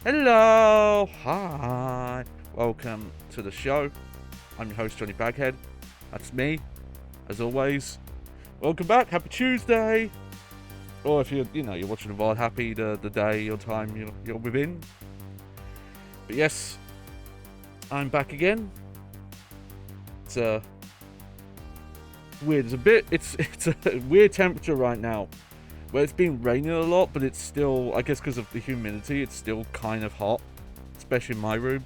Hello, hi, welcome to the show. I'm your host, Johnny Baghead. That's me, as always. Welcome back, happy Tuesday. Or if you're watching the VOD, happy the day or time you're within. But yes, I'm back again. It's weird. It's a weird temperature right now. Where it's been raining a lot, but it's still, I guess because of the humidity, it's still kind of hot, especially in my room.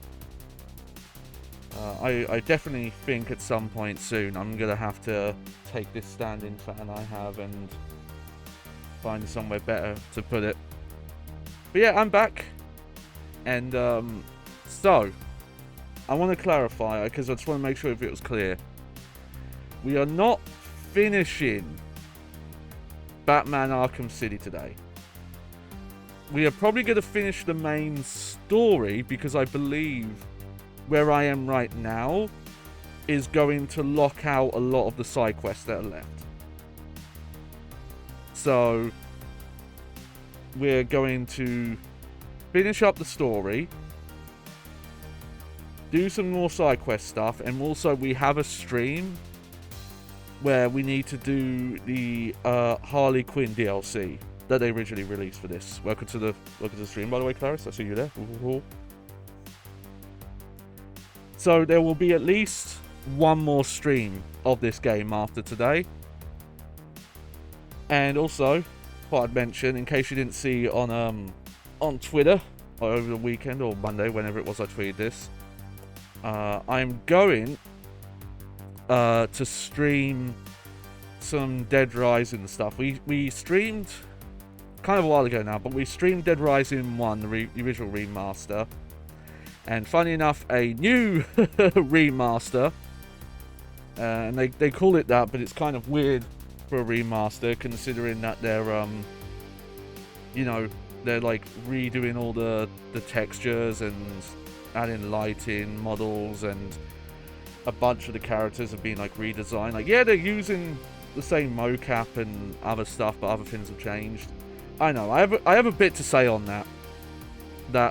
I definitely think at some point soon I'm going to have to take this standing fan I have and find somewhere better to put it. But yeah, I'm back. And so, I want to clarify, because I just want to make sure if it was clear. We are not finishing Batman Arkham City today. We are probably going to finish the main story because I believe where I am right now is going to lock out a lot of the side quests that are left. So we're going to finish up the story, do some more side quest stuff, and also we have a stream where we need to do the Harley Quinn DLC that they originally released for this. Welcome to the stream, by the way, Clarice. I see you there. Ooh. So there will be at least one more stream of this game after today. And also, what I'd mention, in case you didn't see on Twitter or over the weekend or Monday, whenever it was I tweeted this, I'm going to stream some Dead Rising stuff. We streamed kind of a while ago now, but we streamed Dead Rising 1, the original remaster, and funny enough, a new remaster, and they call it that, but it's kind of weird for a remaster considering that they're they're like redoing all the textures and adding lighting models, and a bunch of the characters have been like redesigned. Like, yeah, they're using the same mocap and other stuff, but other things have changed. I know, I have a bit to say on that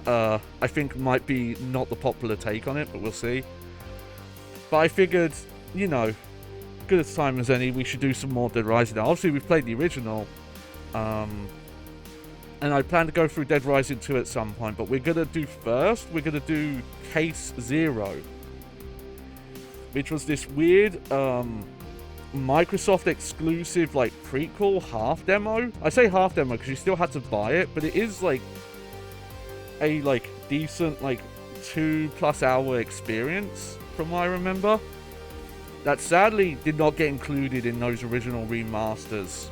I think might be not the popular take on it, but we'll see. But I figured, good as time as any, we should do some more Dead Rising. Now, obviously, we've played the original, and I plan to go through Dead Rising 2 at some point, but we're going to do Case Zero, which was this weird Microsoft exclusive like prequel half demo. I say half demo because you still had to buy it, but it is like a decent 2+ hour experience from what I remember. That sadly did not get included in those original remasters.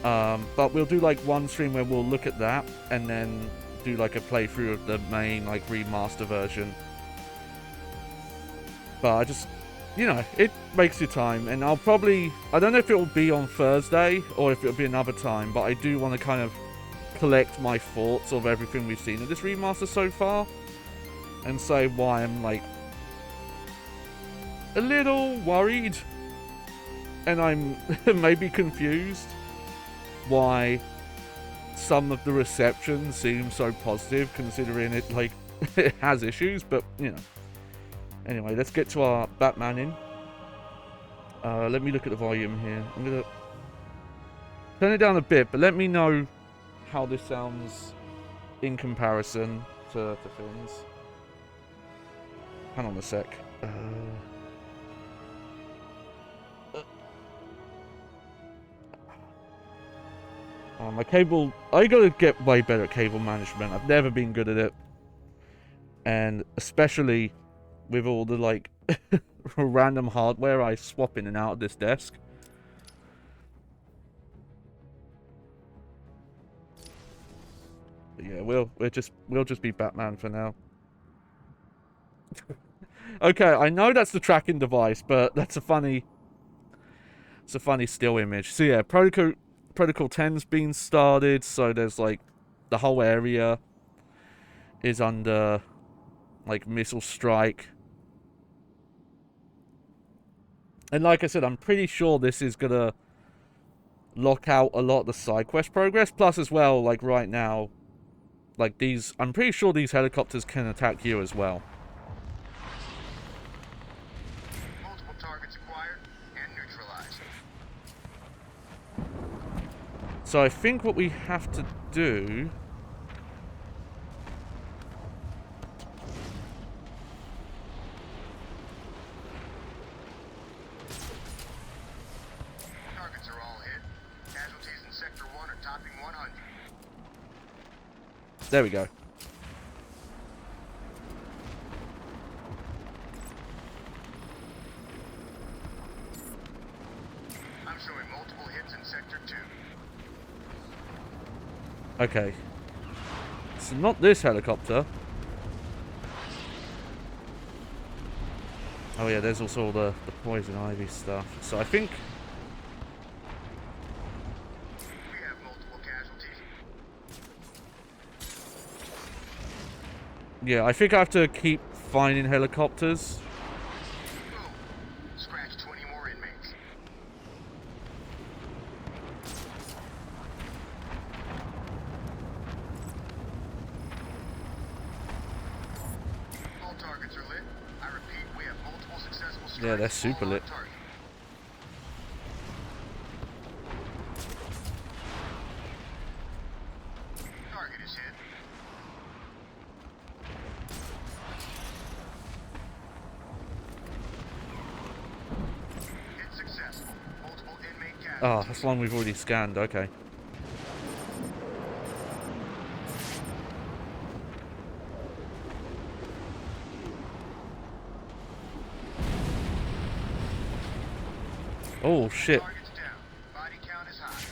But we'll do one stream where we'll look at that and then do a playthrough of the main remaster version. But I just, it makes your time, and I don't know if it will be on Thursday or if it'll be another time, but I do want to kind of collect my thoughts of everything we've seen of this remaster so far and say why I'm a little worried and I'm maybe confused why some of the reception seems so positive considering it it has issues, but anyway, let's get to our Batman in. Let me look at the volume here. I'm gonna turn it down a bit, but let me know how this sounds in comparison to things. Hang on a sec. My cable... I gotta get way better at cable management. I've never been good at it. And especially with all the, random hardware I swap in and out of this desk. But yeah, we'll just be Batman for now. Okay, I know that's the tracking device, but that's a funny still image. So yeah, Protocol 10's been started, so there's the whole area is under missile strike. And like I said, I'm pretty sure this is gonna lock out a lot of the side quest progress. Plus, as well, right now, Like these, I'm pretty sure these helicopters can attack you as well. Multiple targets acquired and neutralized. So I think what we have to do... Targets are all hit. Casualties in Sector 1 are topping 100. There we go. I'm showing multiple hits in Sector 2. Okay. So not this helicopter. Oh yeah, there's also all the poison ivy stuff. So I think... We have multiple casualties. Yeah, I think I have to keep finding helicopters. Boom. Scratch 20 more inmates. All targets are lit. I repeat, we have multiple successful strikes. Yeah, they're super all on lit. target. Target is hit. Hit successful. Multiple inmate Ah, casualties. that's one we've already scanned. Okay. Oh, shit. Targets down. Body count is high.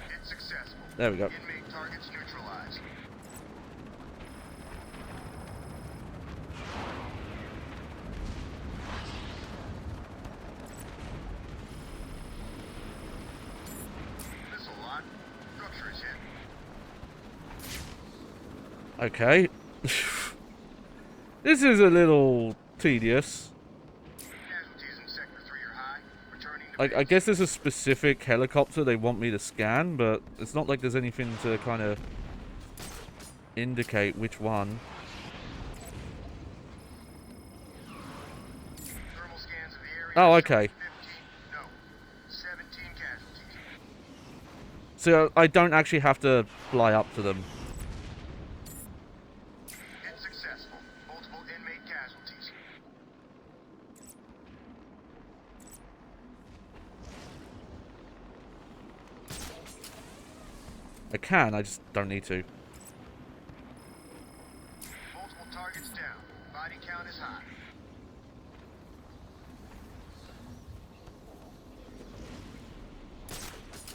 Hit successful. There we go. Inmate targets neutralized. Missile lock. Structure is hit. Okay. This is a little tedious. Casualties in Sector 3 are high. Returning to I base. guess there's a specific helicopter they want me to scan, but it's not like there's anything to kind of indicate which one. Thermal scans of the area. Oh, show okay. 15, no, 17 casualties. So I don't actually have to fly up to them. Hit successful. Multiple inmate casualties. I can, I just don't need to. Multiple targets down. Body count is high.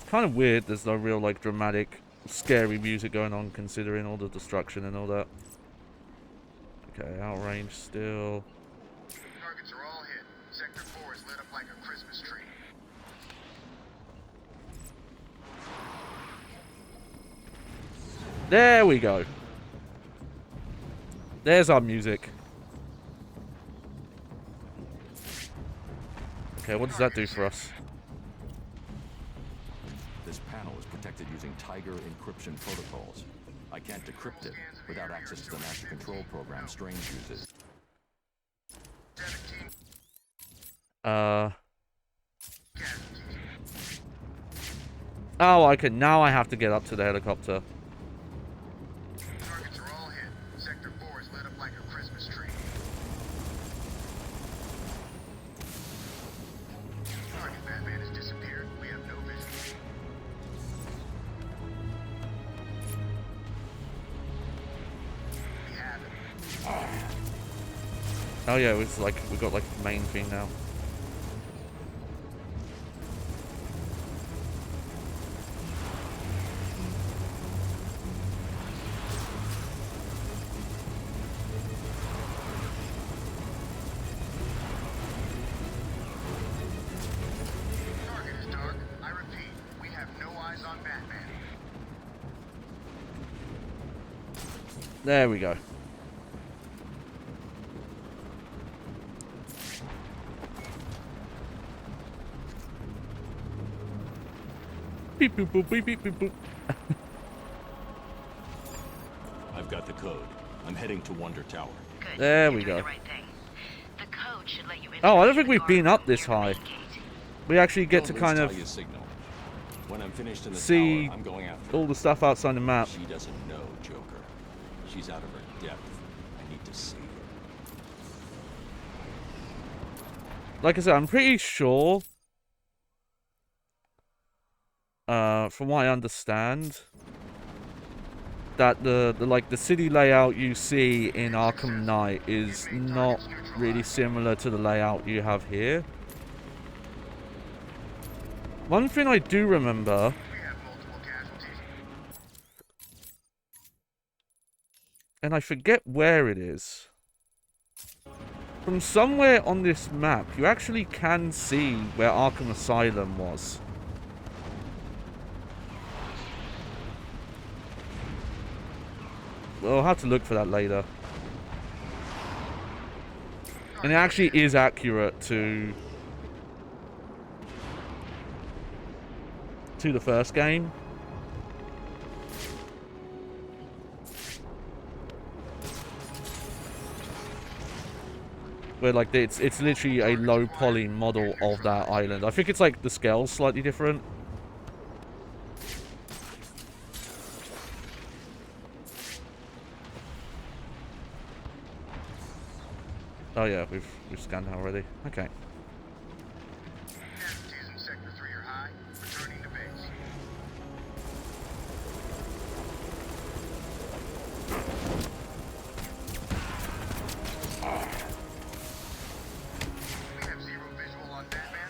Kind of weird there's no real, like, dramatic, scary music going on considering all the destruction and all that. Okay, outrange still. Targets are all hit. Sector 4 is lit up like a Christmas tree. There we go. There's our music. Okay, what does that do for us? This panel is protected using Tiger encryption protocols. I can't decrypt it without access to the master control program Strange uses. 17 casualties. Oh, okay, now I have to get up to the helicopter. Targets are all hit. Sector 4 is lit up like a Christmas tree. Target Batman has disappeared. We have no vision. We have it. Oh yeah, it's like, we got like the main thing now. Target is dark. I repeat, we have no eyes on Batman. There we go. Beep boop boop beep beep beep boop. I've got the code. I'm heading to Wonder Tower. Good. There You're we doing go. the right thing. The code should let you Oh, I don't infiltrate think the we've guard been room up this near the high. main gate. We actually get to Don't kind lose of Talia's signal. When I'm finished in the see tower, I'm going after all her. the stuff outside the map. She doesn't know, Joker. She's out of her depth. I need to save her. Like I said, I'm pretty sure, from what I understand, that the city layout you see in Arkham Knight is not really similar to the layout you have here. One thing I do remember, and I forget where it is, from somewhere on this map, you actually can see where Arkham Asylum was. Well, I'll have to look for that later. And it actually is accurate to the first game. Where like it's literally a low poly model of that island. I think it's like the scale's slightly different. Oh yeah, we've scanned that already. Okay. Casualties in Sector 3 are high. Returning to base. We have zero visual on Batman.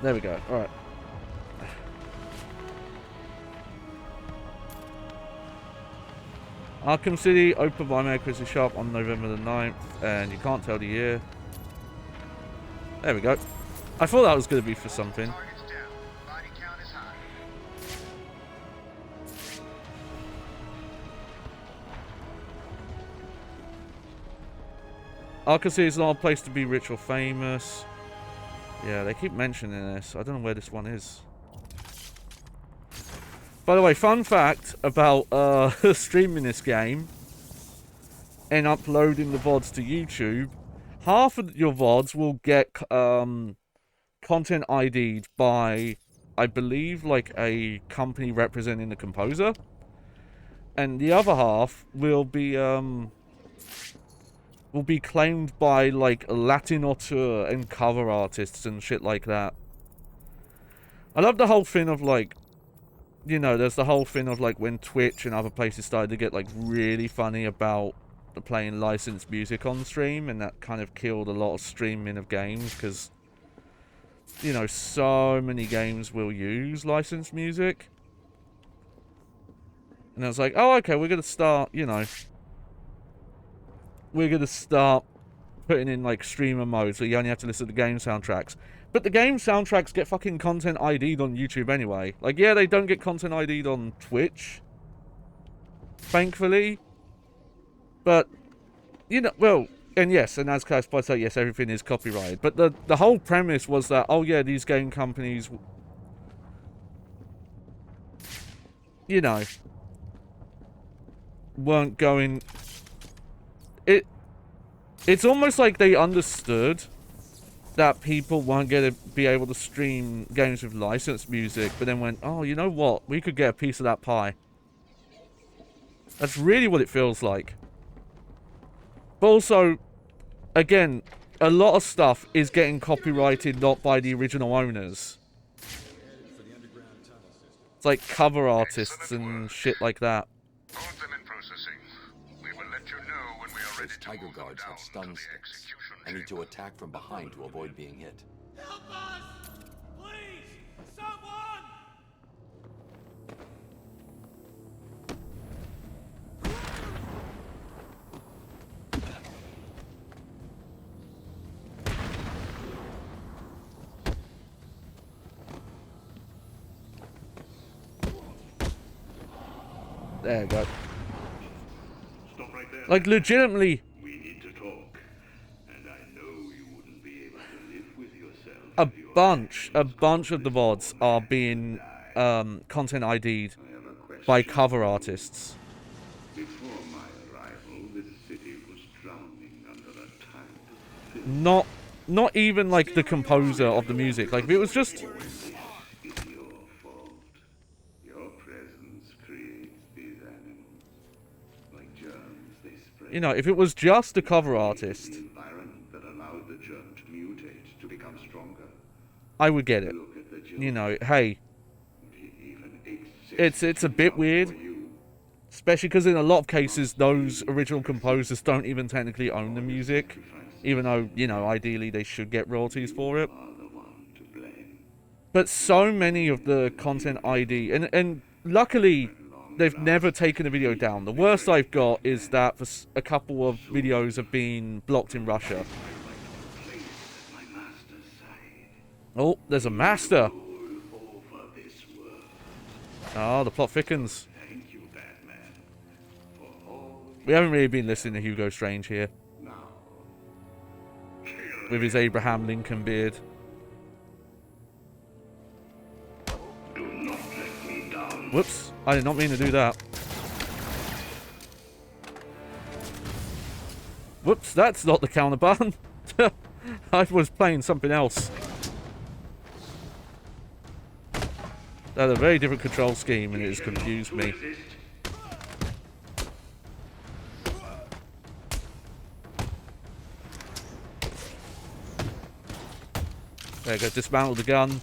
There we go. Alright. Arkham City opened by Mayor Chrissy Sharp on November the 9th, and you can't tell the year. There we go. I thought that was going to be for something. Targets down. Body count is high. Arkham City is not a place to be rich or famous. Yeah, they keep mentioning this. I don't know where this one is. By the way, fun fact about streaming this game and uploading the VODs to YouTube. Half of your VODs will get content ID'd by, I believe, like a company representing the composer. And the other half will be claimed by like Latin auteur and cover artists and shit like that. I love the whole thing of like, you know, there's the whole thing of like when Twitch and other places started to get like really funny about playing licensed music on stream, and that kind of killed a lot of streaming of games because, you know, so many games will use licensed music. And I was like, oh, okay, we're going to start, you know, we're going to start putting in like streamer mode so you only have to listen to game soundtracks. But the game soundtracks get fucking content ID'd on YouTube anyway. Like, yeah, they don't get content ID'd on Twitch, thankfully. But, you know, well, and yes, and as Class points out, yes, everything is copyrighted. But the whole premise was that, oh yeah, these game companies, you know, weren't going... It's almost like they understood that people weren't going to be able to stream games with licensed music, but then went, oh, you know what? We could get a piece of that pie. That's really what it feels like. But also, again, a lot of stuff is getting copyrighted not by the original owners. It's like cover artists and shit like that. Hold them in processing. We will let you know when we are ready Those to tiger move them guards down have to stun the sticks. execution I need to chamber. attack from behind to avoid being hit. Help us! Please! Someone! There you go. Stop right there. Like, legitimately, We need to talk. And I know you wouldn't be able to live with yourself. a if your bunch actions of the caused this VODs poor are man to being die. content ID'd I have a question by cover for you. artists. Before my arrival, this city was drowning under a tide of filth. Not even like the composer of the music. Like, if it was just, This is your fault. Your presence creates these animals. Like germs, they spread. you know, if it was just the cover The artist, environment that allowed the germ to mutate, to become stronger. I would get it. Look at the You germ. know, hey, It even exists it's a bit enough weird, for you. especially because in a lot of cases those original composers don't even technically own the music, even though, you know, ideally they should get royalties for it. Are the one to blame. But so many of the content ID, and luckily they've never taken a video down. The worst I've got is that a couple of videos have been blocked in Russia. Place at my master's side. Oh, there's a master. Rule over this world. Oh, the plot thickens. Thank you, Batman, for all We haven't really been listening to Hugo Strange here, now. with his Abraham Lincoln beard. Do not let me down. Whoops, I did not mean to do that. Whoops, that's not the counter button. I was playing something else. They had a very different control scheme and it has confused me. There you go, dismantle the gun.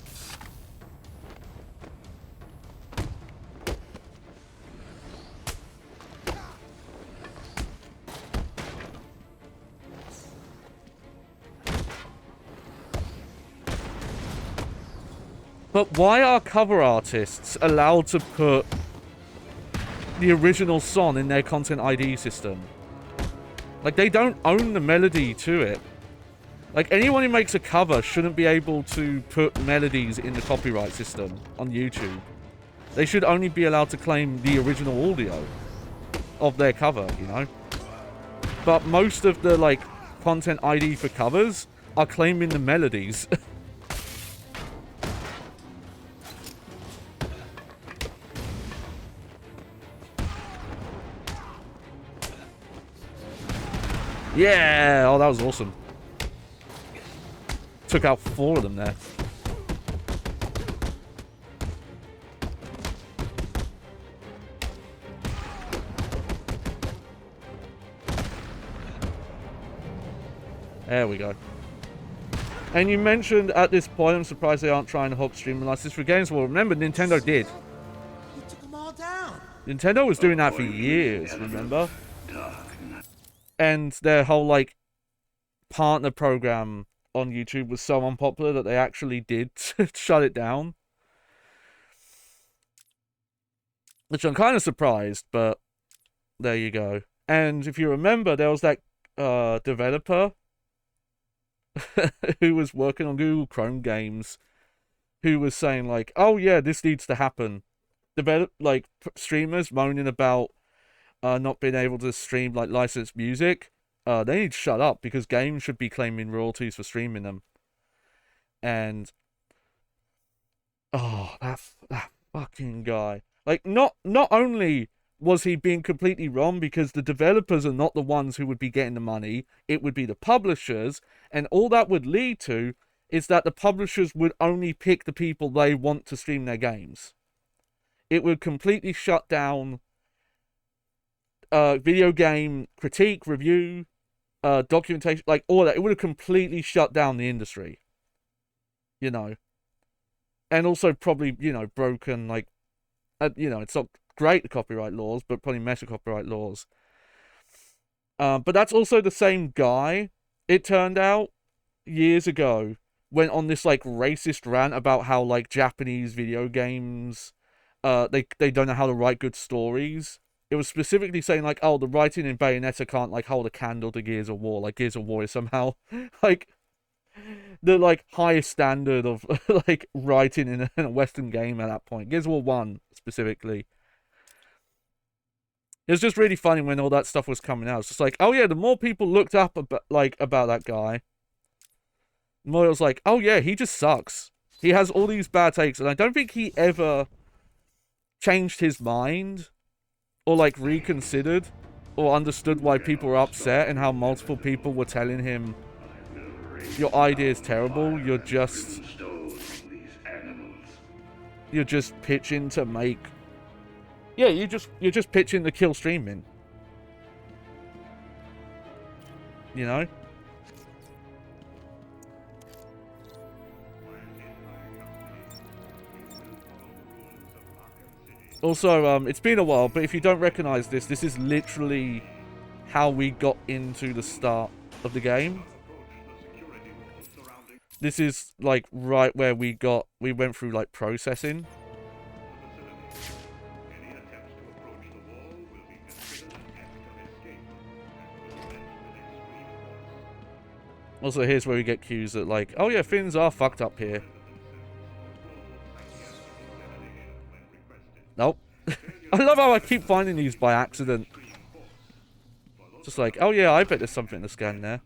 But why are cover artists allowed to put the original song in their content ID system? Like, they don't own the melody to it. Like, anyone who makes a cover shouldn't be able to put melodies in the copyright system on YouTube. They should only be allowed to claim the original audio of their cover, you know? But most of the, like, content ID for covers are claiming the melodies. Yeah! Oh, that was awesome. Took out 4 of them there. There we go. And you mentioned at this point, I'm surprised they aren't trying to hook streaming license for games. Well, remember, Nintendo did. You took them all down. Nintendo was doing that for years, remember? And their whole, like, partner program on YouTube was so unpopular that they actually did shut it down. Which I'm kind of surprised, but there you go. And if you remember, there was that developer who was working on Google Chrome games who was saying, like, oh yeah, this needs to happen. Streamers moaning about not being able to stream, like, licensed music. They need to shut up because games should be claiming royalties for streaming them. And oh, that fucking guy. Like, not only was he being completely wrong because the developers are not the ones who would be getting the money, it would be the publishers, and all that would lead to is that the publishers would only pick the people they want to stream their games. It would completely shut down video game critique, review, documentation, like all that. It would have completely shut down the industry, you know, and also probably, you know, broken, like, you know, it's not great, the copyright laws, but probably meta copyright laws. But that's also the same guy, it turned out, years ago, went on this, like, racist rant about how, like, Japanese video games, they don't know how to write good stories. It was specifically saying, like, oh, the writing in Bayonetta can't, like, hold a candle to Gears of War. Like, Gears of War is somehow, like, the, like, highest standard of, like, writing in a Western game at that point. Gears of War 1, specifically. It was just really funny when all that stuff was coming out. It's just like, oh yeah, the more people looked up about that guy, the more it was like, oh yeah, he just sucks. He has all these bad takes, and I don't think he ever changed his mind or like reconsidered or understood why people were upset and how multiple people were telling him, your idea is terrible. You're just pitching to make. Yeah, you're just pitching to kill streaming. You know? Also, it's been a while, but if you don't recognize this, this is literally how we got into the start of the game. This is like right where we went through like processing. Also, here's where we get cues that like, oh yeah, things are fucked up here. Nope. I love how I keep finding these by accident. Just like, oh yeah, I bet there's something to scan there.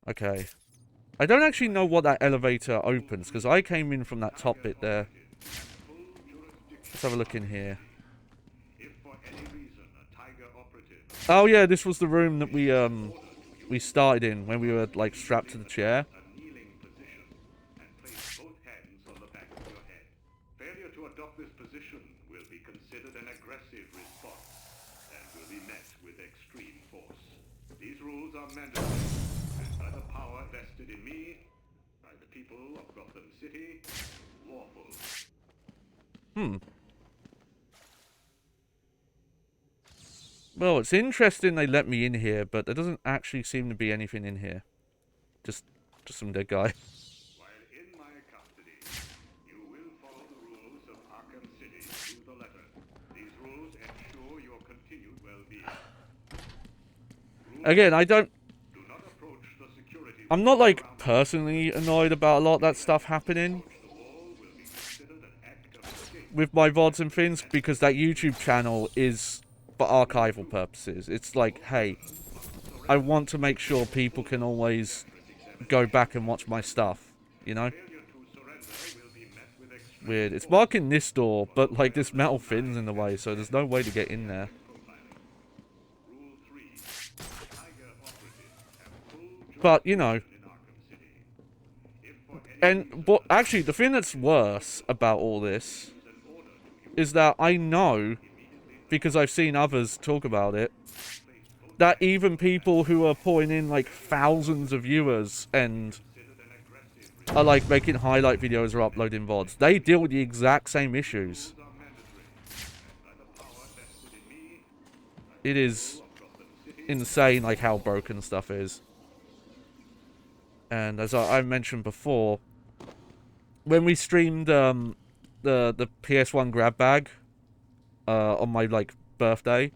Okay. I don't actually know what that elevator opens, because I came in from that top bit there. Let's have a look in here. Oh yeah, this was the room that we started in when we were like strapped to the chair. Failure to adopt this position will be considered an aggressive response and will be met with extreme force. These rules are mandatory, and by the power vested in me, by the people of Gotham City, lawful. Well, it's interesting they let me in here, but there doesn't actually seem to be anything in here. Just some dead guy. While in my custody, you will follow the rules of Arkham City to the letter. These rules ensure your continued well-being. Again, I don't... Do not approach the security. I'm not, like, personally annoyed about a lot of that stuff happening with my VODs and things, because that YouTube channel is for archival purposes. It's like, hey, I want to make sure people can always go back and watch my stuff, you know? Weird. It's marking this door, but, like, this metal fin's in the way, so there's no way to get in there. But, you know. And, but actually, the thing that's worse about all this is that I know, because I've seen others talk about it, that even people who are putting in, like, thousands of viewers and are, like, making highlight videos or uploading VODs, they deal with the exact same issues. It is insane, like, how broken stuff is. And as I mentioned before, when we streamed the PS1 grab bag on my like birthday,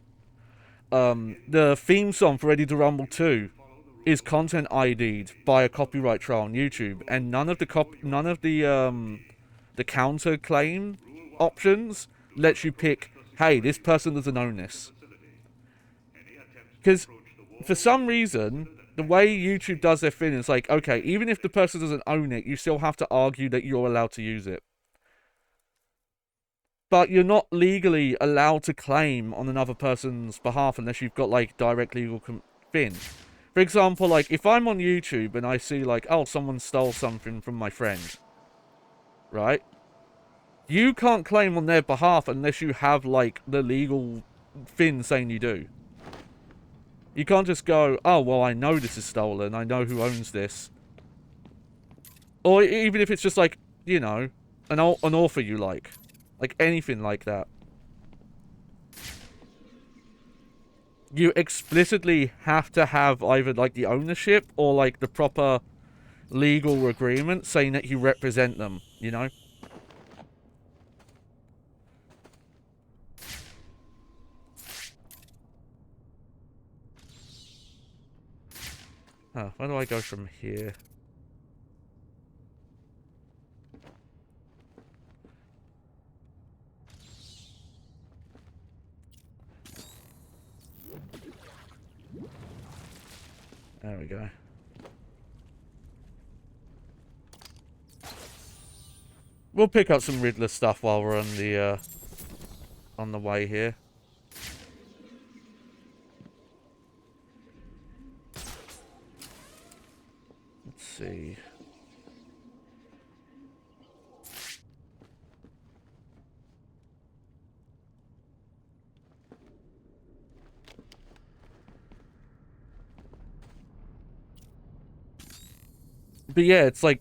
the theme song for Ready to Rumble 2 is content ID'd by a copyright trial on YouTube, and none of the counter claim options lets you pick, hey, this person doesn't own this. Because for some reason, the way YouTube does their thing is like, okay, even if the person doesn't own it, you still have to argue that you're allowed to use it. But you're not legally allowed to claim on another person's behalf unless you've got, like, direct legal thing. For example, like, if I'm on YouTube and I see, like, oh, someone stole something from my friend, right? You can't claim on their behalf unless you have, like, the legal thing saying you do. You can't just go, oh, well, I know this is stolen. I know who owns this. Or even if it's just, like, you know, an author you like. Like, anything like that. You explicitly have to have either, like, the ownership or, like, the proper legal agreement saying that you represent them, you know? Oh, where do I go from here? There we go. We'll pick up some Riddler stuff while we're on the way here. Let's see. But yeah, it's like...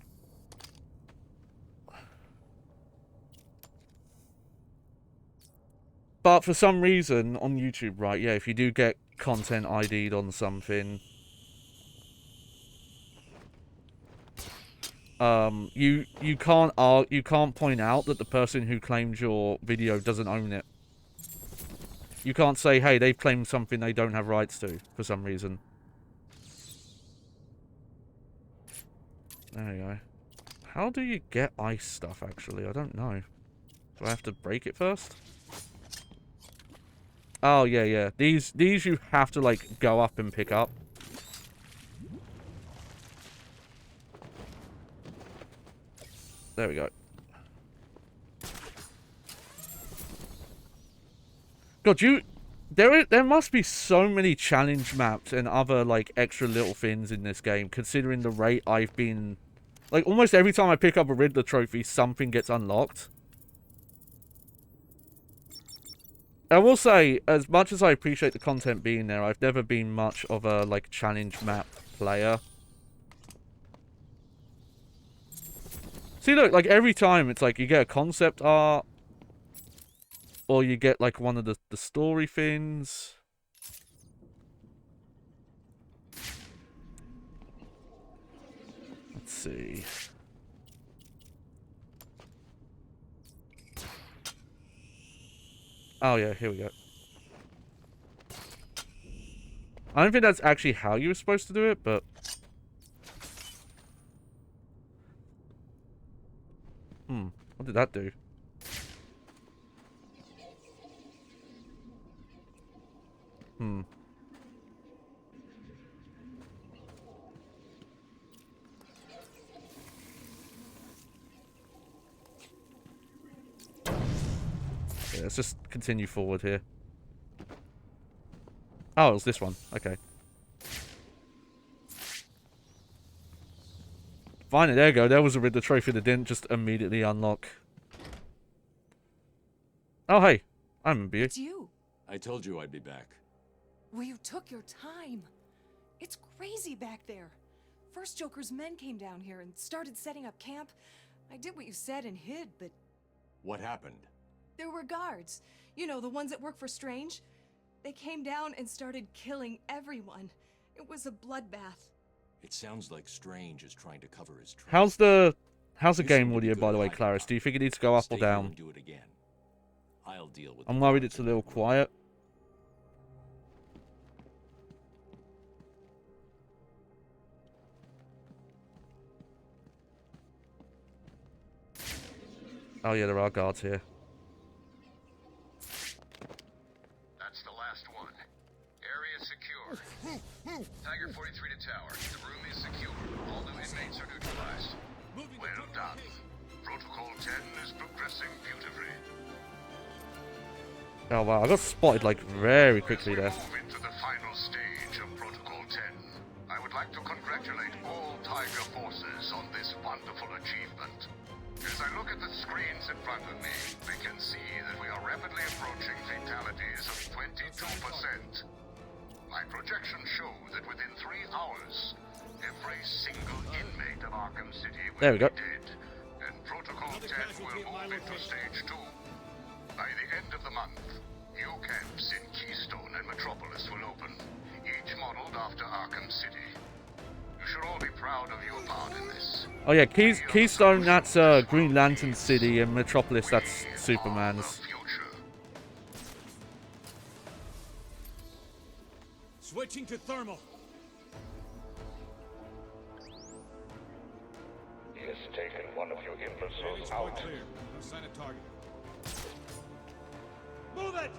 But for some reason, on YouTube, right, yeah, if you do get content ID'd on something... you can't point out that the person who claimed your video doesn't own it. You can't say, hey, they've claimed something they don't have rights to, for some reason. There you go. How do you get ice stuff, actually? I don't know. Do I have to break it first? Oh, yeah, yeah. These you have to, like, go up and pick up. There we go. God, there must be so many challenge maps and other, like, extra little things in this game, considering the rate I've been... Like, almost every time I pick up a Riddler trophy, something gets unlocked. I will say, as much as I appreciate the content being there, I've never been much of a, like, challenge map player. See, look, like, every time, it's like, you get a concept art, or you get, like, one of the story things. Let's see. Oh, yeah, here we go. I don't think that's actually how you were supposed to do it, but... What did that do? Okay, let's just continue forward here. Oh, it was this one. Okay. Finally, there you go. There was a Riddler trophy that didn't just immediately unlock. Oh, hey. I remember you. It's you. I told you I'd be back. Well, you took your time. It's crazy back there. First Joker's men came down here and started setting up camp. I did what you said and hid, but... What happened? There were guards. You know, the ones that work for Strange. They came down and started killing everyone. It was a bloodbath. It sounds like Strange is trying to cover his tracks. How's the game audio, by the way, Clarice? Do you think it needs to go up or Stay here down? and do it again. I'll deal with I'm the worried guards it's a and little everyone. quiet. Oh yeah, there are guards here. That's the last one. Area secure. Tiger 43 to tower. The room is secure. All new inmates are neutralized. Well done. Protocol 10 is progressing beautifully. Oh wow, I got spotted like very quickly there. As we move into the final stage of Protocol 10, I would like to congratulate all Tiger forces on this wonderful achievement. As I look at the screens in front of me, we can see that we are rapidly approaching fatalities of 22%. My projections show that within 3 hours, every single inmate of Arkham City will be dead, and Protocol 10 will move into Stage 2. By the end of the month, new camps in Keystone and Metropolis will open, each modeled after Arkham City. You should all be proud of your part in this. Oh yeah, Keystone, that's Green Lantern City, and Metropolis, that's Superman's. Switching to thermal. He has taken one of you imbeciles It's out. clear. No sign of target. Move it!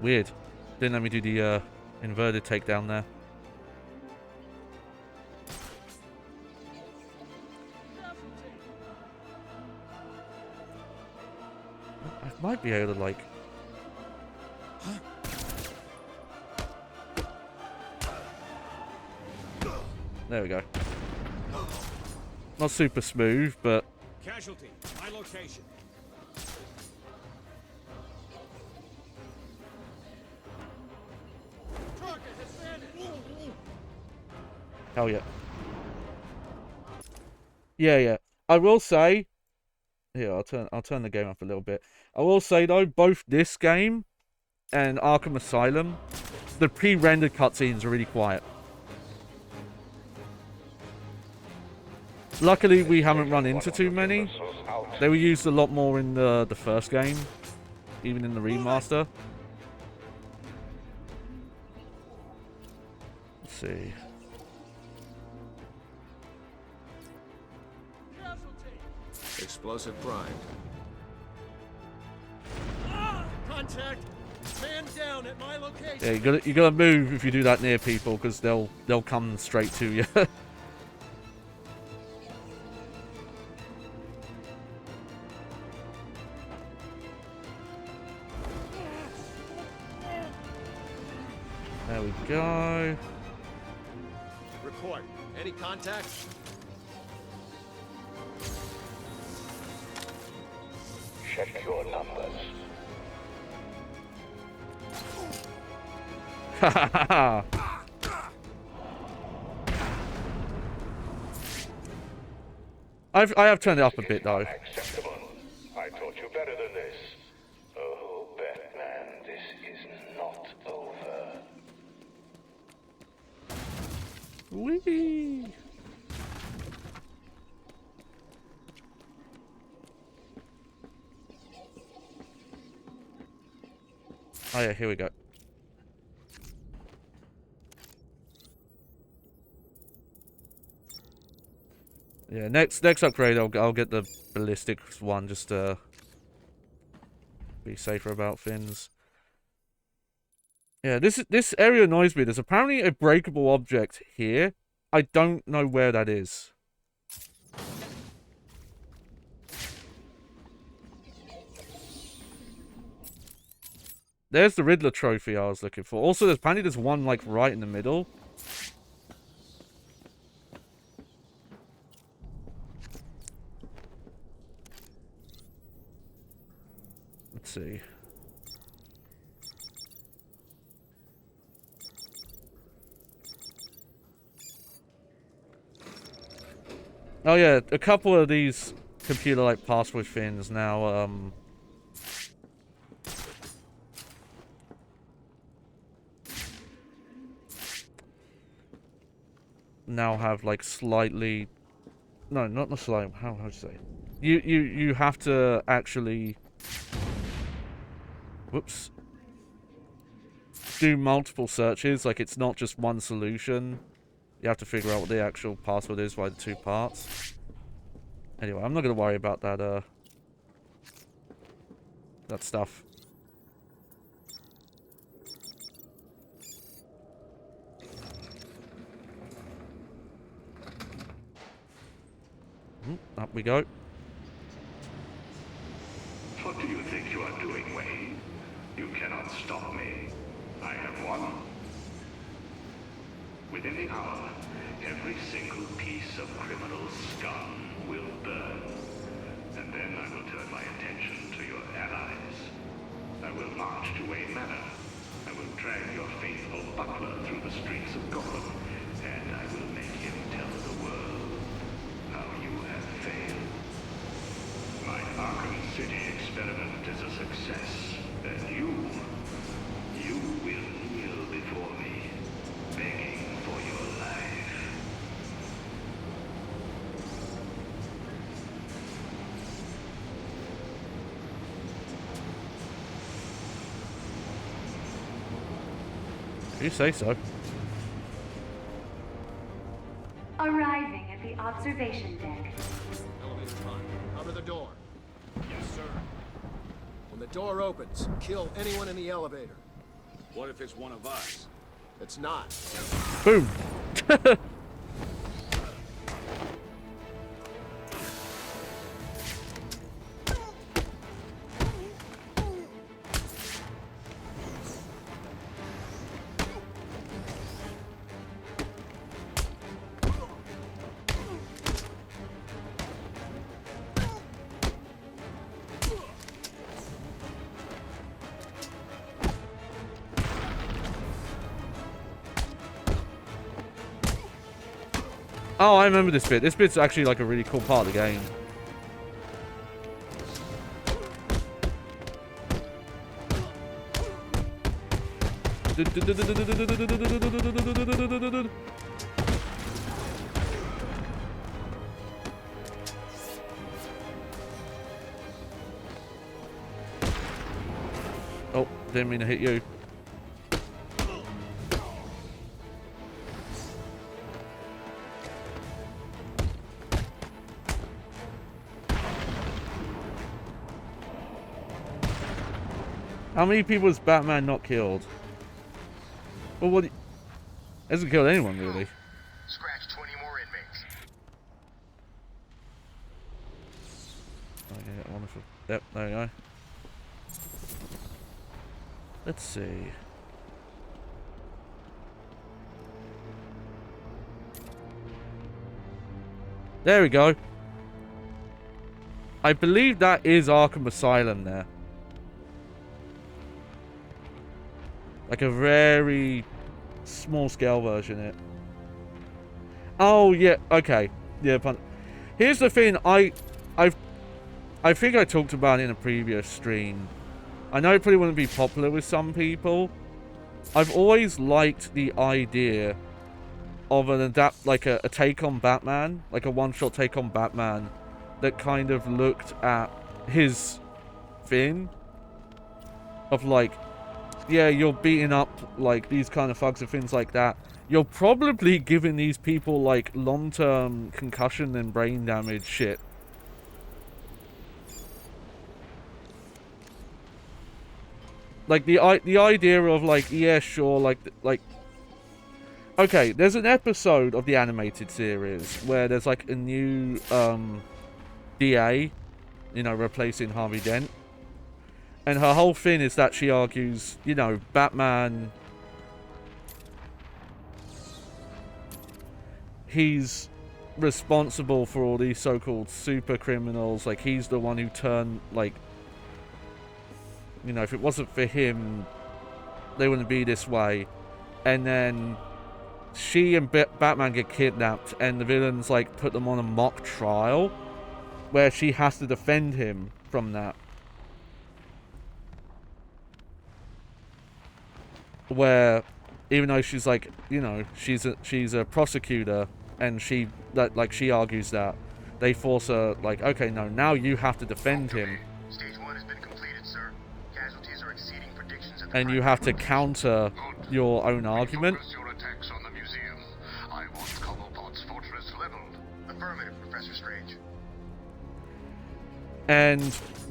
Weird. Didn't let me do the inverted takedown there. Might be able to, like... There we go. Not super smooth, but... Casualty, my location. Target has vanished. Hell yeah. Yeah. I will say... Here, I'll turn the game up a little bit. I will say, though, both this game and Arkham Asylum, the pre-rendered cutscenes are really quiet. Luckily, we haven't run into too many. They were used a lot more in the first game, even in the remaster. Let's see. Explosive primed. Contact! Man down at my location! Yeah, you gotta move if you do that near people, because they'll come straight to you. There we go. Report. Any contact? Check your numbers. I have turned it up a bit though. Acceptable. I taught you better than this. Oh, Batman, this is not over. Whee! Oh yeah, here we go. Yeah, next upgrade I'll get the ballistics one just to be safer about things. Yeah, this area annoys me. There's apparently a breakable object here. I don't know where that is. There's the Riddler trophy I was looking for. Also, apparently there's one like right in the middle. Let's see. Oh yeah, a couple of these computer-like password things now, now have like slightly... No, not the slight... How would you say? You have to actually... Whoops. Do multiple searches, like it's not just one solution. You have to figure out what the actual password is by the two parts. Anyway, I'm not going to worry about that, that stuff. Up we go. What do you think you are doing, Wayne? You cannot stop me. I have won. Within the hour, every single piece of criminal scum will burn. And then I will turn my attention to your allies. I will march to Wayne Manor. I will drag your faithful butler through the streets of Gotham. And I will make him tell the world how you have failed. My Arkham City experiment is a success. And you will kneel before me, begging for your life. If you say so. Arriving at the observation deck. Elevator front. Cover the door. Yes, sir. When the door opens, kill anyone in the elevator. What if it's one of us? It's not. Boom. Oh, I remember this bit. This bit's actually like a really cool part of the game. Oh, didn't mean to hit you. How many people has Batman not killed? Well, what? Hasn't killed anyone, really. Scratch 20 more inmates. Okay, wonderful. Yep, there you go. Let's see. There we go. I believe that is Arkham Asylum there. Like a very small scale version of it. Oh yeah, okay. Yeah, here's the thing, I think I talked about it in a previous stream. I know it probably wouldn't be popular with some people. I've always liked the idea of an a take on Batman, like a one-shot take on Batman that kind of looked at his thing of like, yeah, you're beating up like these kind of thugs and things like that. You're probably giving these people like long-term concussion and brain damage shit. Like the idea of like, yeah, sure, like okay, there's an episode of the animated series where there's like a new DA, you know, replacing Harvey Dent. And her whole thing is that she argues, you know, Batman, he's responsible for all these so-called super criminals. Like, he's the one who turned, like, you know, if it wasn't for him, they wouldn't be this way. And then she and Batman get kidnapped, and the villains, like, put them on a mock trial where she has to defend him from that. Where, even though she's like, you know, she's a prosecutor, and she argues that they force her, like, okay, no, now you have to defend him. Stage 1 has been completed, sir. Casualties are exceeding predictions at the And you have to counter your own argument. Focus your attacks on the museum. I want Cobblepot's fortress leveled. Affirmative, Professor Strange. And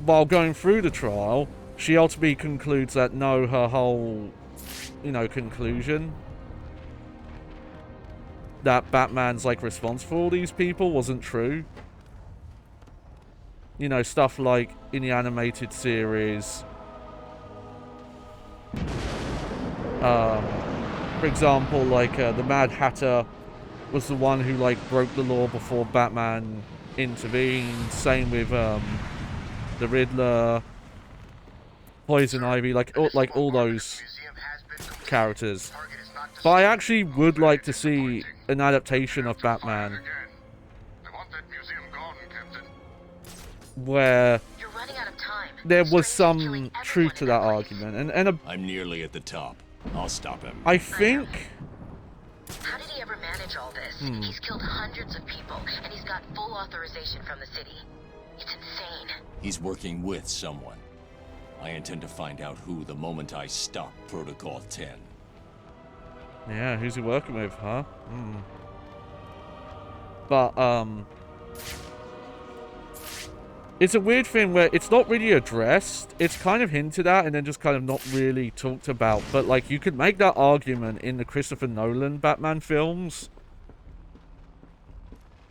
while going through the trial, she ultimately concludes that no, her whole, you know, conclusion that Batman's like responsible for all these people wasn't true. You know, stuff like in the animated series, for example, like the Mad Hatter was the one who like broke the law before Batman intervened. Same with the Riddler, Poison Ivy, like all those characters. But I actually would like to see an adaptation of Batman where there was some truth to that argument, and I'm nearly at the top. I'll stop him. I think. How did he ever manage all this? He's killed hundreds of people, and he's got full authorization from the city. It's insane. He's working with someone. I intend to find out who the moment I stop Protocol 10. Yeah, who's he working with, huh? But, it's a weird thing where it's not really addressed. It's kind of hinted at and then just kind of not really talked about. But, like, you could make that argument in the Christopher Nolan Batman films.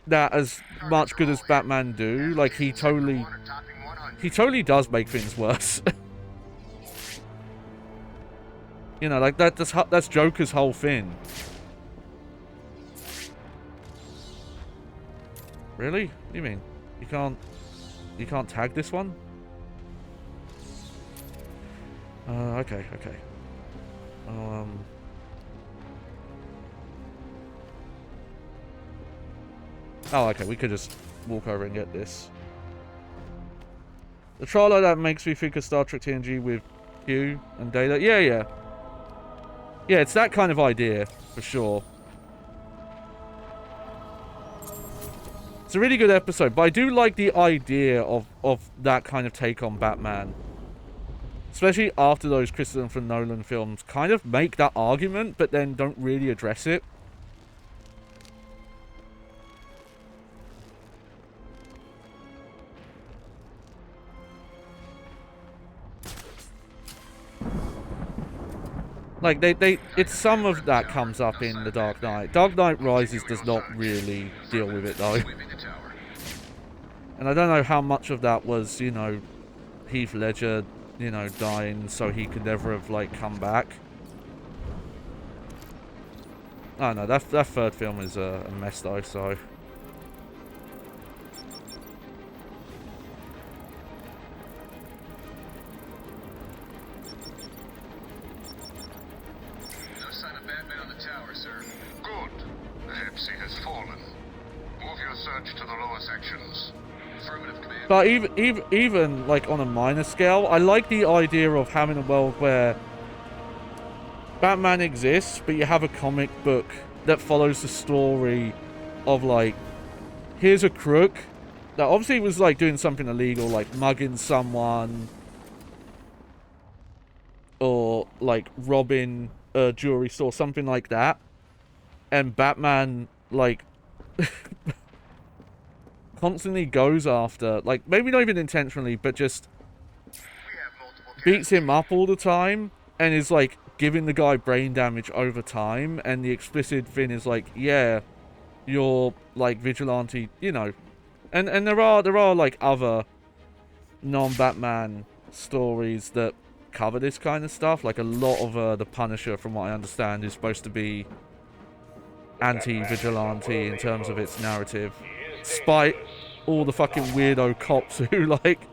That as much good as Batman do, like, he totally does make things worse. You know, like, that's Joker's whole thing. Really? What do you mean? You can't tag this one? Okay. Oh, okay, we could just walk over and get this. The trial like that makes me think of Star Trek TNG with Q and Data. Yeah, yeah. Yeah, it's that kind of idea, for sure. It's a really good episode, but I do like the idea of that kind of take on Batman. Especially after those Christopher Nolan films kind of make that argument, but then don't really address it. Like, it's some of that comes up in The Dark Knight. Dark Knight Rises does not really deal with it, though. And I don't know how much of that was, you know, Heath Ledger, you know, dying so he could never have, like, come back. Oh, no, that third film is a mess, though, so... But even like on a minor scale, I like the idea of having a world where Batman exists, but you have a comic book that follows the story of like, here's a crook that obviously was like doing something illegal, like mugging someone or like robbing a jewelry store, something like that, and Batman like constantly goes after, like, maybe not even intentionally, but just beats him up all the time and is like giving the guy brain damage over time, and the explicit thing is like, yeah, you're like vigilante, you know. And there are like other non-Batman stories that cover this kind of stuff. Like a lot of the Punisher, from what I understand, is supposed to be anti-vigilante in terms of its narrative, despite all the fucking weirdo cops who like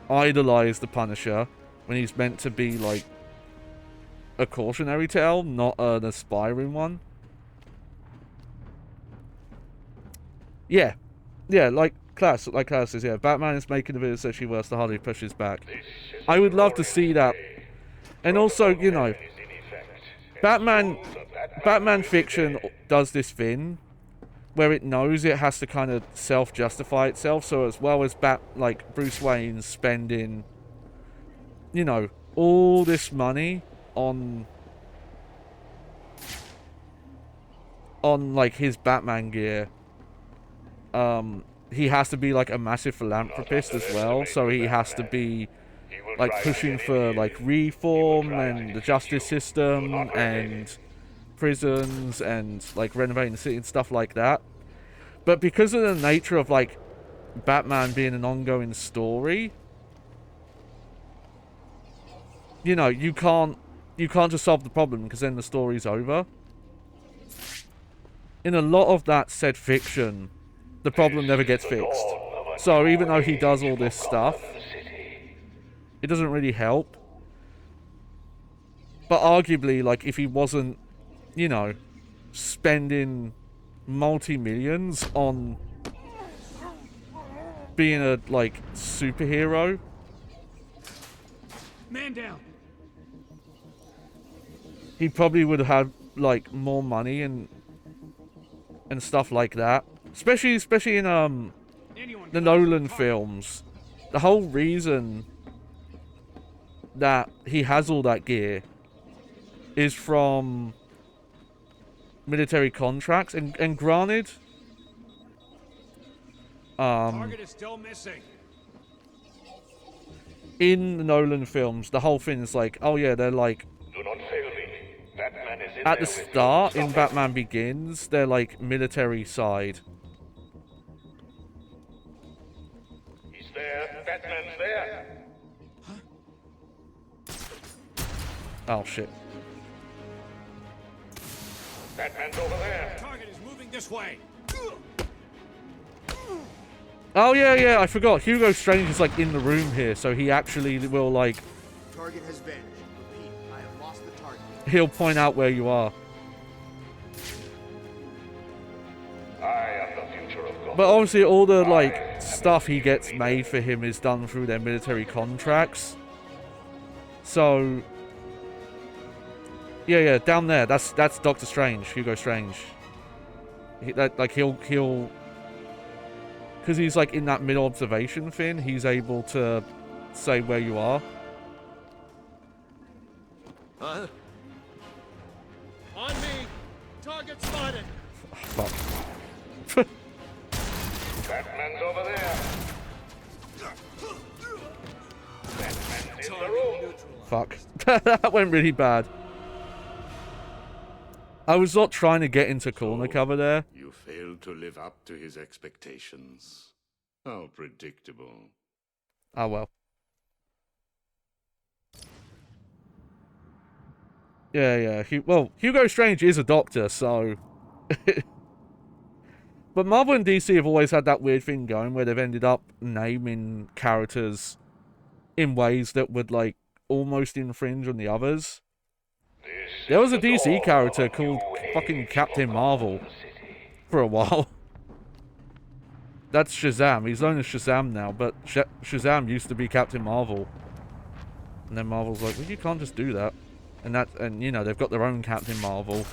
idolize the Punisher when he's meant to be like a cautionary tale, not an aspiring one. Yeah, like Class says, yeah, Batman is making a bit essentially worse the harder he pushes back. I would love to see that. And also, you know, Batman fiction does this thing where it knows it has to kind of self-justify itself. So as well as Bruce Wayne spending, you know, all this money on like his Batman gear, he has to be like a massive philanthropist as well. So he has to be like pushing for like reform and the justice system and prisons and like renovating the city and stuff like that. But because of the nature of like Batman being an ongoing story, you know, you can't just solve the problem because then the story's over. In a lot of that said fiction, the problem never gets fixed. So even though he does all this stuff, it doesn't really help. But arguably, like, if he wasn't, you know, spending multi-millions on being a, like, superhero... Man down. He probably would have, like, more money and stuff like that. Especially in, the Nolan films. The whole reason that he has all that gear is from military contracts, and granted, Target is still missing. in the Nolan films, the whole thing is like, oh yeah, they're like, Do not fail me. Batman is in at the start in Batman Begins, they're like military side. He's there. Batman's there. Oh shit. Batman's over there. Target is moving this way. Oh yeah, I forgot. Hugo Strange is like in the room here, so he actually will like... Target has vanished. Repeat, I have lost the target. He'll point out where you are. I am the future. But obviously all the, like, stuff he gets made for him is done through their military contracts. So... Yeah, down there. That's Doctor Strange, Hugo Strange. He'll... Because he's, like, in that mid-observation thing, he's able to say where you are. Huh? On me! Target spotted! Fuck. Batman's over there. Batman's in the room. Fuck. That went really bad. I was not trying to get into corner cover there. You failed to live up to his expectations. How predictable. Oh well. Yeah. Hugo Strange is a doctor, so... But Marvel and DC have always had that weird thing going where they've ended up naming characters in ways that would, like, almost infringe on the others. There was a DC character called fucking Captain Marvel for a while. That's Shazam. He's known as Shazam now, but Shazam used to be Captain Marvel. And then Marvel's like, well, you can't just do that. And you know, they've got their own Captain Marvel.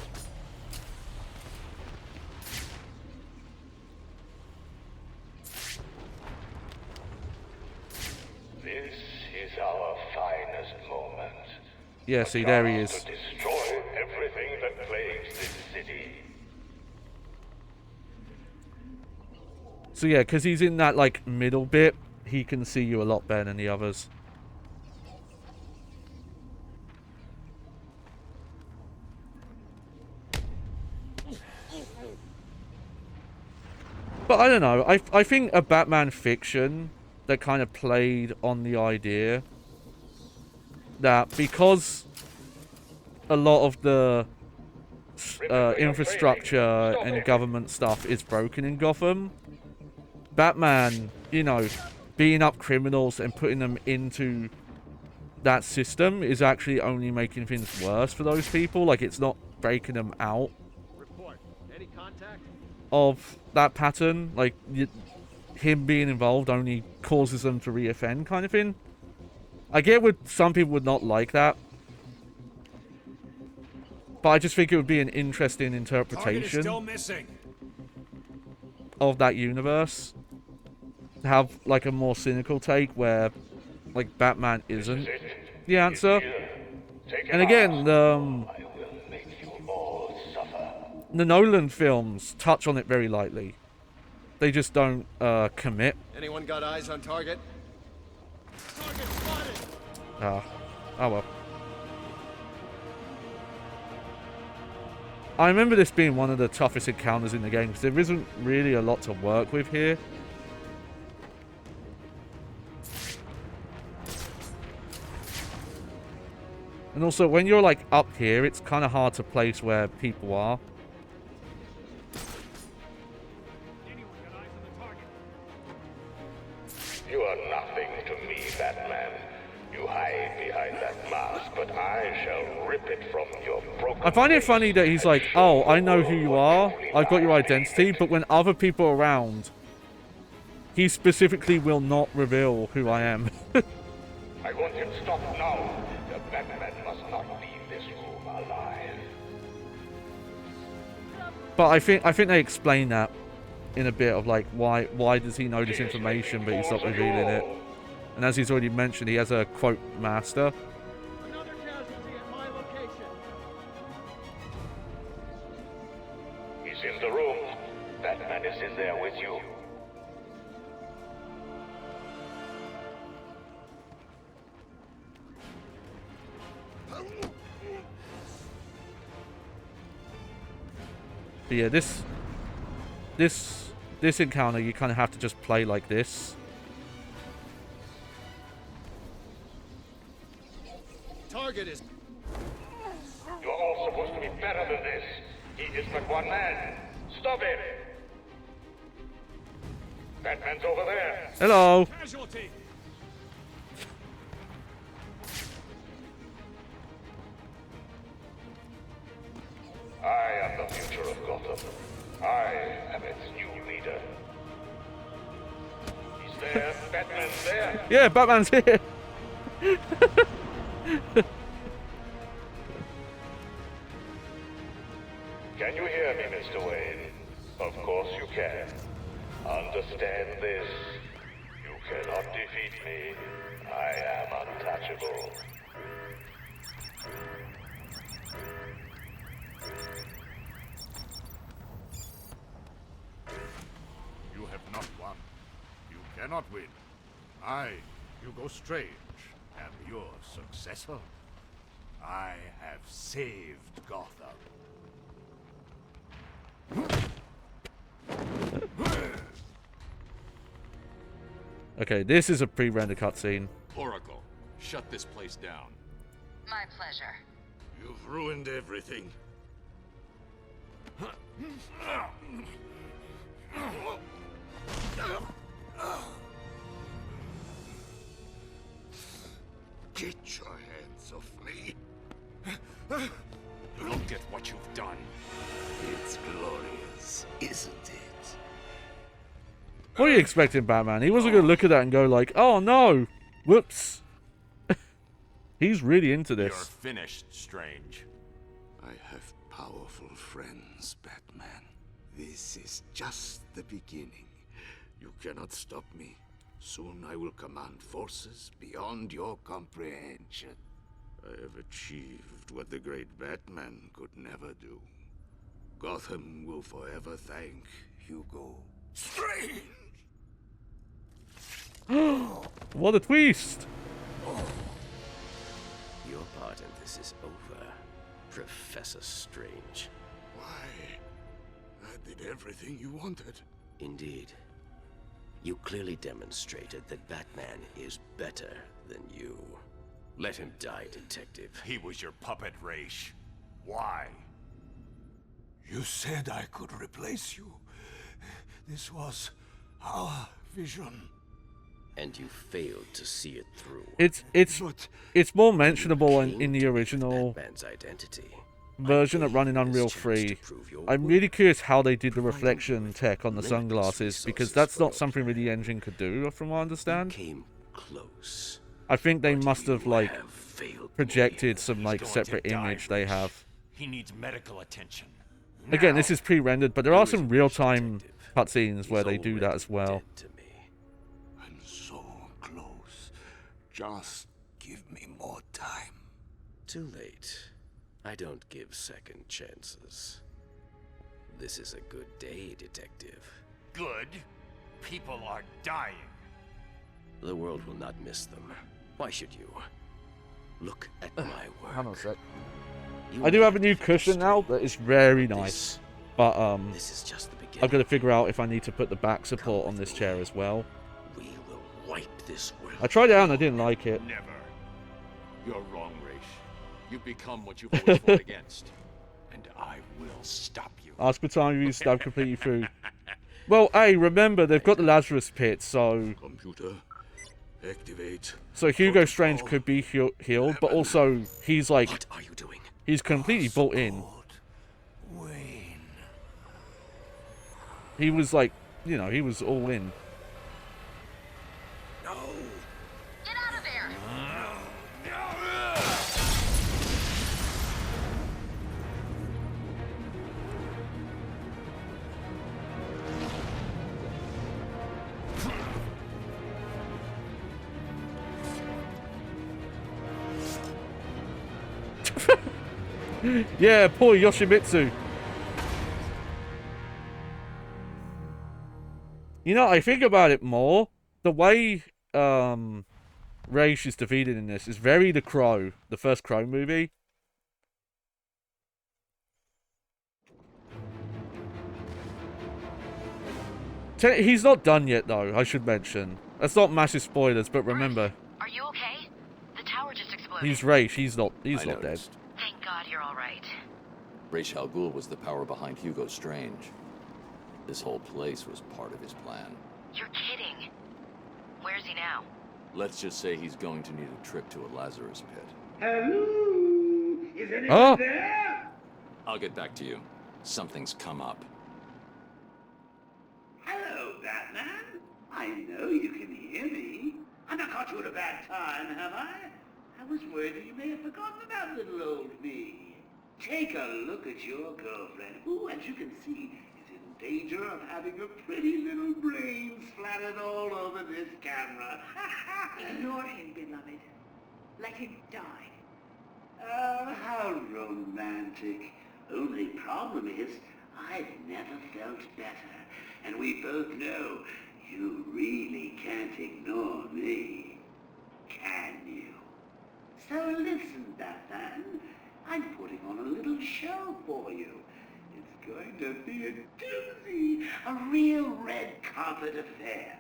This is our finest moment. Yeah, see, there he is. To destroy everything that plagues this city. So yeah, because he's in that, like, middle bit, he can see you a lot better than the others. But I don't know, I think a Batman fiction that kind of played on the idea that because a lot of the infrastructure and government stuff is broken in Gotham, Batman, you know, beating up criminals and putting them into that system is actually only making things worse for those people. Like, it's not breaking them out of that pattern. Like, him being involved only causes them to reoffend, kind of thing. I get what some people would not like that, but I just think it would be an interesting interpretation of that universe. Have, like, a more cynical take where, like, Batman isn't the answer. And again, the Nolan films touch on it very lightly. They just don't commit. Anyone got eyes on target? Target spotted! Oh well. I remember this being one of the toughest encounters in the game, because there isn't really a lot to work with here. And also, when you're, like, up here, it's kind of hard to place where people are. You are nothing to me, Batman. You hide behind that mask, but I shall rip it from your broken... I find it funny that he's like, oh, I know who you are, I've got your identity, but when other people are around, he specifically will not reveal who I am. I want him stopped now. The Batman must not leave this room alive. But I think they explain that in a bit of, like, why does he know this information but he's not revealing it. And as he's already mentioned, he has a, quote, master. Another casualty at my location. He's in the room. Batman is in there with you. But yeah, this encounter, you kind of have to just play like this. Target is... You're all supposed to be better than this. He is but one man. Stop him! Batman's over there. Hello. Casualty! I am the future of Gotham. I am its new leader. There's Batman there. Yeah, Batman's here. Can you hear me, Mr. Wayne? Of course you can. Understand this. You cannot defeat me. I am untouchable. You have not won. You cannot win. I, Hugo Strange, am your successor. I have saved Gotham. Okay, this is a pre-rendered cutscene. Oracle, shut this place down. My pleasure. You've ruined everything. Get your hands off me. Look at what you've done. It's glorious, isn't it? What are you expecting, Batman? He wasn't going to look at that and go like, oh no, whoops. He's really into You're this. finished, Strange. I have powerful friends, Batman. This is just the beginning. You cannot stop me. Soon I will command forces beyond your comprehension. I have achieved what the great Batman could never do. Gotham will forever thank Hugo Strange! What a twist! Your part in this is over, Professor Strange. Why? I did everything you wanted. Indeed. You clearly demonstrated that Batman is better than you. Let him die, Detective. He was your puppet, Raish. Why? You said I could replace you. This was our vision. And you failed to see it through. It's more mentionable in the original Batman's identity. version of running Unreal 3. I'm really curious how they did the reflection tech on the sunglasses, because that's not something really the engine could do, from what I understand. Came close. I think they must have like projected some like separate image they have. He needs medical attention. Again, this is pre-rendered, but there are some real-time cutscenes where they do that as well. I'm so close. Just give me more time. Too late. I don't give second chances. This is a good day, Detective. Good? People are dying. The world will not miss them. Why should you? Look at my work. Hang on a sec. I do have a new cushion now that is very nice, but this is just the beginning. I've got to figure out if I need to put the back support on this chair as well. We will wipe this world. I tried it out and I didn't like it. Never. You're wrong, Raish. You've become what you've always fought against. And I will stop you. Ask for time if you stab completely through. Well, hey, remember, they've got the Lazarus Pit, so... Computer, activate. So Hugo Strange could be healed, but also, he's like... What are you doing? He's completely built in. Wayne. He was like, you know, he was all in. No. Get out of there! Yeah, poor Yoshimitsu. You know, I think about it more. The way Raish is defeated in this is very The Crow, the first Crow movie. He's not done yet, though, I should mention. That's not massive spoilers, but remember. Are you okay? The tower just exploded. He's Raish, he's not dead. Thank God you're all right. Ra's al Ghul was the power behind Hugo Strange. This whole place was part of his plan. You're kidding. Where's he now? Let's just say he's going to need a trip to a Lazarus pit. Hello? Is anyone there? I'll get back to you. Something's come up. Hello, Batman. I know So you can hear me? I've not caught you at a bad time, have I? I was worried that you may have forgotten about little old me. Take a look at your girlfriend, who, as you can see, is in danger of having her pretty little brain splattered all over this camera. Ignore him, beloved. Let him die. Oh, how romantic. Only problem is, I've never felt better. And we both know you really can't ignore me. Can you? So listen, Batman. I'm putting on a little show for you. It's going to be a doozy, a real red carpet affair.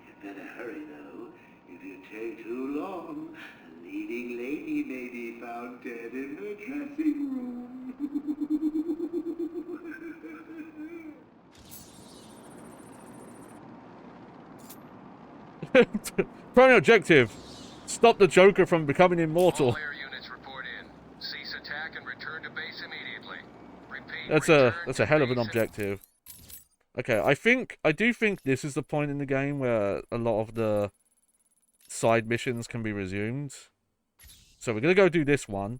You better hurry, though. If you take too long, the leading lady may be found dead in her dressing room. Primary objective: stop the Joker from becoming immortal. All air units report in. Cease attack and return to base immediately. Repeat. That's a hell of an objective. Okay, I do think this is the point in the game where a lot of the side missions can be resumed. So we're gonna go do this one.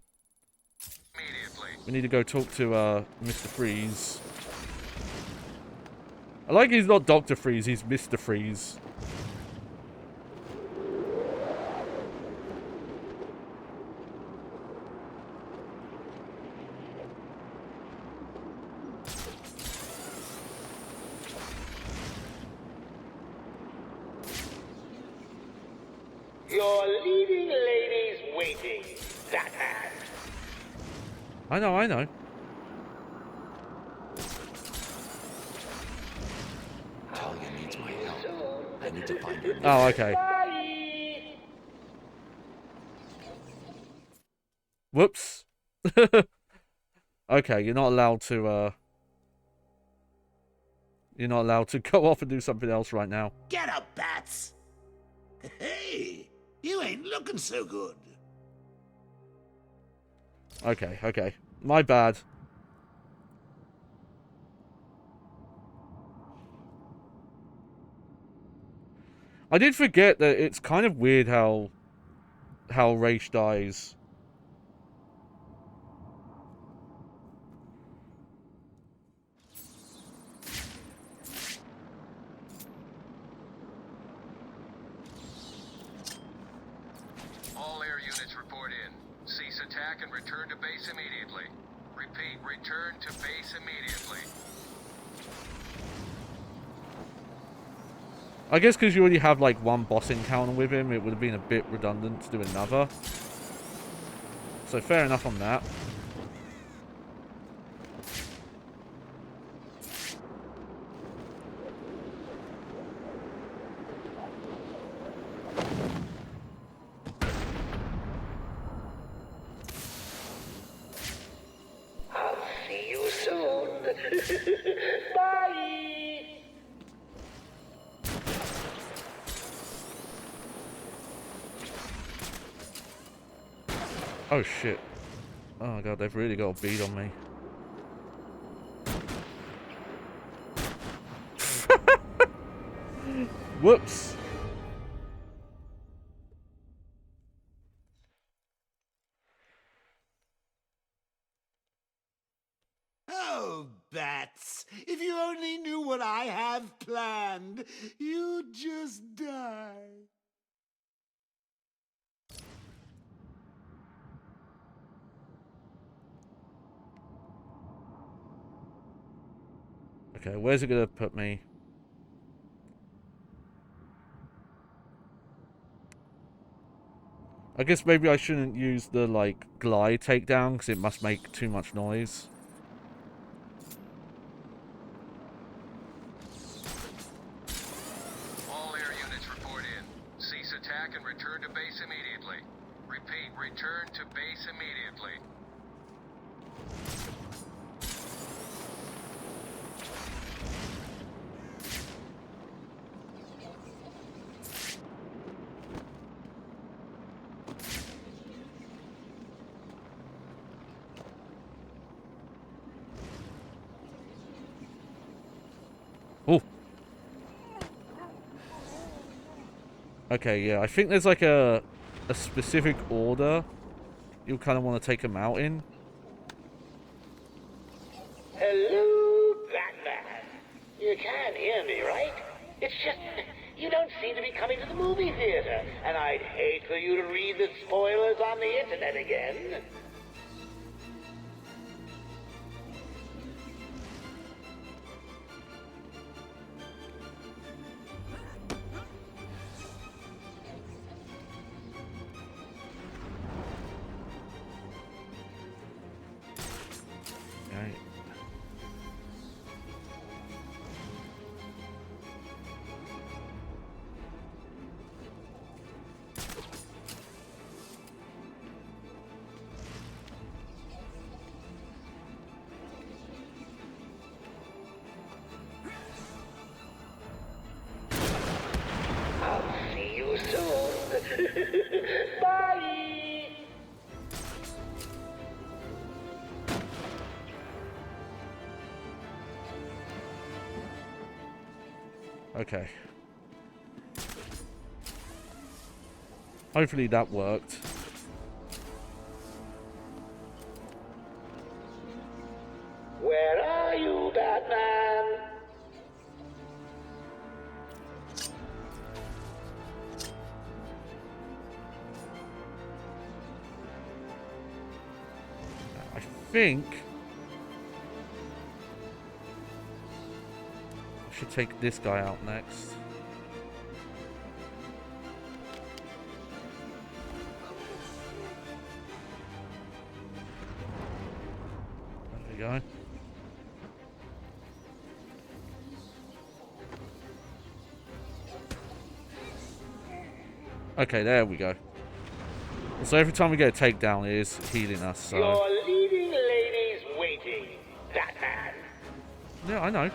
Immediately. We need to go talk to Mr. Freeze. I like he's not Dr. Freeze, he's Mr. Freeze. Your leading lady's waiting, Batman. I know. Talia needs my help. I need to find her. Oh, okay. Whoops. Okay, you're not allowed to go off and do something else right now. Get up, Bats! Hey, you ain't looking so good. Okay. My bad. I did forget that it's kind of weird how Raish dies. All air units report in. Cease attack and return to base immediately. Repeat, return to base immediately. I guess because you already have like one boss encounter with him, it would have been a bit redundant to do another. So fair enough on that. I'll see you soon. Bye! Oh shit. Oh god, they've really got a bead on me. Whoops. Oh, Bats, if you only knew what I have planned, you'd just die. Okay, where's it gonna put me? I guess maybe I shouldn't use the, like, glide takedown, because it must make too much noise. All air units report in. Cease attack and return to base immediately. Repeat, return to base immediately. Oh. Okay, yeah, I think there's like a specific order you'll kind of want to take them out in. Hello, Batman. You can hear me, right? It's just, you don't seem to be coming to the movie theater, and I'd hate for you to read the spoilers on the internet again. Right. I'll see you soon. Bye! Okay. Hopefully that worked. Where are you, Batman? I think I should take this guy out next. There we go. Okay, there we go. So every time we get a takedown, it is healing us. So Your leading lady's waiting, Batman. yeah, I know.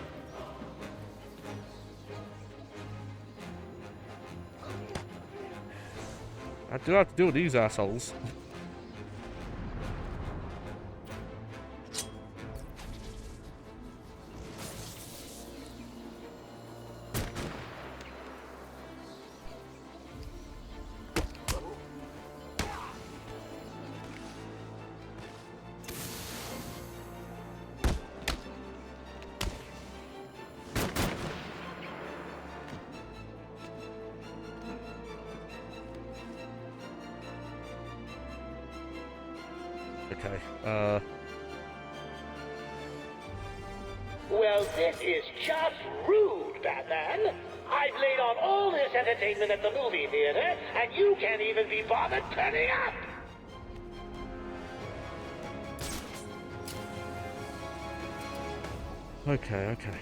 I do have to deal with these assholes. Okay. Well, this is just rude, Batman. I've laid on all this entertainment at the movie theater, and you can't even be bothered turning up. Okay, okay.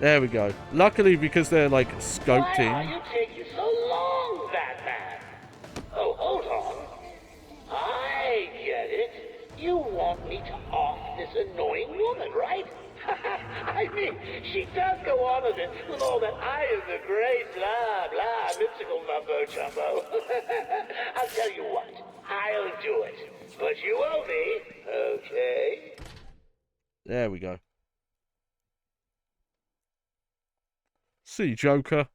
There we go. Luckily, because they're like scoped Why are in. you taking so long, Batman? Oh, hold on. I get it. You want me to off this annoying woman, right? I mean, she does go on a bit with all that I am the great blah blah mystical mumbo jumbo. I'll tell you what, I'll do it. But you owe me, okay? There we go. See, Joker.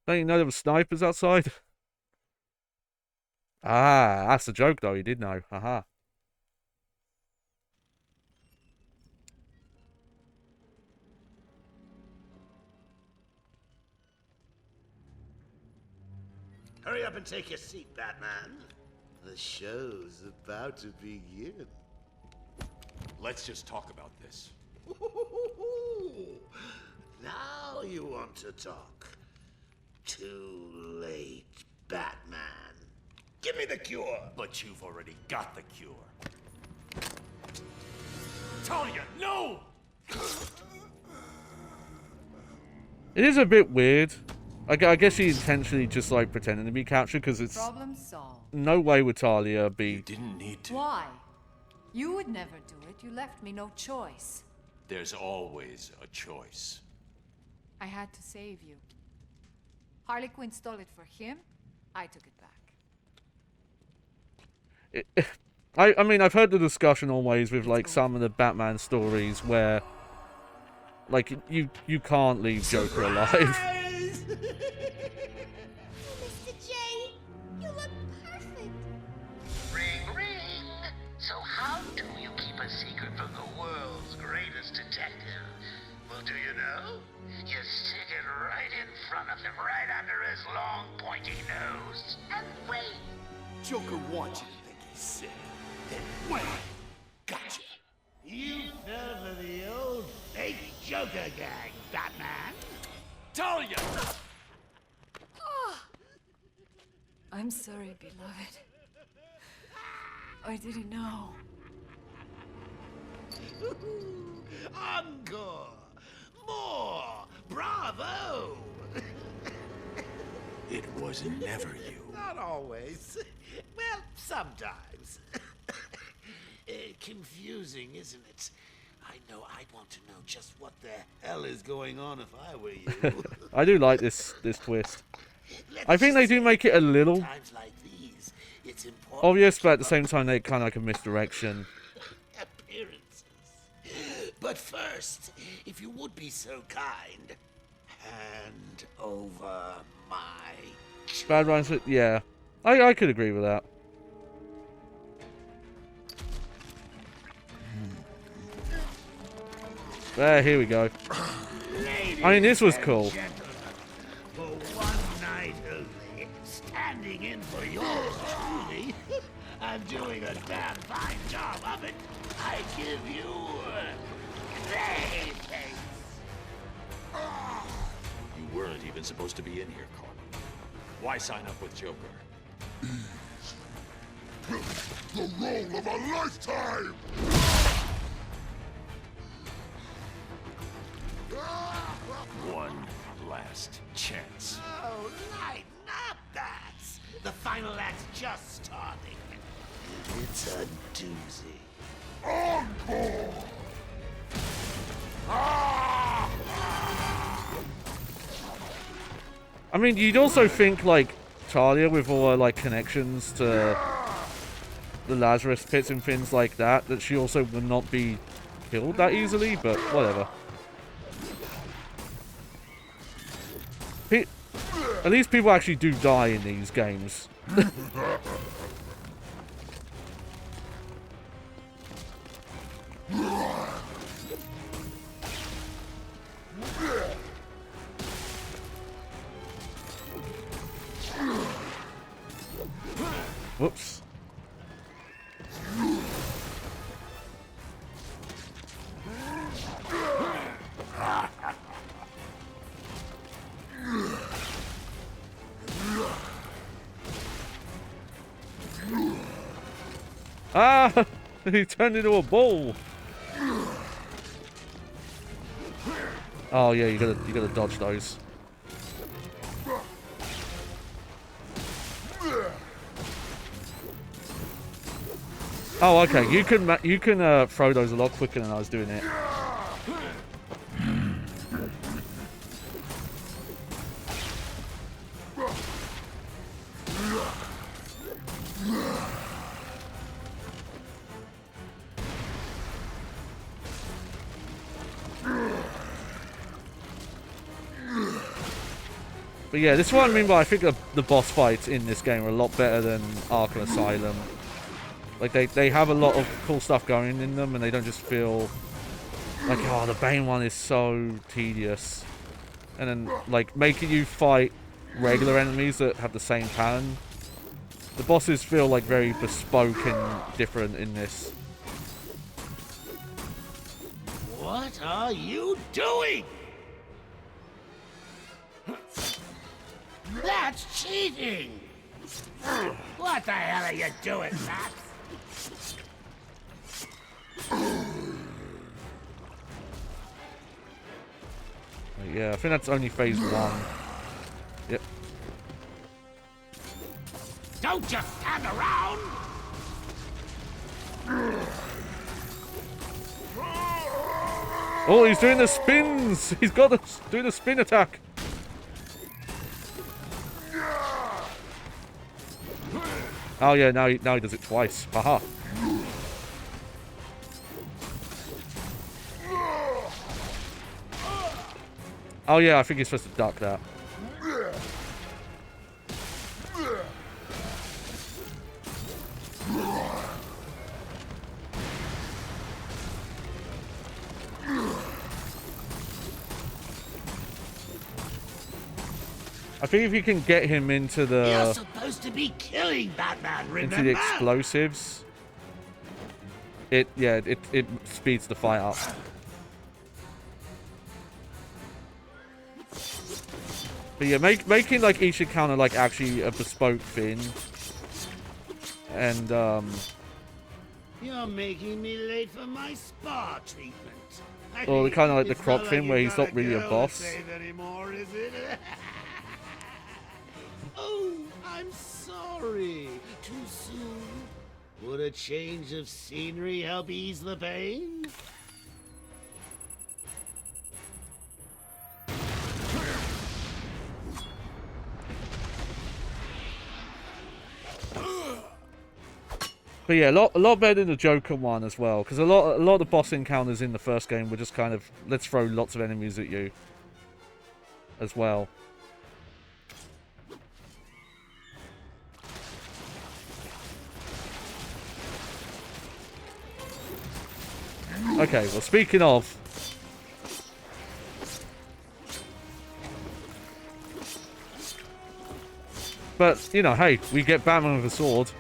Don't you know there were snipers outside? Ah, that's the joke, though. He did know. Haha. Hurry up and take your seat, Batman. The show's about to begin. Let's just talk about this. Now you want to talk. Too late, Batman. Give me the cure. But you've already got the cure. Talia, no! It is a bit weird. I guess he intentionally just like pretending to be captured because it's Problem solved. no way would Talia be. You didn't need to. Why? You would never do it. You left me no choice. There's always a choice. I had to save you. Harley Quinn stole it for him. I took it back. I mean, I've heard the discussion always with like some of the Batman stories where, like, you can't leave Joker alive. Mr. J, you look perfect. Ring, ring. So how do you keep a secret from the world's greatest detective? Well, do you know? You stick it right in front of him, right under his long, pointy nose, and wait. Joker wants you to think he's sick. Then wait. Gotcha. You fell for the old fake Joker gag, Batman. Talia! Oh. I'm sorry, beloved. I didn't know. Encore! More! Bravo! It was never you. Not always. Well, sometimes. Confusing, isn't it? I know I'd want to know just what the hell is going on if I were you. I do like this twist. I think they do make it a little Times like these, it's important obvious, but at the same time they kind of like a misdirection. appearances. But first, if you would be so kind, hand over my... Bad Rhymes, yeah. I could agree with that. There, here we go. I mean, this was cool. For one night only, standing in for yours truly, I'm doing a damn fine job of it. I give you Clayface. You weren't even supposed to be in here, Carl. Why sign up with Joker? The role of a lifetime! One last chance. Oh, lighten up, Bats. The final act's just starting. It's a doozy. Encore! I mean, you'd also think like Talia, with all her like connections to the Lazarus pits and things like that, that she also would not be killed that easily, but whatever. At least people actually do die in these games. Whoops. Ah! He turned into a bull. Oh yeah, you gotta dodge those. Oh, okay. You can throw those a lot quicker than I was doing it. But yeah, this is what I mean by I think the boss fights in this game are a lot better than Arkham Asylum. Like, they have a lot of cool stuff going in them, and they don't just feel like, oh, the Bane one is so tedious. And then, like, making you fight regular enemies that have the same pattern. The bosses feel, like, very bespoke and different in this. What are you doing? That's cheating! What the hell are you doing, Matt? Yeah, I think that's only phase 1. Yep. Don't just stand around! Oh, he's doing the spins! He's got the doing the spin attack. Oh yeah, now he does it twice. Haha. Oh yeah, I think he's supposed to duck that. I think if you can get him into the... You're supposed to be killing Batman, remember? Into the explosives, it speeds the fight up. But yeah, making like each encounter like actually a bespoke thing, and You're making me late for my spa treatment. or the kind of like the It's Croc not thing like where you he's got not really a girl to boss. save anymore, is it? Oh, I'm sorry. Too soon? Would a change of scenery help ease the pain? But yeah, a lot better than the Joker one as well, because a lot of the boss encounters in the first game were just kind of let's throw lots of enemies at you as well. Okay, well, speaking of... But, you know, hey, we get Batman with a sword.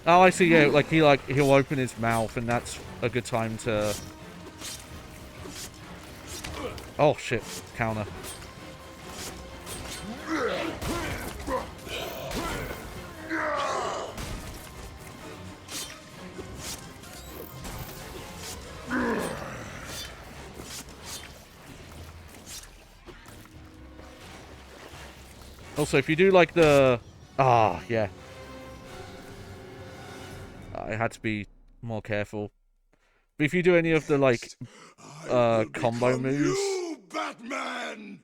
Oh, I see. Yeah, like he'll open his mouth, and that's a good time to. Oh shit! Counter. Also, if you do like the... yeah. I had to be more careful. But if you do any of the, like, combo moves... Batman!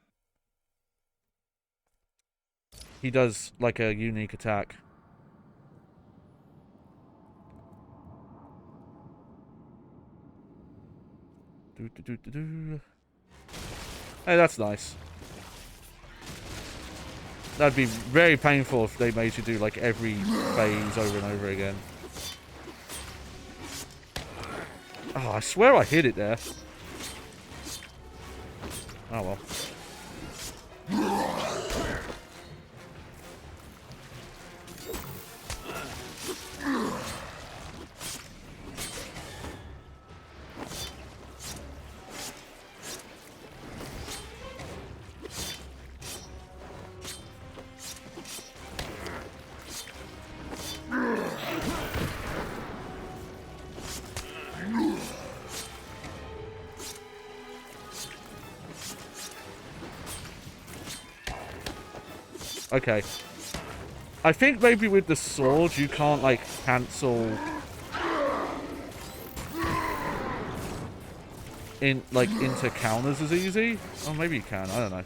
He does, like, a unique attack. Hey, that's nice. That'd be very painful if they made you do, like, every phase over and over again. Oh, I swear I hit it there. Oh, well. Okay. I think maybe with the sword you can't, like, cancel... into counters as easy? Or maybe you can, I don't know.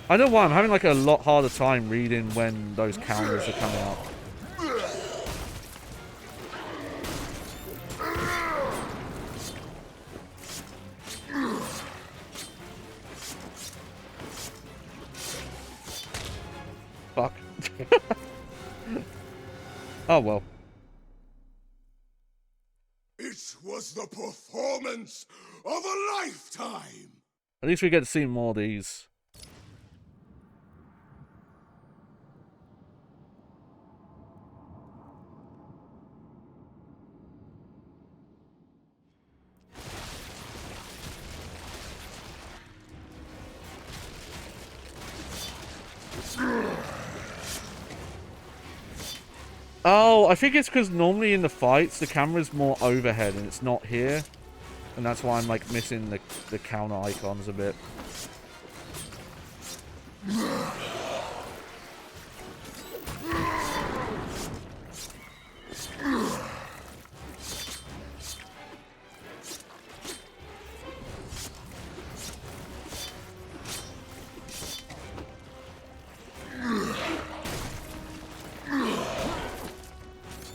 I know why, I'm having, like, a lot harder time reading when those counters are coming up. Fuck. Oh, well. It was the performance of a lifetime! At least we get to see more of these. Oh, I think it's because normally in the fights, the camera's more overhead and it's not here. And that's why I'm, like, missing the counter icons a bit.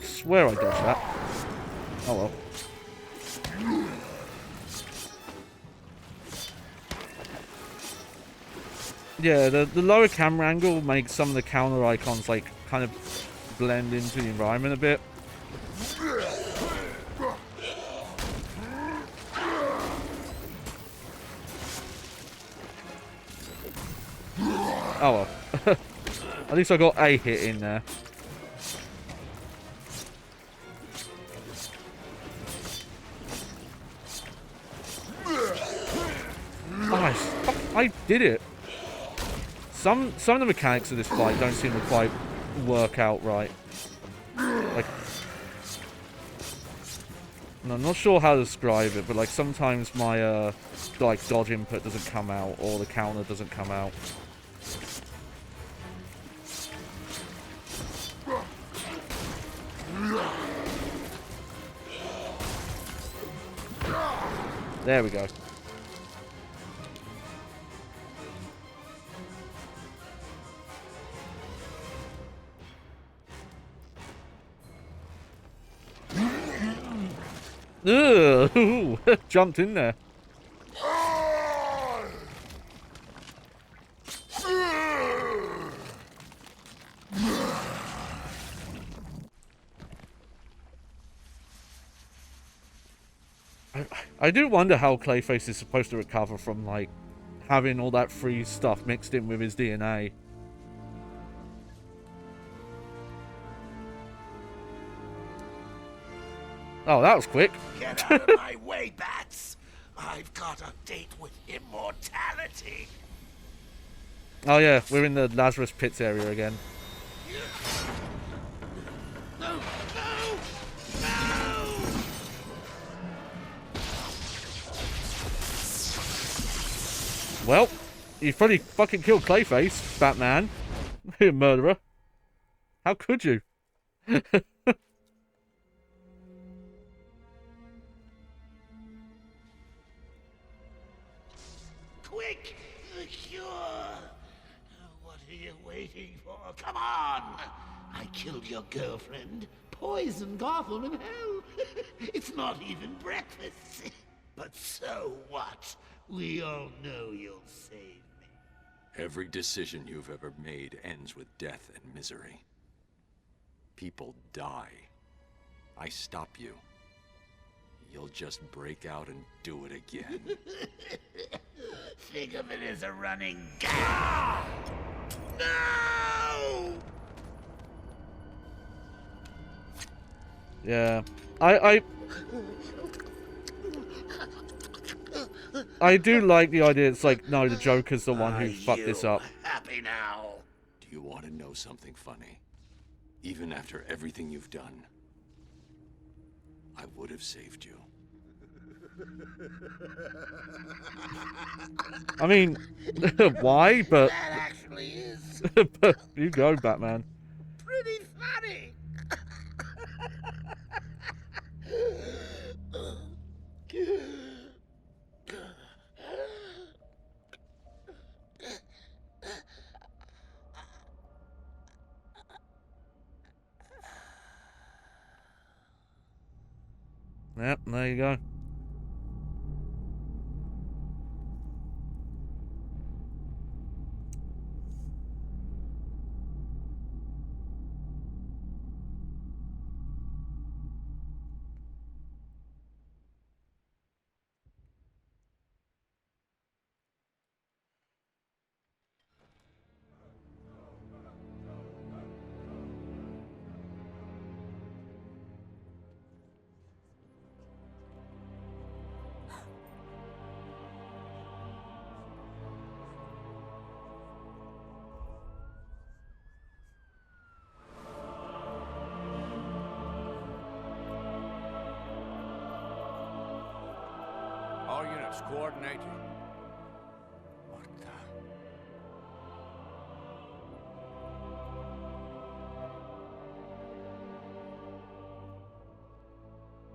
Swear I dodged that. Oh well. Yeah, the lower camera angle makes some of the counter icons like kind of blend into the environment a bit. Oh well. At least I got a hit in there. I did it. Some of the mechanics of this fight don't seem to quite work out right. Like, and I'm not sure how to describe it, but like sometimes my like dodge input doesn't come out or the counter doesn't come out. There we go. Ugh, jumped in there. I do wonder how Clayface is supposed to recover from, like, having all that free stuff mixed in with his DNA. Oh, that was quick. Get out of my way, bats! I've got a date with immortality. Oh yeah, we're in the Lazarus Pits area again. No! No! No! Well, you probably fucking killed Clayface, Batman. You murderer. How could you? Quick! The cure! What are you waiting for? Come on! I killed your girlfriend, poisoned Gotham in hell. It's not even breakfast. But so what? We all know you'll save me. Every decision you've ever made ends with death and misery. People die. I stop you. You'll just break out and do it again. Think of it as a running gag. No! Yeah. I do like the idea. It's like, no, the Joker's the one who fucked this up. Happy now? Do you want to know something funny? Even after everything you've done, I would have saved you. I mean, why? But That actually is but you go, Batman. pretty funny. Yep, there you go. All units, coordinate. What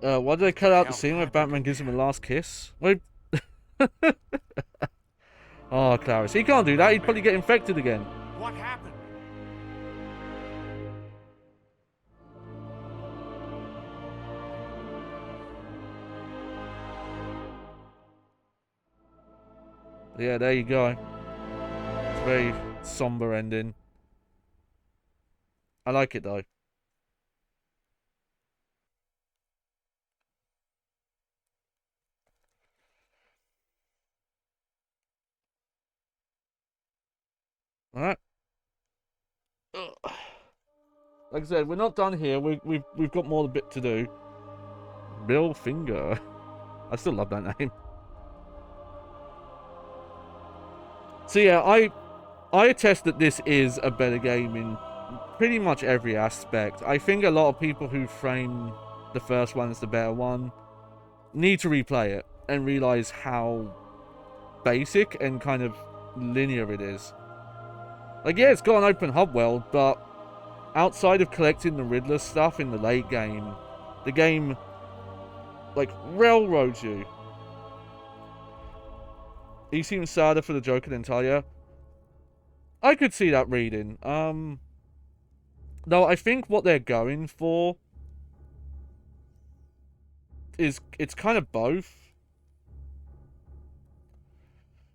the? Why did they cut out the scene where Batman gives him a last kiss? Wait. Oh, Clarence. He can't do that. He'd probably get infected again. What happened? Yeah, there you go. It's a very somber ending. I like it though. Alright. Like I said, we're not done here. We've got more bit to do. Bill Finger. I still love that name. So yeah, I attest that this is a better game in pretty much every aspect. I think a lot of people who frame the first one as the better one need to replay it and realize how basic and kind of linear it is. Like, yeah, it's got an open hub world, but outside of collecting the Riddler stuff in the late game, the game, like, railroads you. He seems sadder for the Joker than Talia. I could see that reading. Though I think what they're going for is, it's kind of both.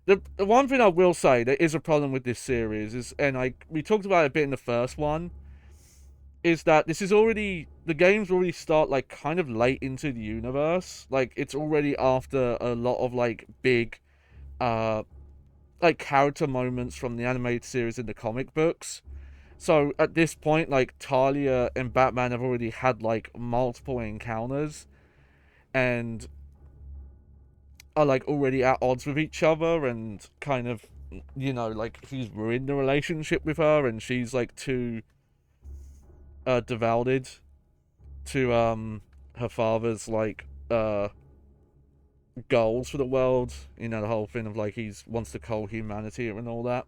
The one thing I will say that is a problem with this series is, and we talked about it a bit in the first one, is that this is already, the games already start like kind of late into the universe. Like, it's already after a lot of like big like character moments from the animated series in the comic books. So at this point, like, Talia and Batman have already had like multiple encounters and are like already at odds with each other, and kind of, you know, like, he's ruined the relationship with her and she's like too devoted to her father's like goals for the world, you know, the whole thing of like he wants to cull humanity and all that.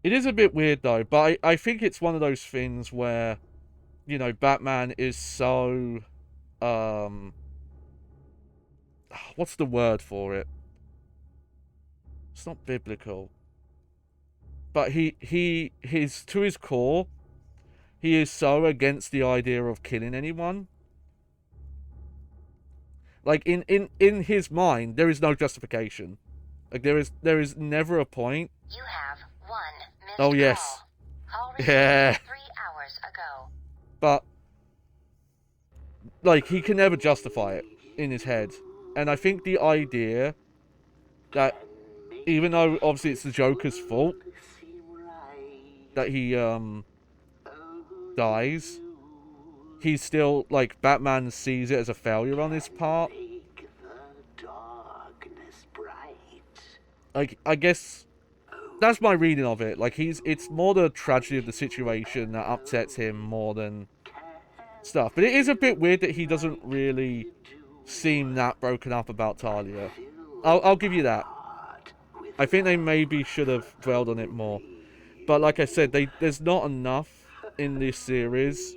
It is a bit weird though, but I think it's one of those things where, you know, Batman is so what's the word for it? It's not biblical. But his to his core, he is so against the idea of killing anyone. Like, in his mind, there is no justification. Like, there is never a point. You have one missed Oh yes. Call Yeah. 3 hours ago. But like, he can never justify it in his head. And I think the idea that even though obviously it's the Joker's fault that he dies, he's still, like, Batman sees it as a failure on his part. Like, I guess that's my reading of it. Like, it's more the tragedy of the situation that upsets him more than stuff. But it is a bit weird that he doesn't really seem that broken up about Talia. I'll give you that. I think they maybe should have dwelled on it more. But like I said, there's not enough in this series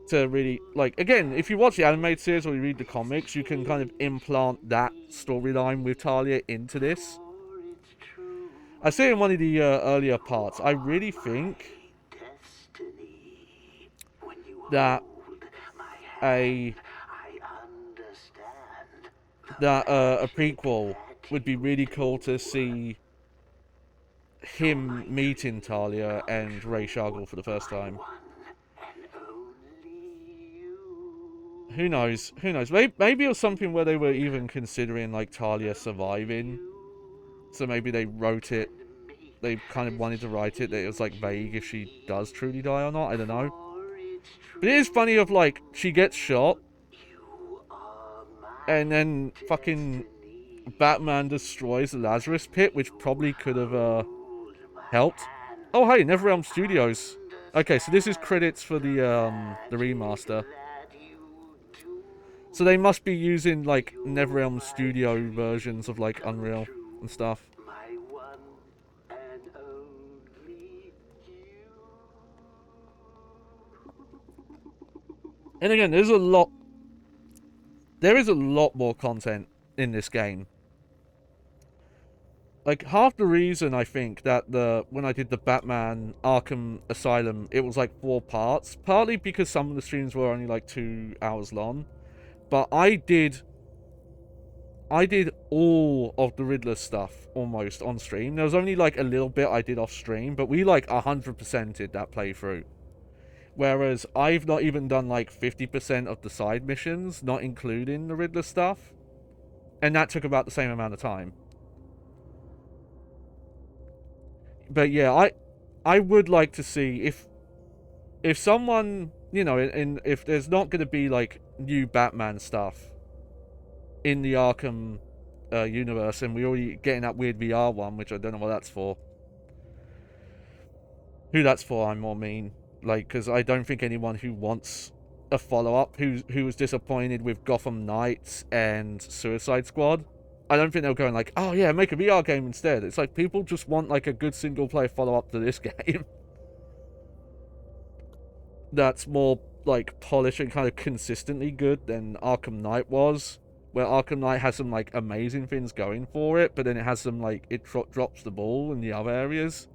to really, like, again, if you watch the animated series or you read the comics, you can kind of implant that storyline with Talia into this. I say in one of the earlier parts, I really think that a prequel would be really cool to see him meeting Talia and Ray Shaggle for the first time. Who knows? Who knows? Maybe it was something where they were even considering, like, Talia surviving. So maybe they wrote it. They kind of wanted to write it that it was, like, vague if she does truly die or not. I don't know. But it is funny of, like, she gets shot. And then fucking Batman destroys the Lazarus Pit, which probably could have helped. Oh, hey, NetherRealm Studios. Okay, so this is credits for the remaster. So they must be using like NetherRealm Studio versions of like Unreal and stuff. My one and only And again, there is a lot more content in this game. Like, half the reason I think that when I did the Batman Arkham Asylum, it was like 4 parts, partly because some of the streams were only like 2 hours long, but I did all of the Riddler stuff almost on stream. There was only like a little bit I did off stream, but we like 100%ed that playthrough. Whereas I've not even done like 50% of the side missions, not including the Riddler stuff. And that took about the same amount of time. But yeah, I would like to see if someone, you know, if there's not going to be like new Batman stuff in the Arkham universe, and we're already getting that weird VR one, which I don't know what that's for. Who that's for, I more mean. Like, because I don't think anyone who wants a follow-up, who was disappointed with Gotham Knights and Suicide Squad, I don't think they're going like, oh yeah, make a VR game instead. It's like people just want like a good single-player follow-up to this game. That's more like polished and kind of consistently good than Arkham Knight was. Where Arkham Knight has some like amazing things going for it, but then it has some like, it drops the ball in the other areas.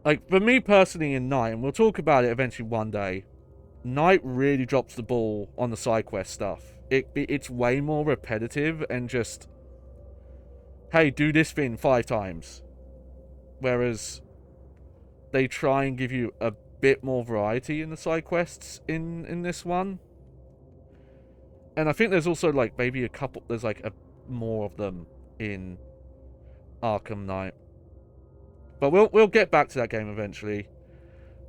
Like, for me personally in Knight, and we'll talk about it eventually one day, Knight really drops the ball on the side quest stuff. It's way more repetitive and just, hey, do this thing 5 times. Whereas they try and give you a bit more variety in the side quests in this one. And I think there's also like maybe a couple, there's like more of them in Arkham Knight. But we'll get back to that game eventually.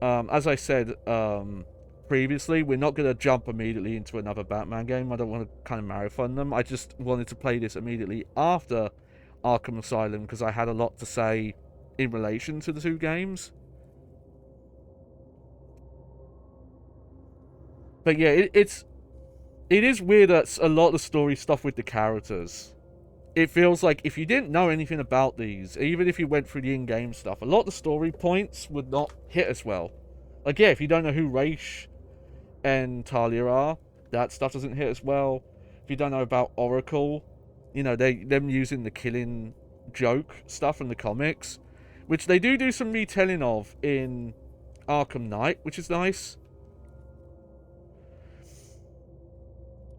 As I said previously, we're not going to jump immediately into another Batman game. I don't want to kind of marathon them. I just wanted to play this immediately after Arkham Asylum because I had a lot to say in relation to the 2 games. But yeah, it is weird that a lot of the story stuff with the characters, it feels like if you didn't know anything about these, even if you went through the in-game stuff, a lot of the story points would not hit as well. Like, yeah, if you don't know who Raish and Talia are, that stuff doesn't hit as well. If you don't know about Oracle, you know, them using the killing joke stuff from the comics, which they do some retelling of in Arkham Knight, which is nice.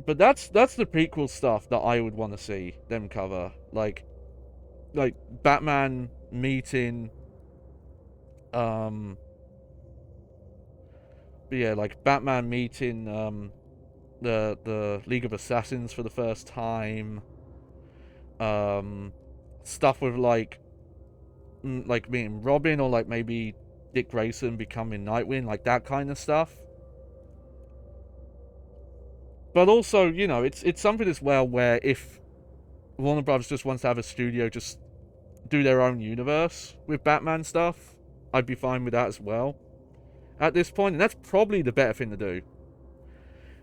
But that's the prequel stuff that I would want to see them cover, like Batman meeting, but yeah, like Batman meeting the League of Assassins for the first time, stuff with like meeting Robin, or like maybe Dick Grayson becoming Nightwing, like that kind of stuff. But also, you know, it's something as well where if Warner Bros. Just wants to have a studio just do their own universe with Batman stuff, I'd be fine with that as well at this point, and that's probably the better thing to do.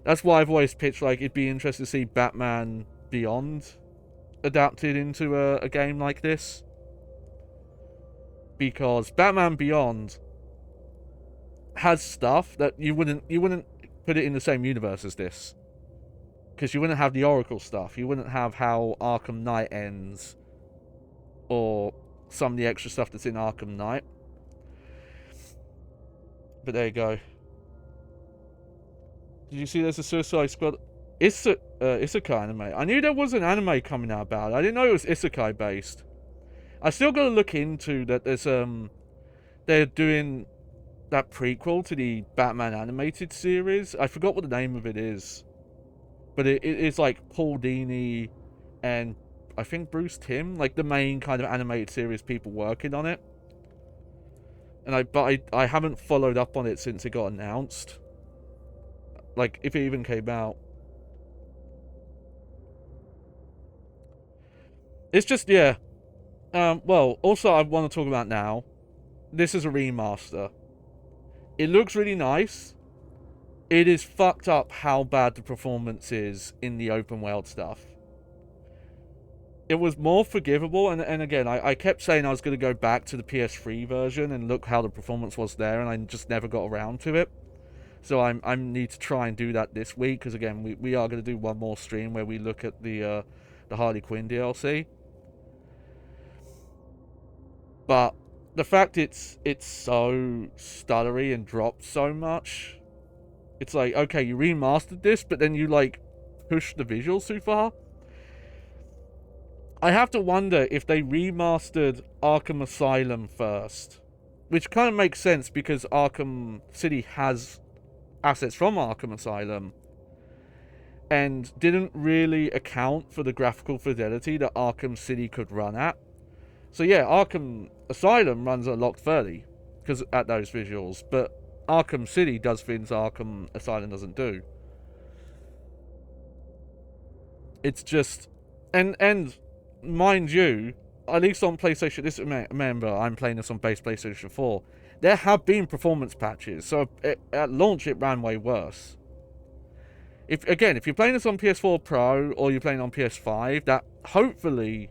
That's why I've always pitched, like, it'd be interesting to see Batman Beyond adapted into a game like this. Because Batman Beyond has stuff that you wouldn't put it in the same universe as this. Because you wouldn't have the Oracle stuff. You wouldn't have how Arkham Knight ends. Or some of the extra stuff that's in Arkham Knight. But there you go. Did you see there's a Suicide Squad Isekai anime? I knew there was an anime coming out about it. I didn't know it was Isekai based. I still got to look into that. There's they're doing that prequel to the Batman animated series. I forgot what the name of it is. But it's like Paul Dini and I think Bruce Timm, like the main kind of animated series people working on it. And I haven't followed up on it since it got announced. Like, if it even came out. It's just, yeah. Well, also I want to talk about now. This is a remaster. It looks really nice. it is fucked up how bad the performance is in the open world stuff. It was more forgivable, and again, I kept saying I was going to go back to the PS3 version and look how the performance was there, and I just never got around to it. So I need to try and do that this week, because again, we are going to do one more stream where we look at the Harley Quinn DLC. But the fact it's so stuttery and drops so much, it's like, okay, you remastered this, but then you like push the visuals too far. I have to wonder if they remastered Arkham Asylum first, which kind of makes sense because Arkham City has assets from Arkham Asylum and didn't really account for the graphical fidelity that Arkham City could run at. So yeah, Arkham Asylum runs at locked 30 because at those visuals, but Arkham City does things Arkham Asylum doesn't do. It's just, and mind you, at least on PlayStation, this, remember, I'm playing this on base PlayStation 4, there have been performance patches, so at launch it ran way worse. If you're playing this on PS4 Pro, or you're playing on PS5, that hopefully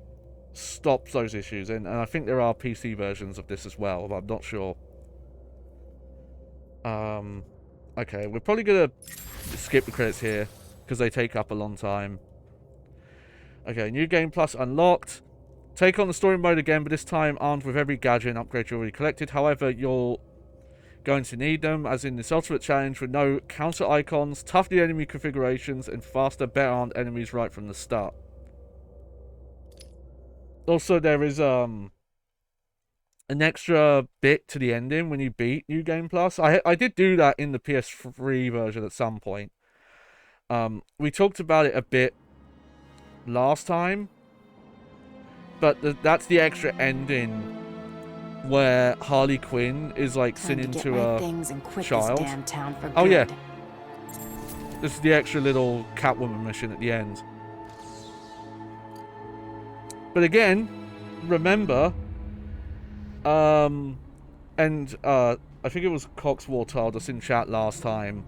stops those issues, and I think there are PC versions of this as well, but I'm not sure. Okay, we're probably gonna skip the credits here, because they take up a long time. Okay, New Game Plus unlocked. Take on the story mode again, but this time armed with every gadget and upgrade you already collected. However, you're going to need them, as in this ultimate challenge with no counter icons, tough new enemy configurations, and faster, better armed enemies right from the start. Also, there is an extra bit to the ending when you beat New Game Plus. I did do that in the PS3 version at some point. We talked about it a bit last time, but that's the extra ending where Harley Quinn is like singing to a child. Oh yeah, this is the extra little Catwoman mission at the end. But again, remember, and I think it was Coxwall told us in chat last time,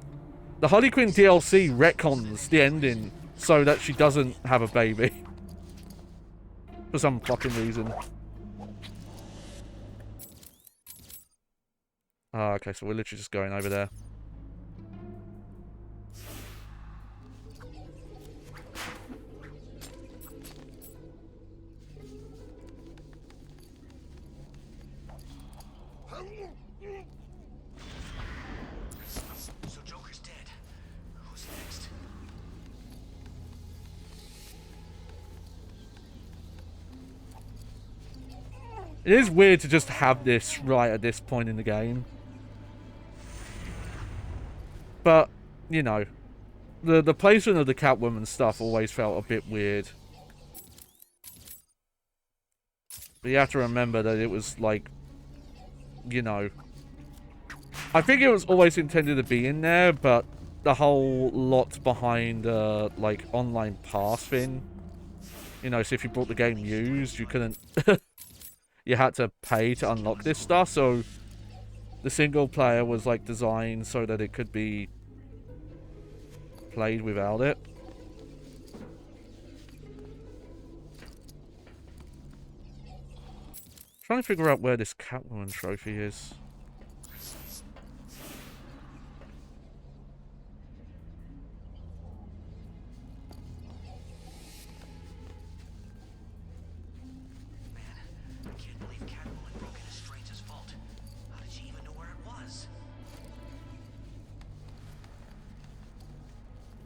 the Harley Quinn DLC retcons the ending so that she doesn't have a baby. For some fucking reason. Okay, so we're literally just going over there. So Joker's dead. Who's next? It is weird to just have this right at this point in the game. But, you know, the placement of the Catwoman stuff always felt a bit weird. But you have to remember that it was, like, you know, I think it was always intended to be in there, but the whole locked behind, like, online pass thing. You know, so if you bought the game used, you couldn't... you had to pay to unlock this stuff, so the single player was, like, designed so that it could be played without it. Trying to figure out where this Catwoman trophy is.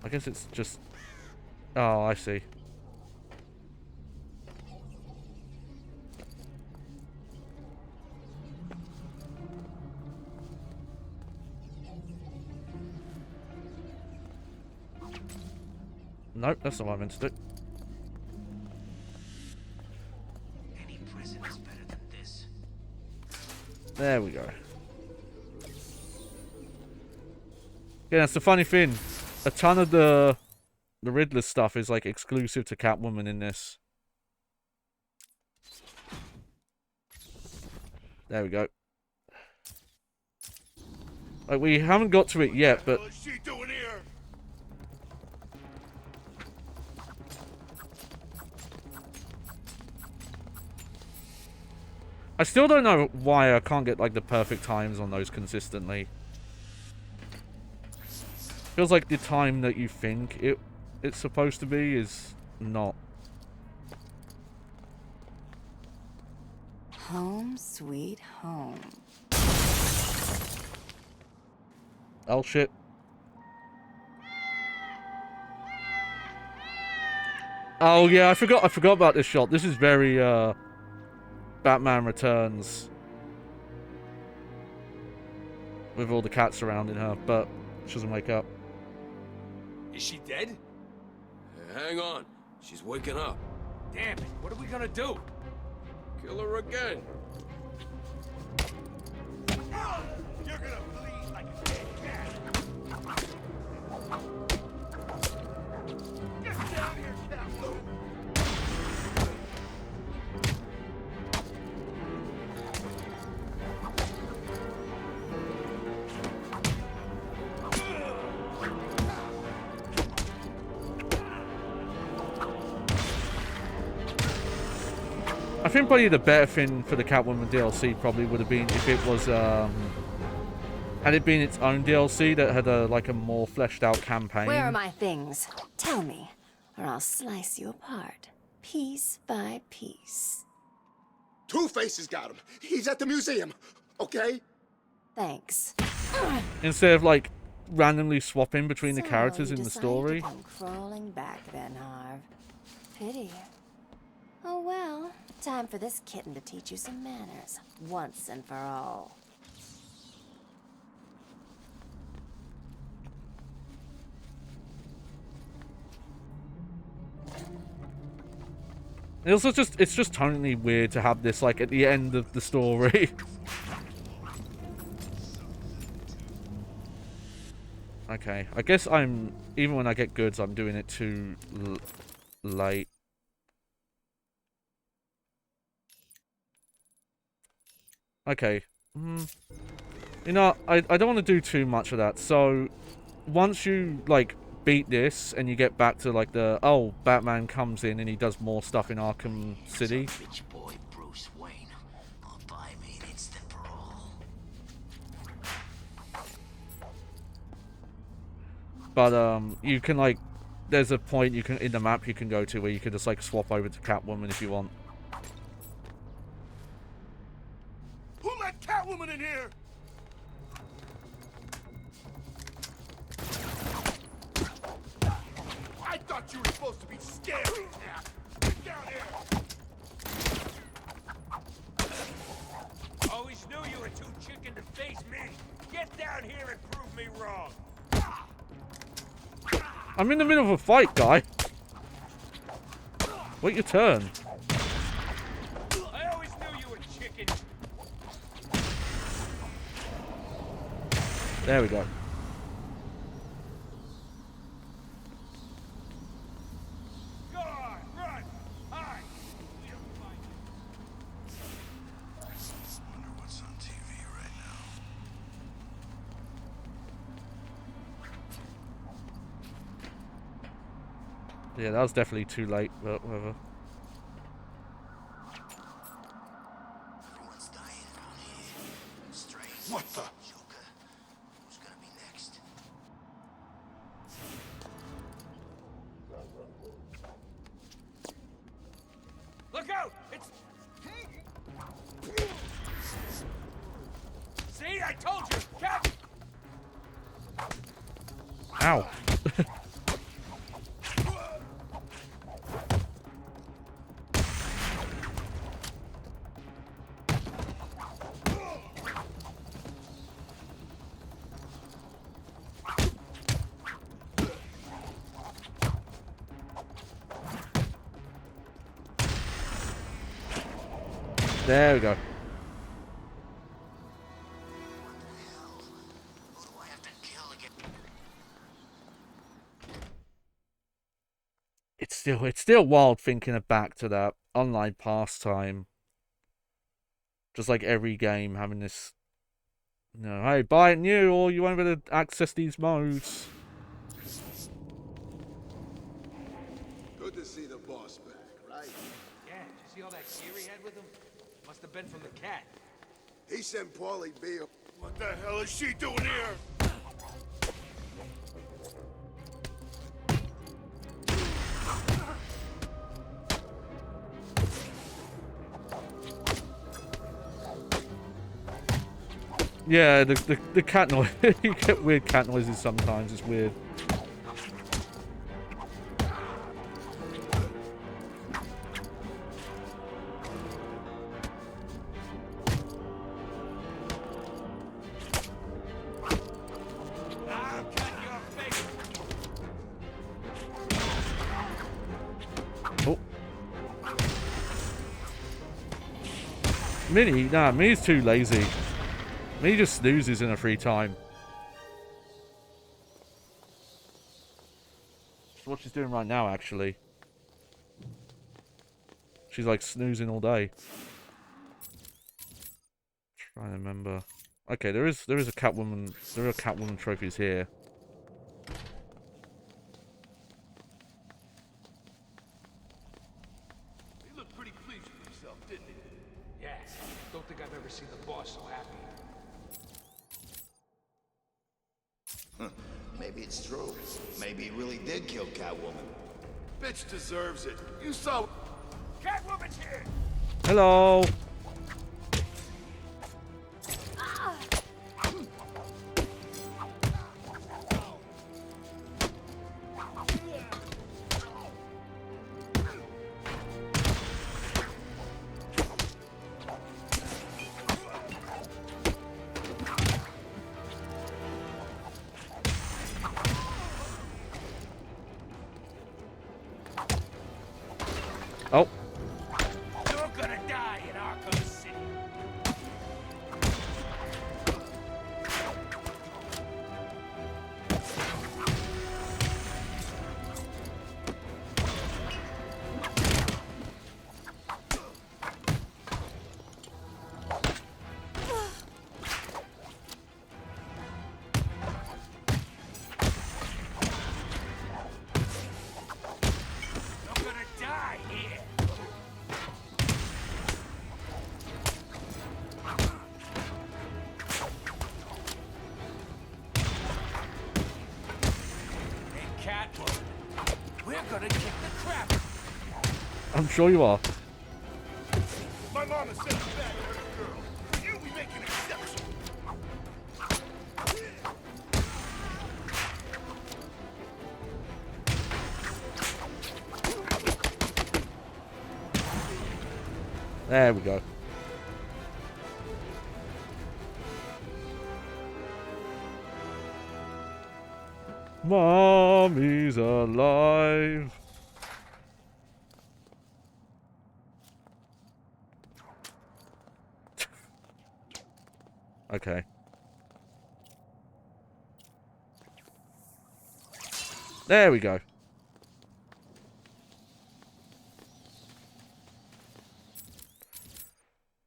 I guess it's just... Oh, I see. Nope, that's not what I meant to do. Any prison is better than this. There we go. Yeah, that's the funny thing. A ton of the Riddler stuff is like exclusive to Catwoman in this. There we go. Like, we haven't got to it yet, but... What's she doing here? I still don't know why I can't get, like, the perfect times on those consistently. Feels like the time that you think it's supposed to be is not. Home sweet home. Oh shit. Oh yeah, I forgot about this shot. This is very Batman Returns. With all the cats surrounding her, but she doesn't wake up. Is she dead? Hang on. She's waking up. Damn it. What are we gonna do? Kill her again. You're gonna bleed like a dead cat. Get down here, Catwoman. I think probably the better thing for the Catwoman DLC probably would have been if it was had it been its own DLC that had like a more fleshed out campaign. Where are my things? Tell me, or I'll slice you apart, piece by piece. Two-Face got him. He's at the museum, okay? Thanks. Instead of like randomly swapping between the So characters you in the decided story. to come crawling back then, Harv. Pity. Oh well, time for this kitten to teach you some manners, once and for all. It's just totally weird to have this like at the end of the story. Okay, I guess even when I get goods, I'm doing it too late. Okay. You know, I don't want to do too much of that. So, once you, like, beat this and you get back to, like, the... Oh, Batman comes in and he does more stuff in Arkham City. Bitch boy Bruce Wayne. I'll buy me an instant parole. But, you can, like... There's a point you can in the map you can go to where you can just, like, swap over to Catwoman if you want. Who let Catwoman in here? I thought you were supposed to be scary. Get down here. Always knew you were too chicken to face me. Get down here and prove me wrong. I'm in the middle of a fight, guy. Wait your turn. I always knew you were chicken. There we go. Go on, run, hide. We don't find you. Wonder what's on TV right now. Yeah, that was definitely too late, but whatever. Everyone's dying around here. Strange. What the? Joker. Who's gonna be next? Look out! It's... See, I told you! Cap! Ow. There we go. It's still wild thinking back to that online pastime. Just like every game having this No, hey, buy it new or you won't be able to access these modes. Good to see the boss back, right? Yeah, did you see all that gear he had with him? Must have been from the cat. He sent Paulie B. What the hell is she doing here? Yeah, the cat noise. You get weird cat noises sometimes. It's weird. I'll cut your face. Oh. Minnie? Nah, Minnie's too lazy. Minnie just snoozes in her free time. That's what she's doing right now, actually. She's like snoozing all day. Trying to remember. Okay, there is a Catwoman. There are Catwoman trophies here. He looked pretty pleased with himself, didn't he? Yeah, don't think I've ever seen the boss so happy. Maybe it's true. Maybe he really did kill Catwoman. Bitch deserves it. You saw... Catwoman's here! Hello. Oh. You're gonna die in Arkham City. You're gonna die here. Hey, Catwoman, we're gonna kick the crap. I'm sure you are. My mama said I'm bad for a girl. You be making exceptions. There we go. Mommy's alive. Okay. There we go.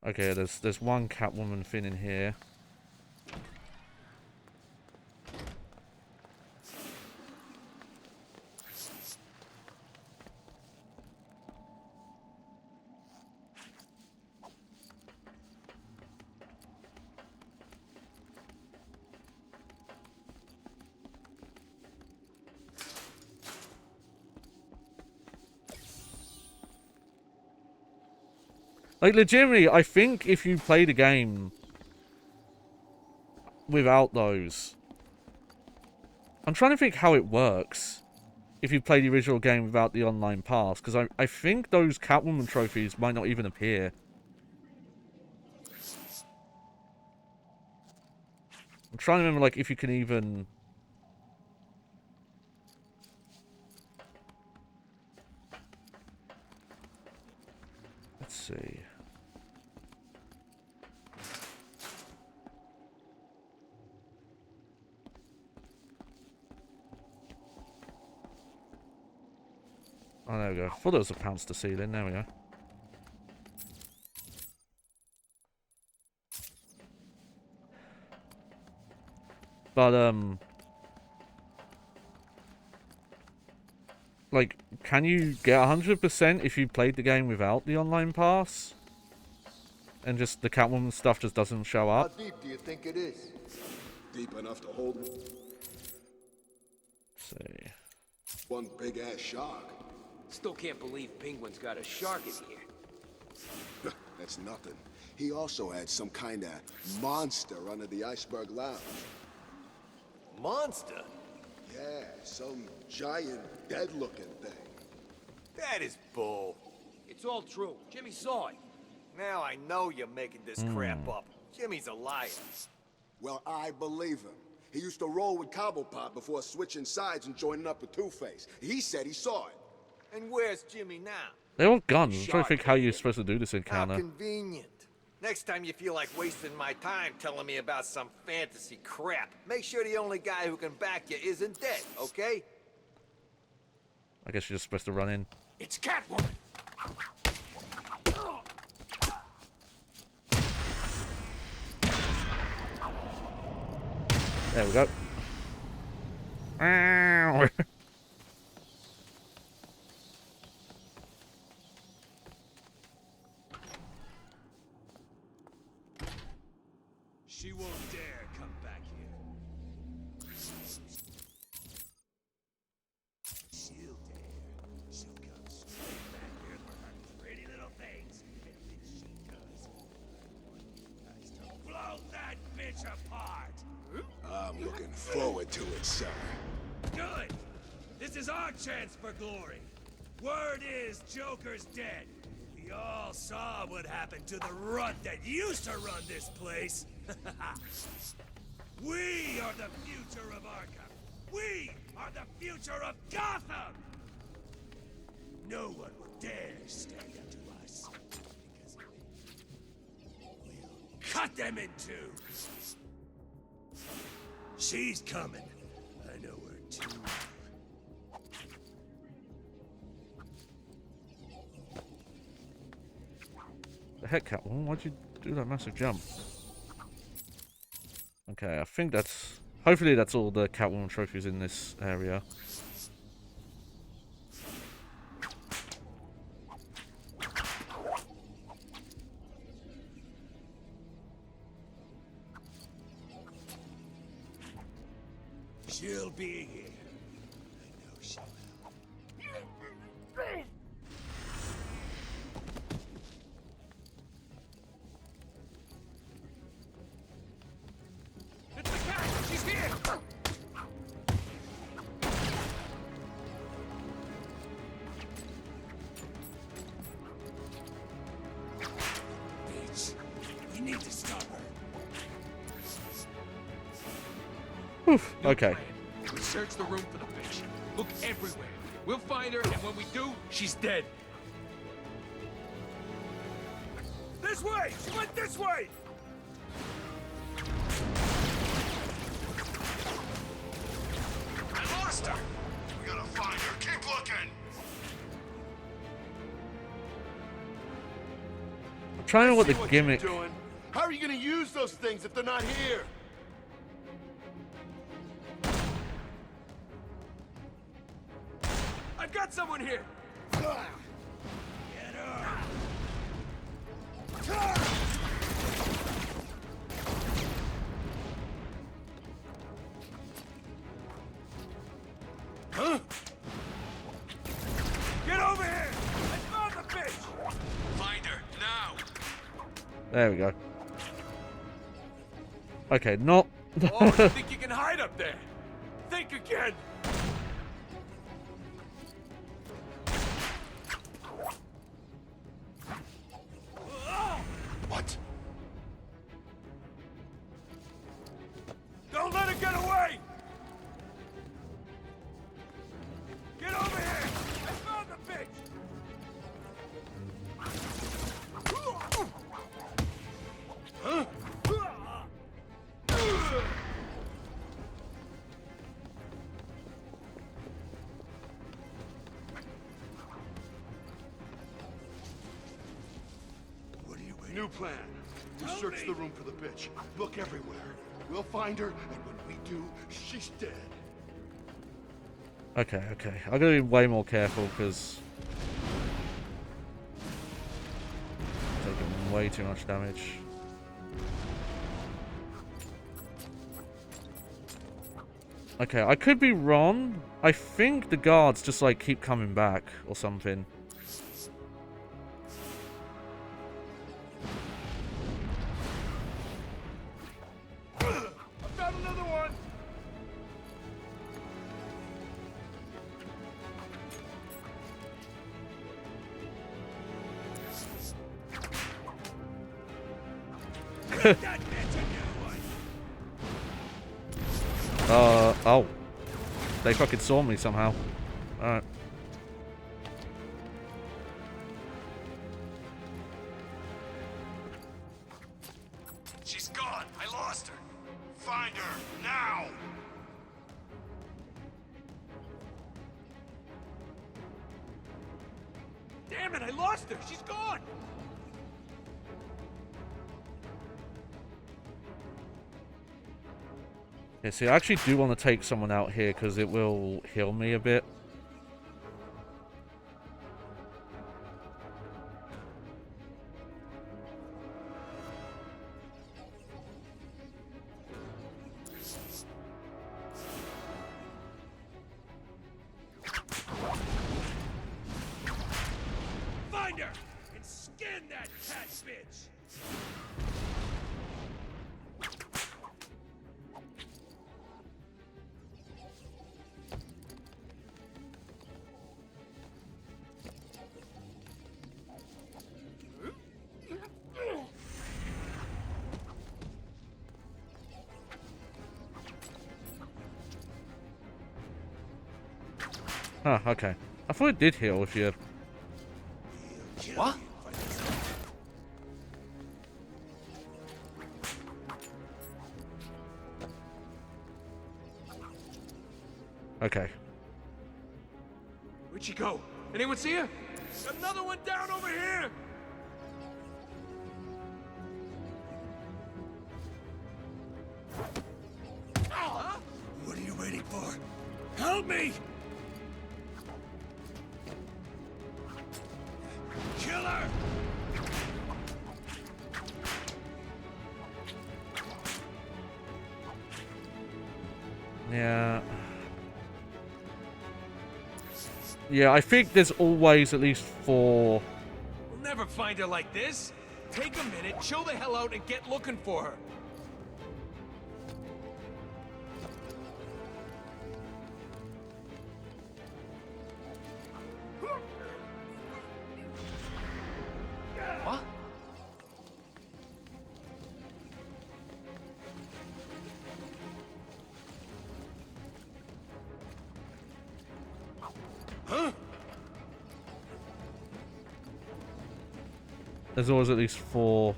Okay, there's one Catwoman thing in here. Like, legitimately, I think if you play the game without those... I'm trying to think how it works if you play the original game without the online pass, because I think those Catwoman trophies might not even appear. I'm trying to remember, like, if you can even... Let's see... Oh, there we go. I thought there was a pounce to ceiling. There we go. But like, can you get 100% if you played the game without the online pass? And just the Catwoman stuff just doesn't show up? How deep do you think it is? Deep enough to hold see. One big ass shark. Still can't believe Penguin's got a shark in here. That's nothing. He also had some kind of monster under the iceberg lounge. Monster? Yeah, some giant dead-looking thing. That is bull. It's all true. Jimmy saw it. Now I know you're making this crap up. Jimmy's a liar. Well, I believe him. He used to roll with Cobblepot before switching sides and joining up with Two-Face. He said he saw it. And where's Jimmy now? They're all guns. I'm trying to think how you're supposed to do this encounter. How convenient. Next time you feel like wasting my time telling me about some fantasy crap, make sure the only guy who can back you isn't dead, okay? I guess you're just supposed to run in. It's Catwoman! There we go. Ow. She won't dare come back here. She'll dare. She'll come straight back here for her pretty little things. And when she does, I want you guys to blow that bitch apart. I'm looking forward to it, sir. Good! This is our chance for glory. Word is Joker's dead. We all saw what happened to the runt that used to run this place. We are the future of Arkham. We are the future of Gotham! No one will dare stand up to us. Because we'll cut them in two. She's coming. I know her too. The heck, Catwoman? Why'd you do that massive jump? Okay, I think that's... Hopefully that's all the Catwoman trophies in this area. She'll be here. I know she will. It's the cat! She's here! Bitch, we need to stop her. Oof, okay. We search the room for the bitch. Look everywhere. We'll find her, and when we do, she's dead. This way! She went this way! I lost her! We gotta find her. Keep looking! I'm trying to know what the gimmick... How are you gonna use those things if they're not here? I've got someone here! Get her! Huh? Get over here! I found the bitch! Find her, now! There we go. Okay, not... Oh, you think you can hide up there? Think again! What? Don't let her get away! Get over here! I found the bitch! Huh? What are you waiting? New plan. We search the room for the bitch. Look everywhere. We'll find her, and when we do, she's dead. Okay, okay. I'm gonna be way more careful because taking way too much damage. Okay, I could be wrong. I think the guards just like keep coming back or something. I found another one. That bitch a new one. Oh. They fucking saw me somehow. Alright. She's gone. I lost her. Find her now. Damn it! I lost her. She's gone. Yeah, see, I actually do want to take someone out here because it will heal me a bit. Find her and skin that cat bitch. Huh, okay. I thought it did heal if you... What? Okay. Where'd she go? Anyone see her? Another one down over here! Huh? What are you waiting for? Help me! Kill her! Yeah. Yeah, I think there's always at least 4... We'll never find her like this. Take a minute, chill the hell out, and get looking for her. What? Huh? There's always at least 4...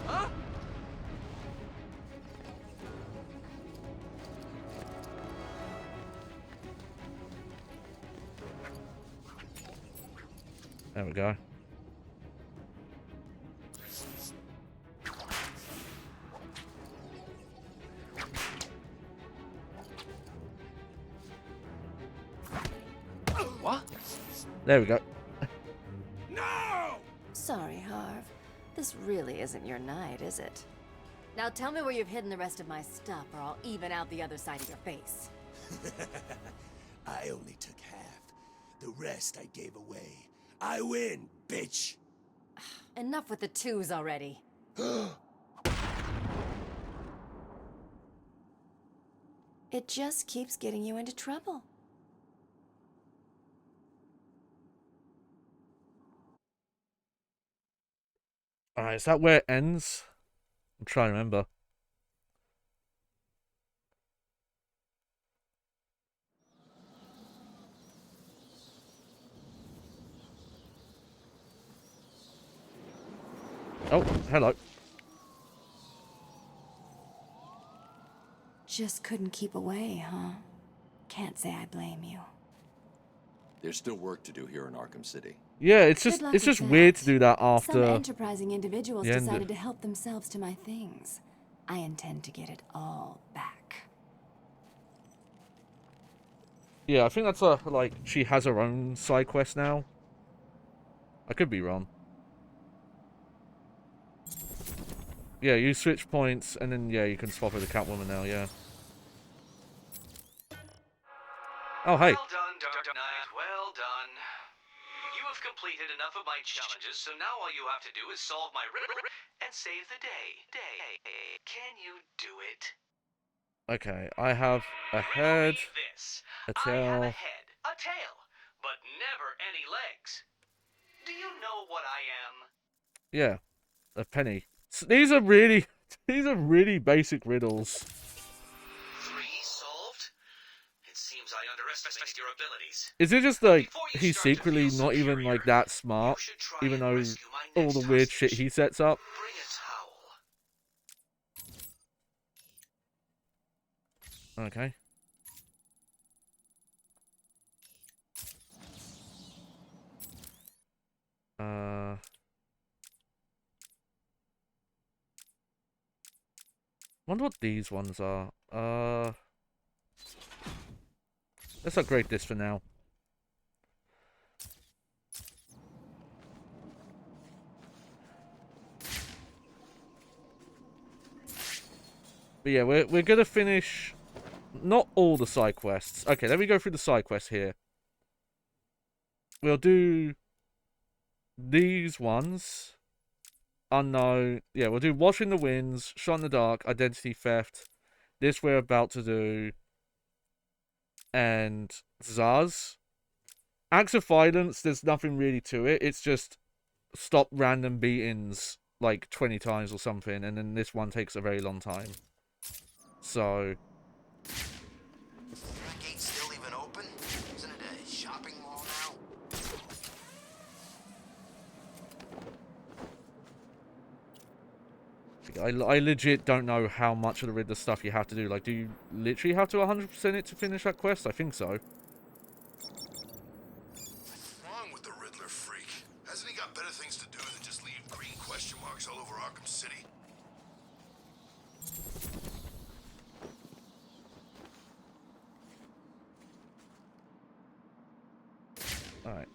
Huh? There we go. What? There we go. No! Sorry, Harv. This really isn't your night, is it? Now tell me where you've hidden the rest of my stuff, or I'll even out the other side of your face. I only took half. The rest I gave away. I win, bitch! Enough with the twos already. It just keeps getting you into trouble. Alright, is that where it ends? I'm trying to remember. Oh, hello. Just couldn't keep away, huh? Can't say I blame you. There's still work to do here in Arkham City. Yeah, it's Good just luck it's with just weird to that. do that Some after enterprising individuals the end. decided to help themselves to my things. I intend to get it all back. Yeah, I think that's like she has her own side quest now. I could be wrong. Yeah, you switch points and then yeah, you can swap with the Catwoman now. Yeah. Oh hey. Well done, Dark Knight. Well done. You have completed enough of my challenges, so now all you have to do is solve my riddle and save the day. Can you do it? Okay, I have a head, This. a I have a tail. head, a tail, but never any legs. Do you know what I am? Yeah, a penny. These are really basic riddles. 3 solved? It seems I underestimated your abilities. Is it just like he's secretly not even like that smart, even though all the weird shit he sets up? Bring a towel. Okay. Wonder what these ones are. Let's upgrade this for now. But yeah, we're gonna finish not all the side quests. Okay, let me go through the side quests here. We'll do these ones. Unknown. Yeah, we'll do Watching the Winds, Shot in the Dark, Identity Theft. This we're about to do. And Zaz. Acts of Violence, there's nothing really to it. It's just stop random beatings like 20 times or something. And then this one takes a very long time. So... That gate's still even open? Isn't it a shopping mall now? I legit don't know how much of the Riddler stuff you have to do. Like, do you literally have to 100% it to finish that quest? I think so. What's wrong with the Riddler freak? Hasn't he got better things to do than just leave green question marks all over Arkham City? Alright.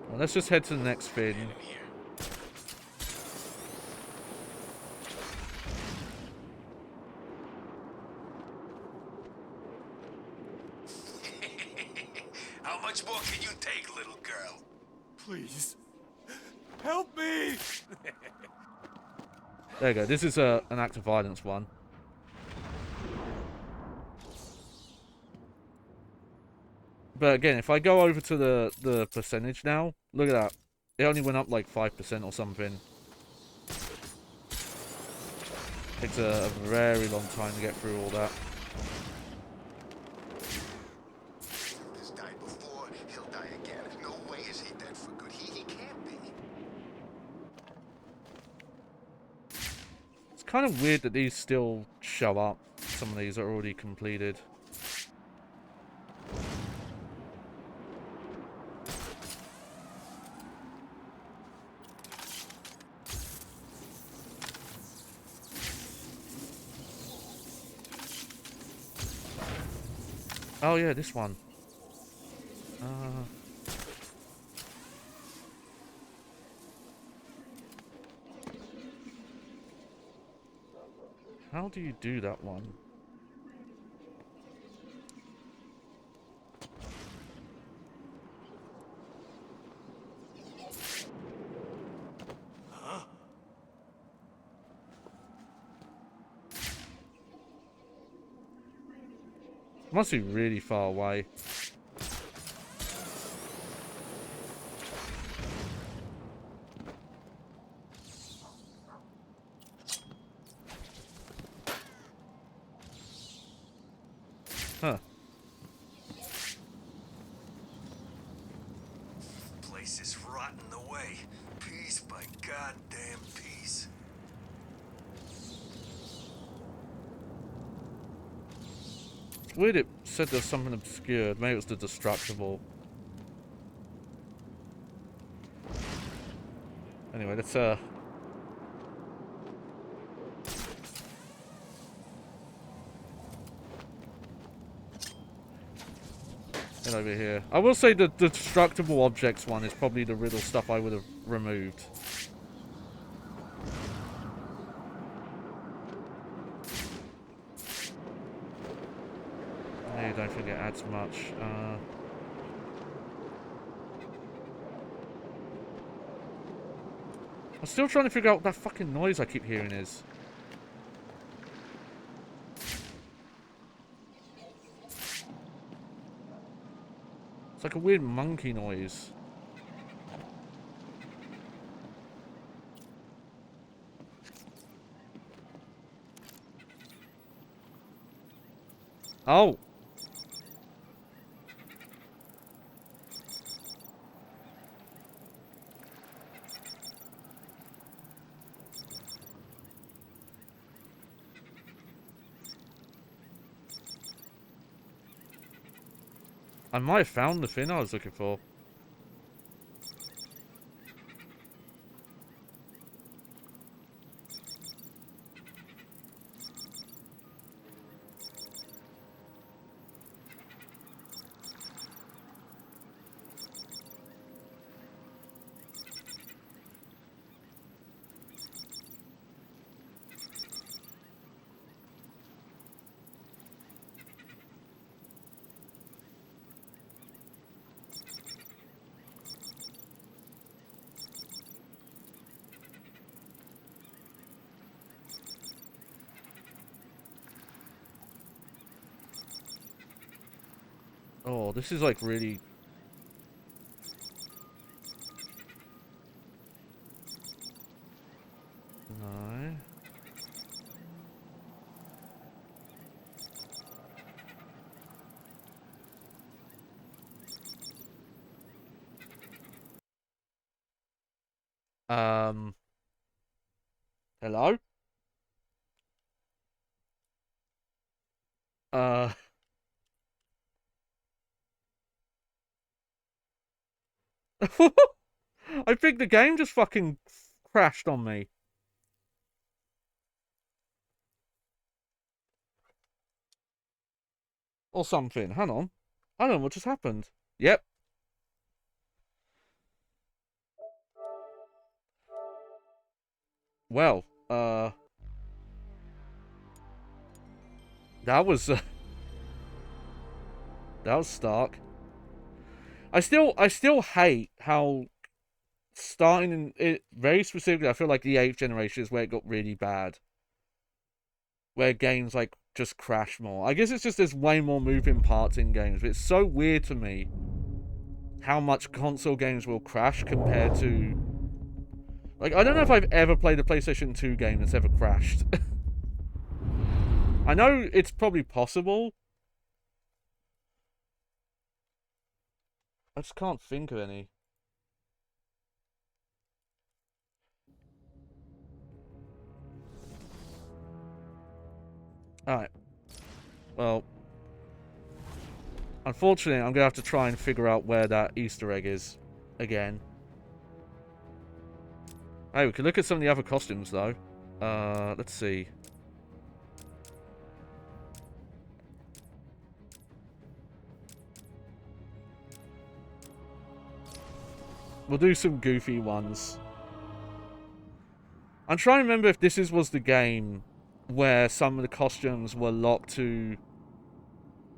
Well, let's just head to the next thing. How much more can you take, little girl? Please. Help me! There you go. This is an act of violence one. But again, if I go over to the percentage now, look at that. It only went up like 5% or something. Takes a very long time to get through all that. He's died before, he'll die again. No way is he dead for good. He can't be. It's kind of weird that these still show up. Some of these are already completed. Oh yeah, this one. How do you do that one? Huh? Must be really far away. Huh. Place is rotting away. Piece by God. weird it said there's something obscured. Maybe it was the destructible. Anyway, let's Get over here. I will say the destructible objects one is probably the riddle stuff I would have removed. I don't think it adds much. I'm still trying to figure out what that fucking noise I keep hearing is. It's like a weird monkey noise. Oh! I might have found the thing I was looking for. Oh, this is like really... No. Hello? I think the game just fucking crashed on me. Or something. Hang on. I don't know what just happened. Yep. Well, that was that was stark. I still hate how starting in it very specifically. I feel like the 8th generation is where it got really bad, where games like just crash more. I guess it's just there's way more moving parts in games. But it's so weird to me how much console games will crash compared to, like, I don't know if I've ever played a PlayStation 2 game that's ever crashed. I know it's probably possible. I just can't think of any. Alright. Well, unfortunately, I'm going to have to try and figure out where that Easter egg is again. Hey, we can look at some of the other costumes, though. Let's see. We'll do some goofy ones. I'm trying to remember if this was the game where some of the costumes were locked to...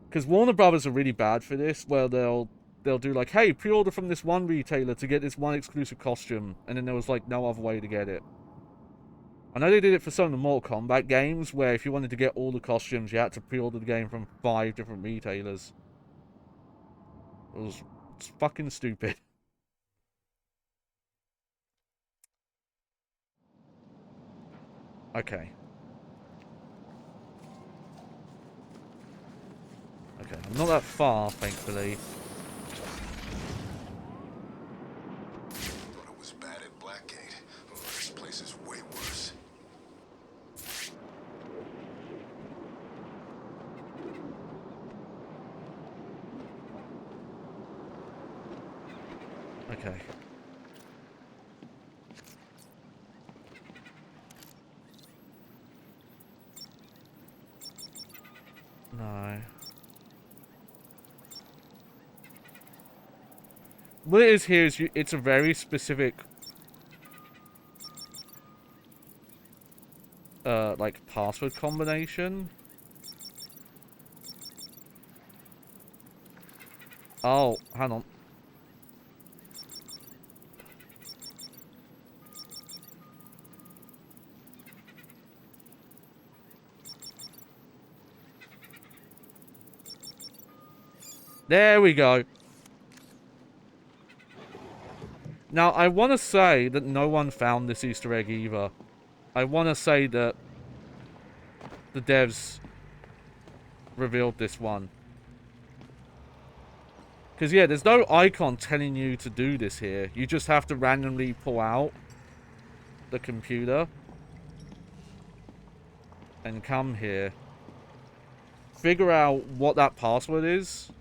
Because Warner Brothers are really bad for this, where they'll do like, hey, pre-order from this one retailer to get this one exclusive costume, and then there was like no other way to get it. I know they did it for some of the Mortal Kombat games, where if you wanted to get all the costumes, you had to pre-order the game from 5 different retailers. It's fucking stupid. Okay. Okay, I'm not that far, thankfully. Thought it was bad at Blackgate. Oh, this place is way worse. Okay. No. What it is here is it's a very specific like password combination. Oh, hang on. There we go. Now, I want to say that no one found this Easter egg either. I want to say that the devs revealed this one. Because, yeah, there's no icon telling you to do this here. You just have to randomly pull out the computer and come here. Figure out what that password is.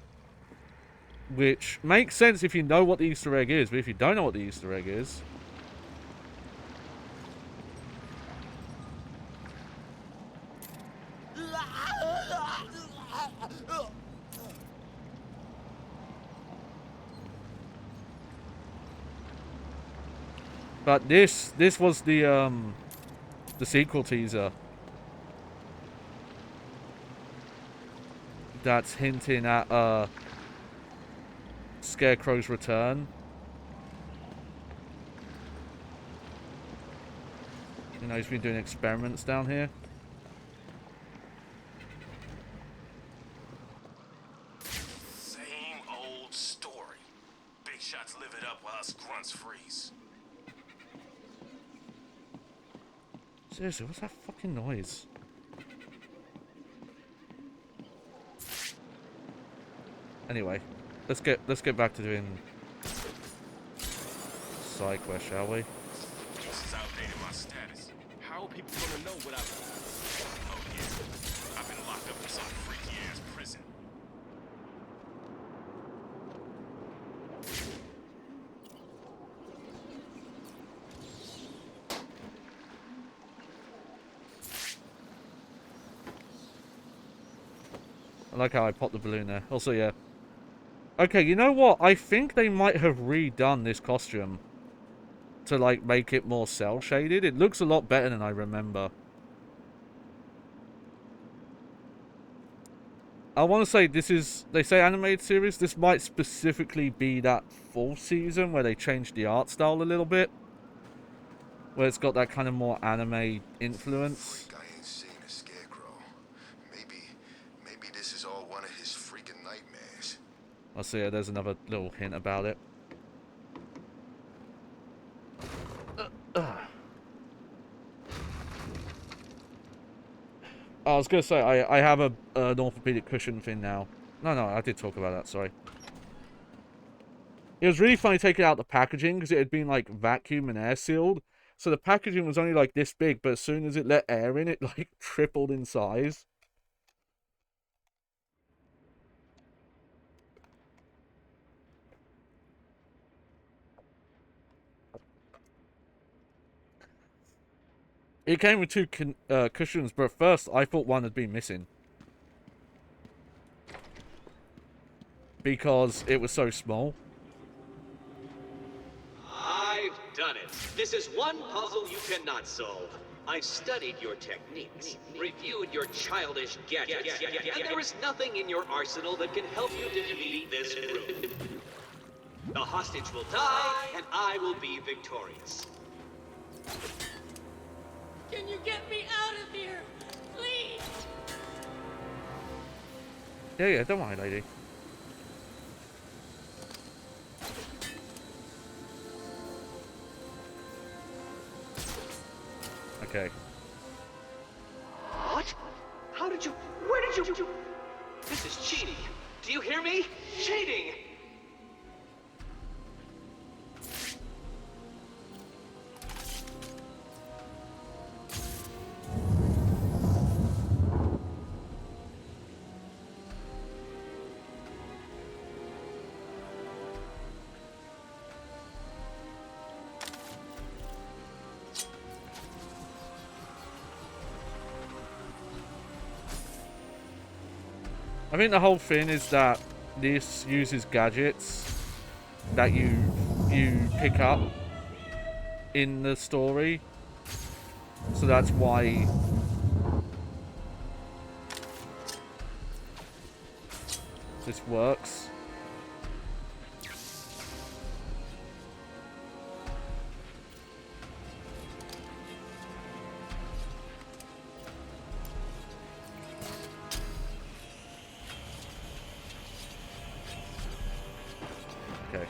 Which makes sense if you know what the Easter egg is. But if you don't know what the Easter egg is... But this was the sequel teaser. That's hinting at, Scarecrow's return. You know, he's been doing experiments down here. Same old story. Big shots live it up while us grunts freeze. Seriously, what's that fucking noise? Anyway, let's get back to doing side quest, shall we? This is outdated my status. How are people gonna know what I've... Oh yeah, I've been locked up in some freaky ass prison. I like how I popped the balloon there. Also, yeah. Okay, you know what? I think they might have redone this costume to, like, make it more cel-shaded. It looks a lot better than I remember. I want to say this is... They say animated series. This might specifically be that full season where they changed the art style a little bit. Where it's got that kind of more anime influence. I ain't seen a scarecrow. Maybe this is all one of his freaking nightmares. I see. Yeah, there's another little hint about it. I was gonna say I have an orthopedic cushion thing now. No, I did talk about that. Sorry. It was really funny taking out the packaging because it had been like vacuum and air sealed. So the packaging was only like this big, but as soon as it let air in, it like tripled in size. It came with two cushions, but at first I thought one had been missing. Because it was so small. I've done it. This is one puzzle you cannot solve. I've studied your techniques, reviewed your childish gadgets, and there is nothing in your arsenal that can help you defeat this room. The hostage will die, and I will be victorious. Can you get me out of here? Please! Yeah, don't worry, lady. Okay. What? How did you... Where did you... This is cheating. Do you hear me? Cheating! I think the whole thing is that this uses gadgets that you pick up in the story, so that's why this works. Okay.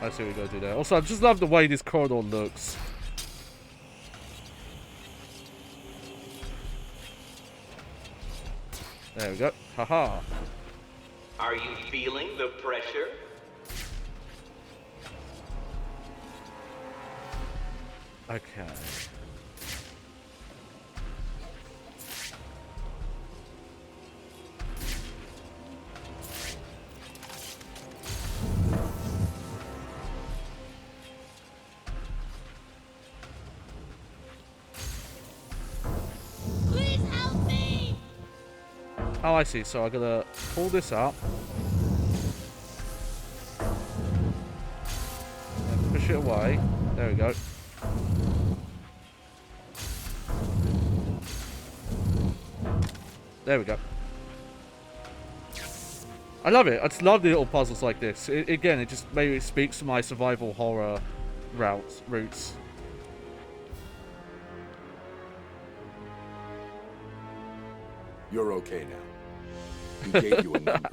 Let's see what we gotta do there. Also, I just love the way this corridor looks. There we go. Haha. Are you feeling the pressure? Okay. Please help me! Oh, I see. So I gotta pull this up. And push it away. There we go. There we go. I love it. I just love the little puzzles like this. Again, it just maybe speaks to my survival horror roots. You're okay now. He gave you a number.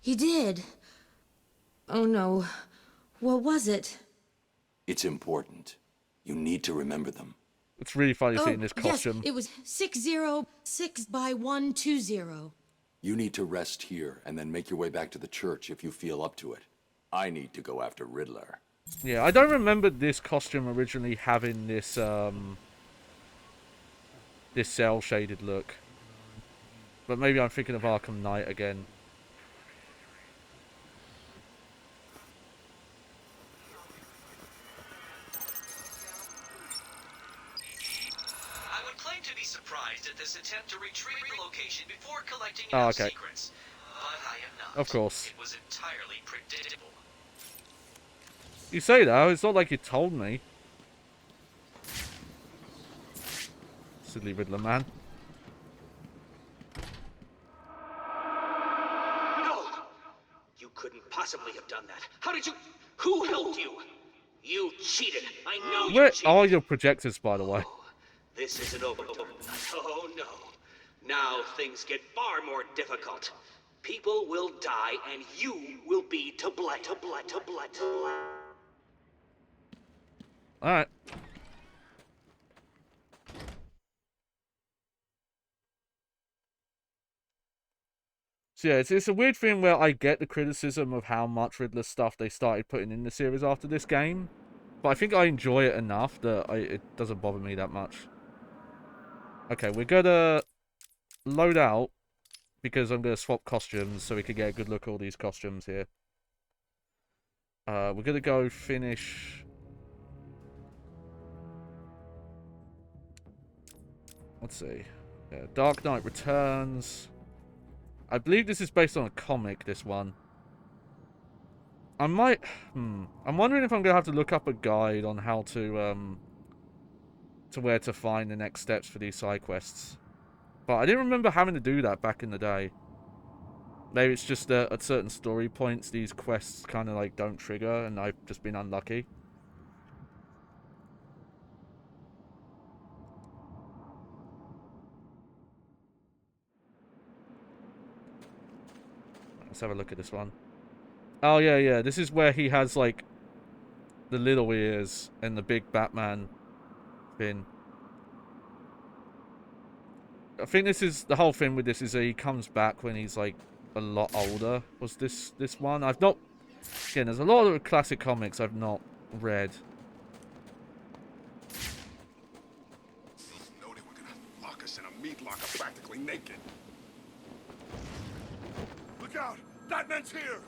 He did. Oh no. What was it? It's important. You need to remember them. It's really funny seeing this costume. Yes, it was 606 by 120. You need to rest here and then make your way back to the church if you feel up to it. I need to go after Riddler. Yeah, I don't remember this costume originally having this this cel-shaded look. But maybe I'm thinking of Arkham Knight again. I would claim to be surprised at this attempt to retrieve the location before collecting Oh, enough okay. secrets. But I am not. Of course. It was entirely predictable. You say that, it's not like you told me. Silly Riddler man. No! You couldn't possibly have done that. How did you... Who helped you? You cheated. I know you Where cheated. are your projectors, by the way? This isn't over. Oh, no. Now things get far more difficult. People will die, and you will be to blame. Alright. So yeah, it's a weird thing where I get the criticism of how much Riddler stuff they started putting in the series after this game. But I think I enjoy it enough that it doesn't bother me that much. Okay, we're gonna load out because I'm gonna swap costumes so we can get a good look at all these costumes here. We're gonna go finish... Let's see. Yeah, Dark Knight Returns. I believe this is based on a comic, this one. I might... I'm wondering if I'm going to have to look up a guide on how to where to find the next steps for these side quests. But I didn't remember having to do that back in the day. Maybe it's just that at certain story points, these quests kind of like don't trigger, and I've just been unlucky. Let's have a look at this one. Oh, yeah. This is where he has, like, the little ears and the big Batman thing. I think this is... The whole thing with this is that he comes back when he's, like, a lot older. Was this one? I've not... Again, there's a lot of classic comics I've not read. Know they were gonna lock us in a meat locker practically naked. Look out! Batman's here!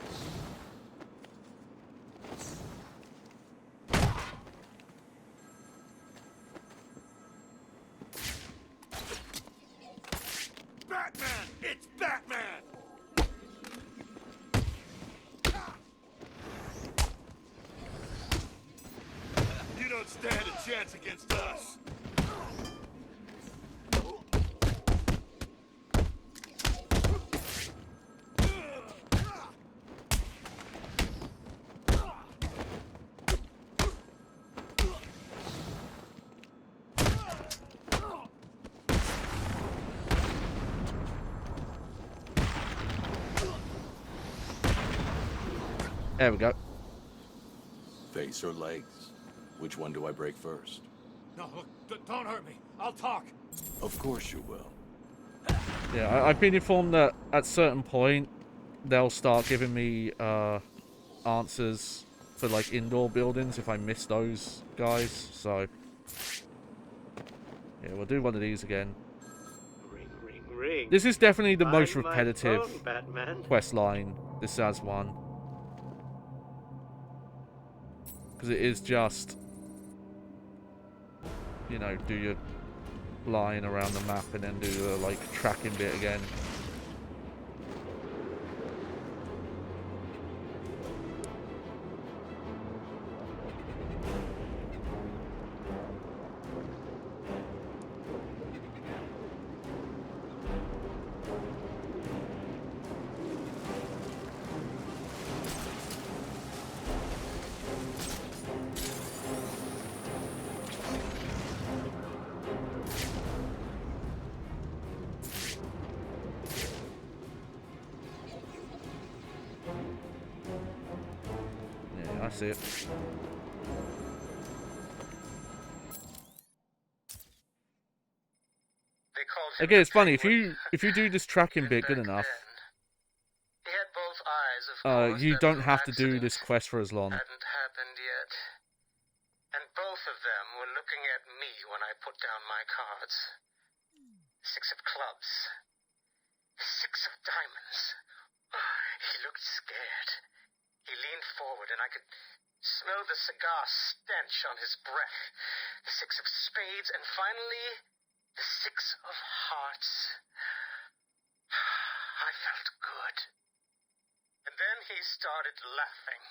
Batman! It's Batman! against us. There we go. Face or legs? Which one do I break first? No, look, don't hurt me. I'll talk. Of course you will. Yeah, I've been informed that at certain point they'll start giving me answers for like indoor buildings if I miss those guys. So yeah, we'll do one of these again. Ring, ring, ring. This is definitely the most Find my repetitive phone, Batman. quest line. This as one. Because it is just, you know, do your line around the map and then do the, like, tracking bit again. I see it. Again, it's funny if you do this tracking bit good enough, you don't have to do this quest for as long. Hadn't happened yet. And both of them were looking at me when I put down my cards. 6 of clubs. 6 of diamonds. He looked scared. He leaned forward and I could smell the cigar stench on his breath. The 6 of spades and finally the 6 of hearts. I felt good. And then he started laughing.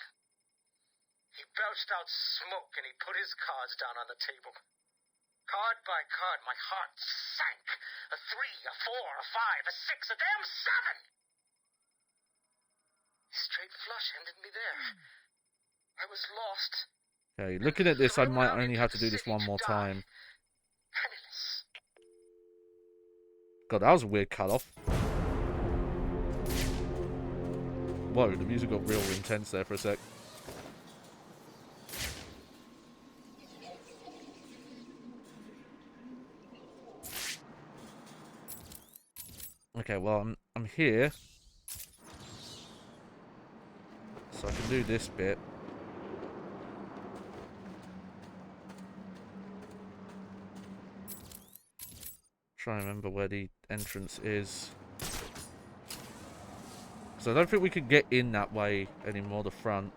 He belched out smoke and he put his cards down on the table. Card by card, my heart sank. A 3, a 4, a 5, a 6, a damn 7! Straight flush ended me there. I was lost. Okay, looking at this, I might only have to do this one more time. God, that was a weird cut-off. Whoa, the music got real intense there for a sec. Okay, well, I'm here. So I can do this bit. Try and remember where the entrance is. So I don't think we could get in that way anymore, the front.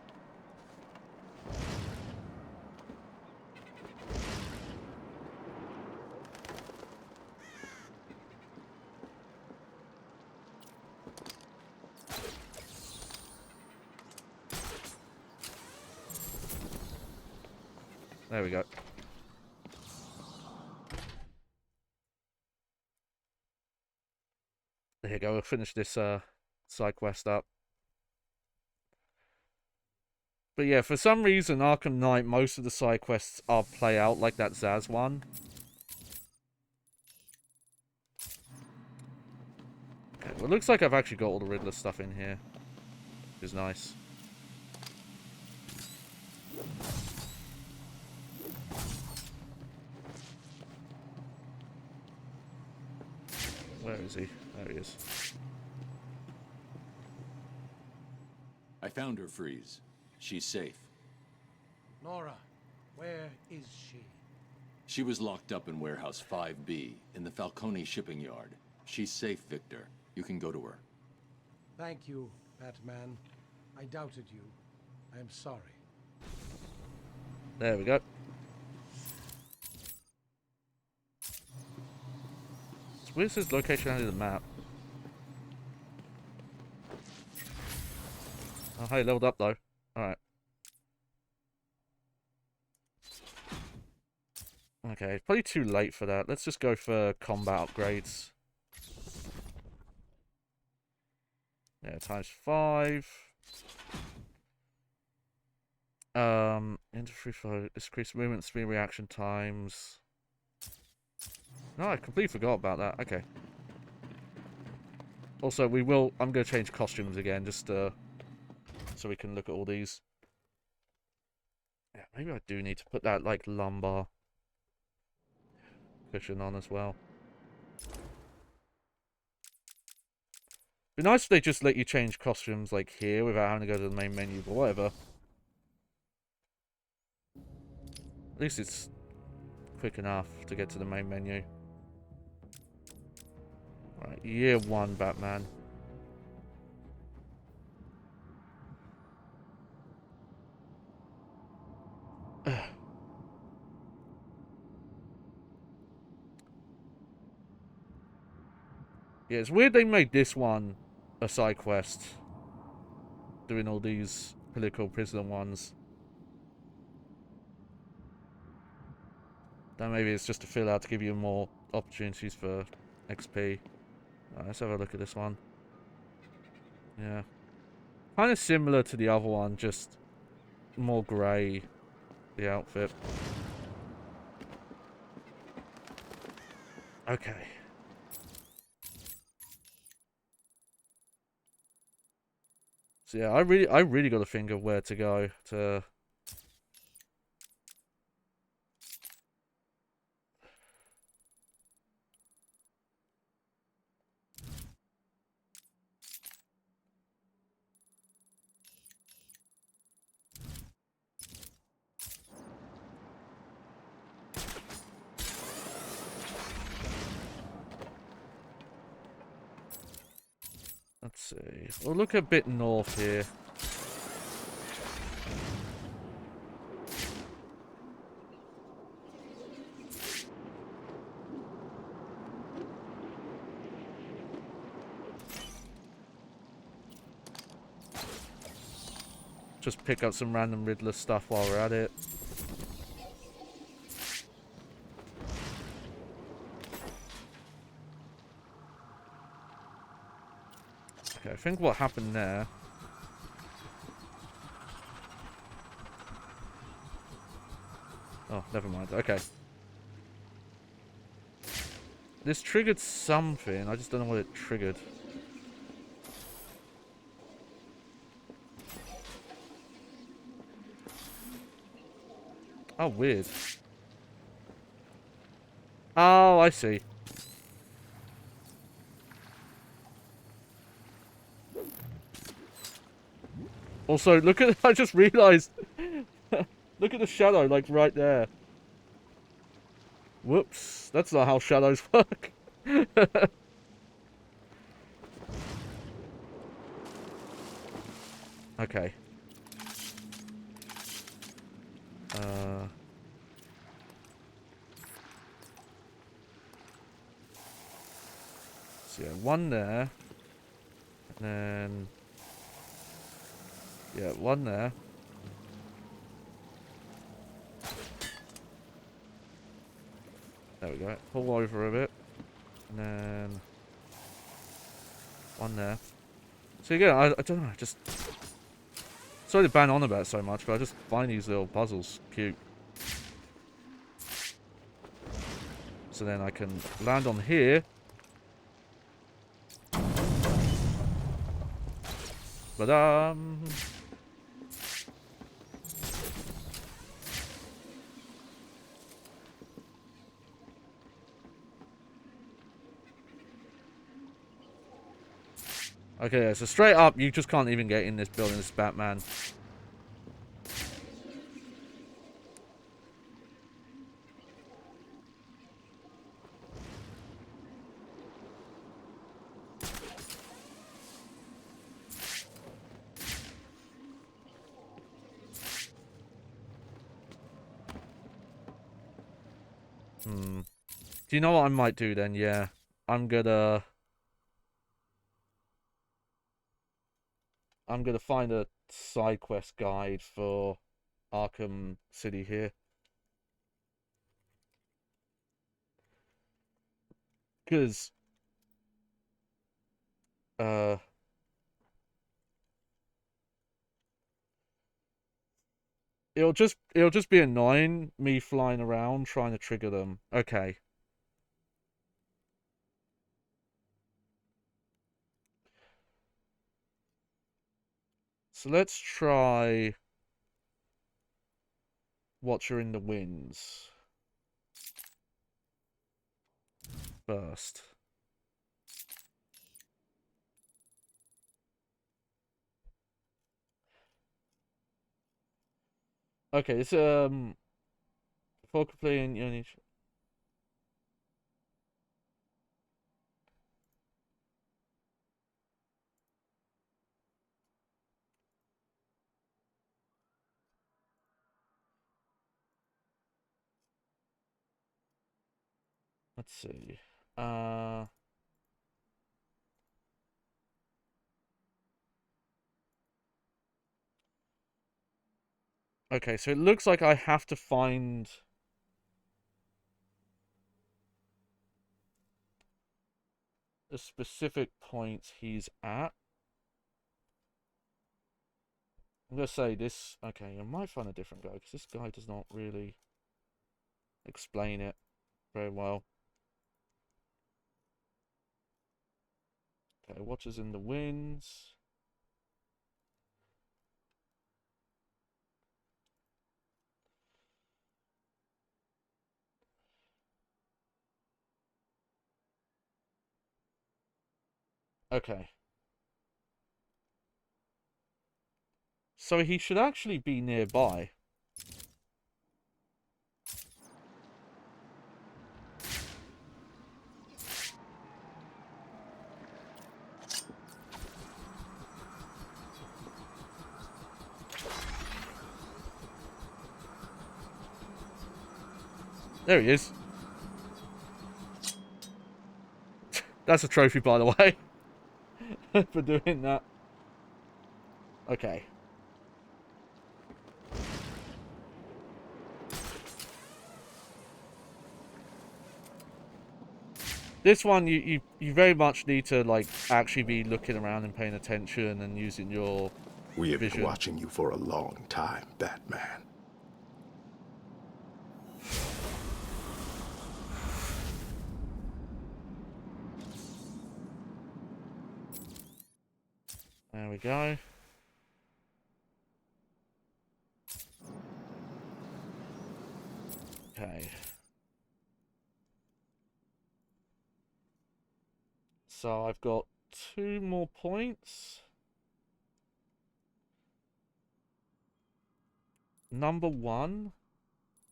There we go. There you go, we'll finish this side quest up. But yeah, for some reason, Arkham Knight, most of the side quests are play out like that Zaz one. Okay, well, it looks like I've actually got all the Riddler stuff in here, which is nice. Where is he? There he is. I found her, Freeze. She's safe. Nora, where is she? She was locked up in Warehouse 5B in the Falcone shipping yard. She's safe, Victor. You can go to her. Thank you, Batman. I doubted you. I am sorry. There we go. Where's his location on the map? Oh, hey, leveled up though. Alright. Okay, probably too late for that. Let's just go for combat upgrades. Yeah, ×5. Infantry for increased movement speed, reaction times. No, I completely forgot about that. Okay. Also, I'm going to change costumes again, just so we can look at all these. Yeah, maybe I do need to put that, like, lumbar cushion on as well. Be nice if they just let you change costumes, like, here, without having to go to the main menu, but whatever. At least it's quick enough to get to the main menu. Right, year 1 Batman. Yeah, it's weird they made this one a side quest. Doing all these political prisoner ones. Then maybe it's just a fill out to give you more opportunities for XP. Right, let's have a look at this one. Yeah. Kind of similar to the other one, just more grey, the outfit. Okay. So yeah, I really got to think of where to go to. Let's see. We'll look a bit north here. Just pick up some random Riddler stuff while we're at it. Okay, I think what happened there... Oh, never mind. Okay. This triggered something. I just don't know what it triggered. Oh, weird. Oh, I see. Also, look at... I just realised... Look at the shadow, like, right there. Whoops. That's not how shadows work. Okay. So yeah, one there. And then... Yeah, one there. There we go. Pull over a bit. And then... One there. So again, I don't know, just... Sorry to ban on about it so much, but I just find these little puzzles cute. So then I can land on here. But okay, so straight up, you just can't even get in this building, this Batman. Do you know what I might do then? Yeah. I'm gonna find a side quest guide for Arkham City here. Because it'll just be annoying me flying around trying to trigger them. Okay. So let's try Watcher in the Winds first. Okay, it's for completing unit. Let's see. Okay, so it looks like I have to find the specific point he's at. I'm gonna say this. Okay, I might find a different guy because this guy does not really explain it very well. Okay, Watchers in the Winds. Okay. So he should actually be nearby. There he is. That's a trophy, by the way, for doing that. Okay. This one, you very much need to, like, actually be looking around and paying attention and using your We have vision. been watching you for a long time, Batman. There we go. Okay. So I've got 2 more points. Number 1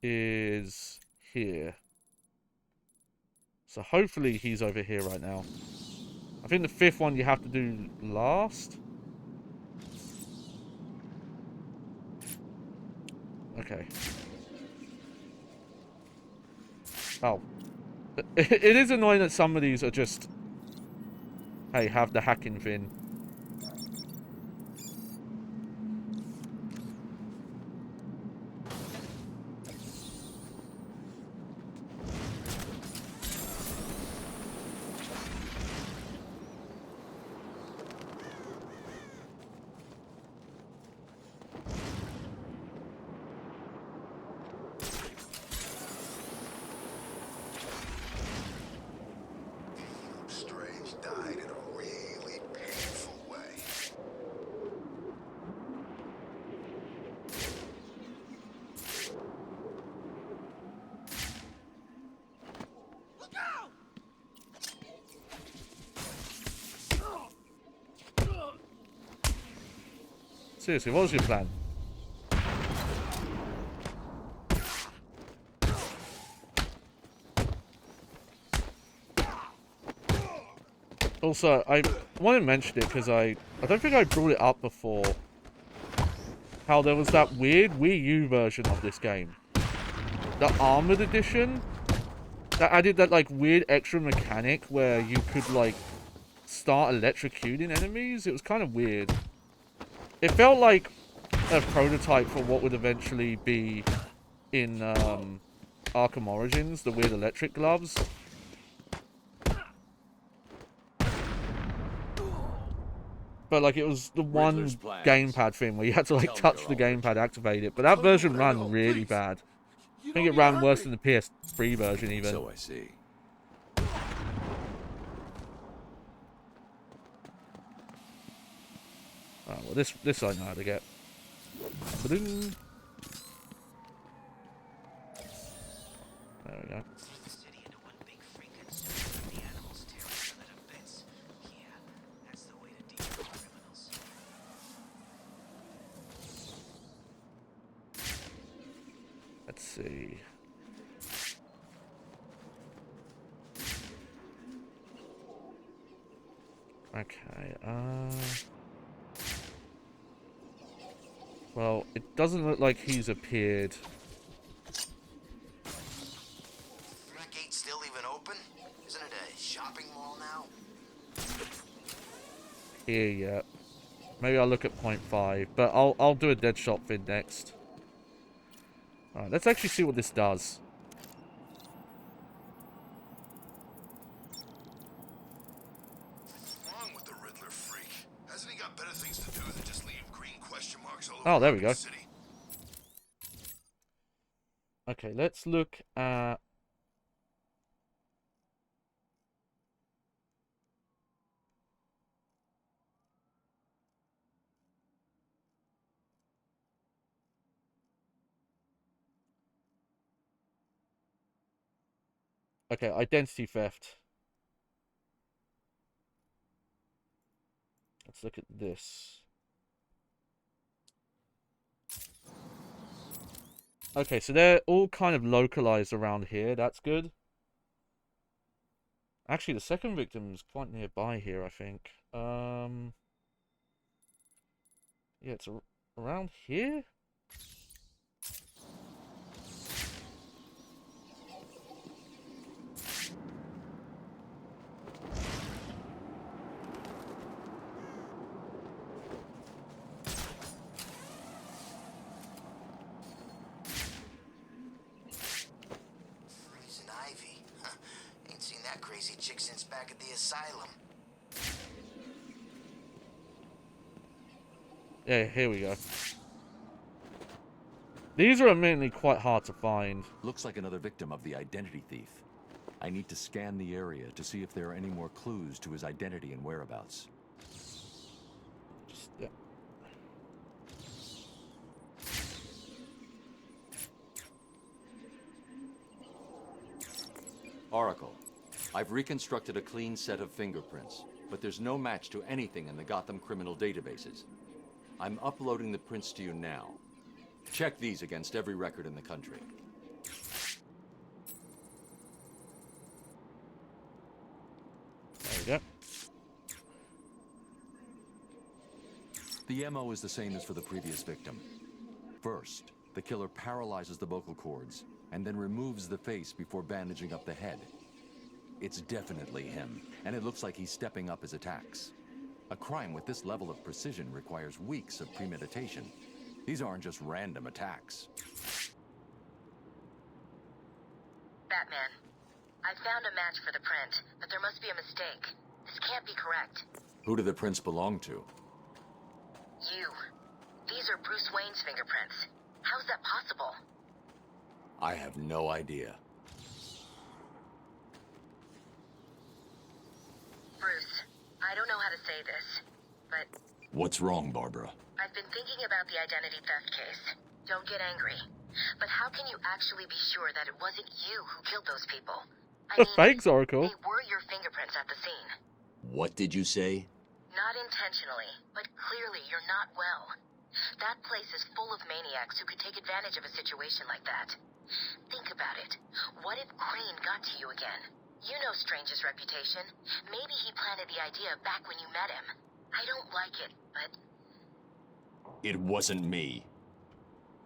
is here. So hopefully he's over here right now. I think the 5th one you have to do last. Okay. Oh. It is annoying that some of these are just, hey, have the hacking thing. Strange died in a really painful way. Seriously, what was your plan? Also, I want to mention it because I don't think I brought it up before. How there was that weird Wii U version of this game. The Armored Edition. That added that, like, weird extra mechanic where you could, like, start electrocuting enemies. It was kind of weird. It felt like a prototype for what would eventually be in Arkham Origins, the weird electric gloves. But like, it was the one Riddler's plans. gamepad thing where you had to like Tell me touch they're the all gamepad, activate it. But that version ran really bad. I think it ran worse than the PS3 version even. So I see. Oh, well, this I know how to get. Ba-ding. There we go. Let's see. Okay, well, it doesn't look like he's appeared. That gate still even open? Isn't it a shopping mall now? Here yet. Maybe I'll look at 0.5, but I'll do a Deadshot vid next. Alright, let's actually see what this does. What's wrong with the Riddler freak? Hasn't he got better things to do than just leave green question marks all over Oh, there we Arkham go. City? Okay, let's look at... Okay, identity theft. Let's look at this. Okay, so they're all kind of localized around here. That's good. Actually, the second victim's quite nearby here, I think. Yeah, it's around here? Poison Ivy. Huh. Ain't seen that crazy chick since back at the asylum. Yeah, here we go. These are admittedly quite hard to find. Looks like another victim of the identity thief. I need to scan the area to see if there are any more clues to his identity and whereabouts. Yeah. Oracle, I've reconstructed a clean set of fingerprints, but there's no match to anything in the Gotham criminal databases. I'm uploading the prints to you now. Check these against every record in the country. There we go. The MO is the same as for the previous victim. First, the killer paralyzes the vocal cords and then removes the face before bandaging up the head. It's definitely him, and it looks like he's stepping up his attacks. A crime with this level of precision requires weeks of premeditation. These aren't just random attacks. Batman, I found a match for the print, but there must be a mistake. This can't be correct. Who do the prints belong to? You. These are Bruce Wayne's fingerprints. How's that possible? I have no idea. Bruce, I don't know how to say this, but What's wrong, Barbara? I've been thinking about the identity theft case. Don't get angry. But how can you actually be sure that it wasn't you who killed those people? I mean, thanks, Oracle. they were your fingerprints at the scene. What did you say? Not intentionally, but clearly you're not well. That place is full of maniacs who could take advantage of a situation like that. Think about it. What if Crane got to you again? You know Strange's reputation. Maybe he planted the idea back when you met him. I don't like it, but... It wasn't me.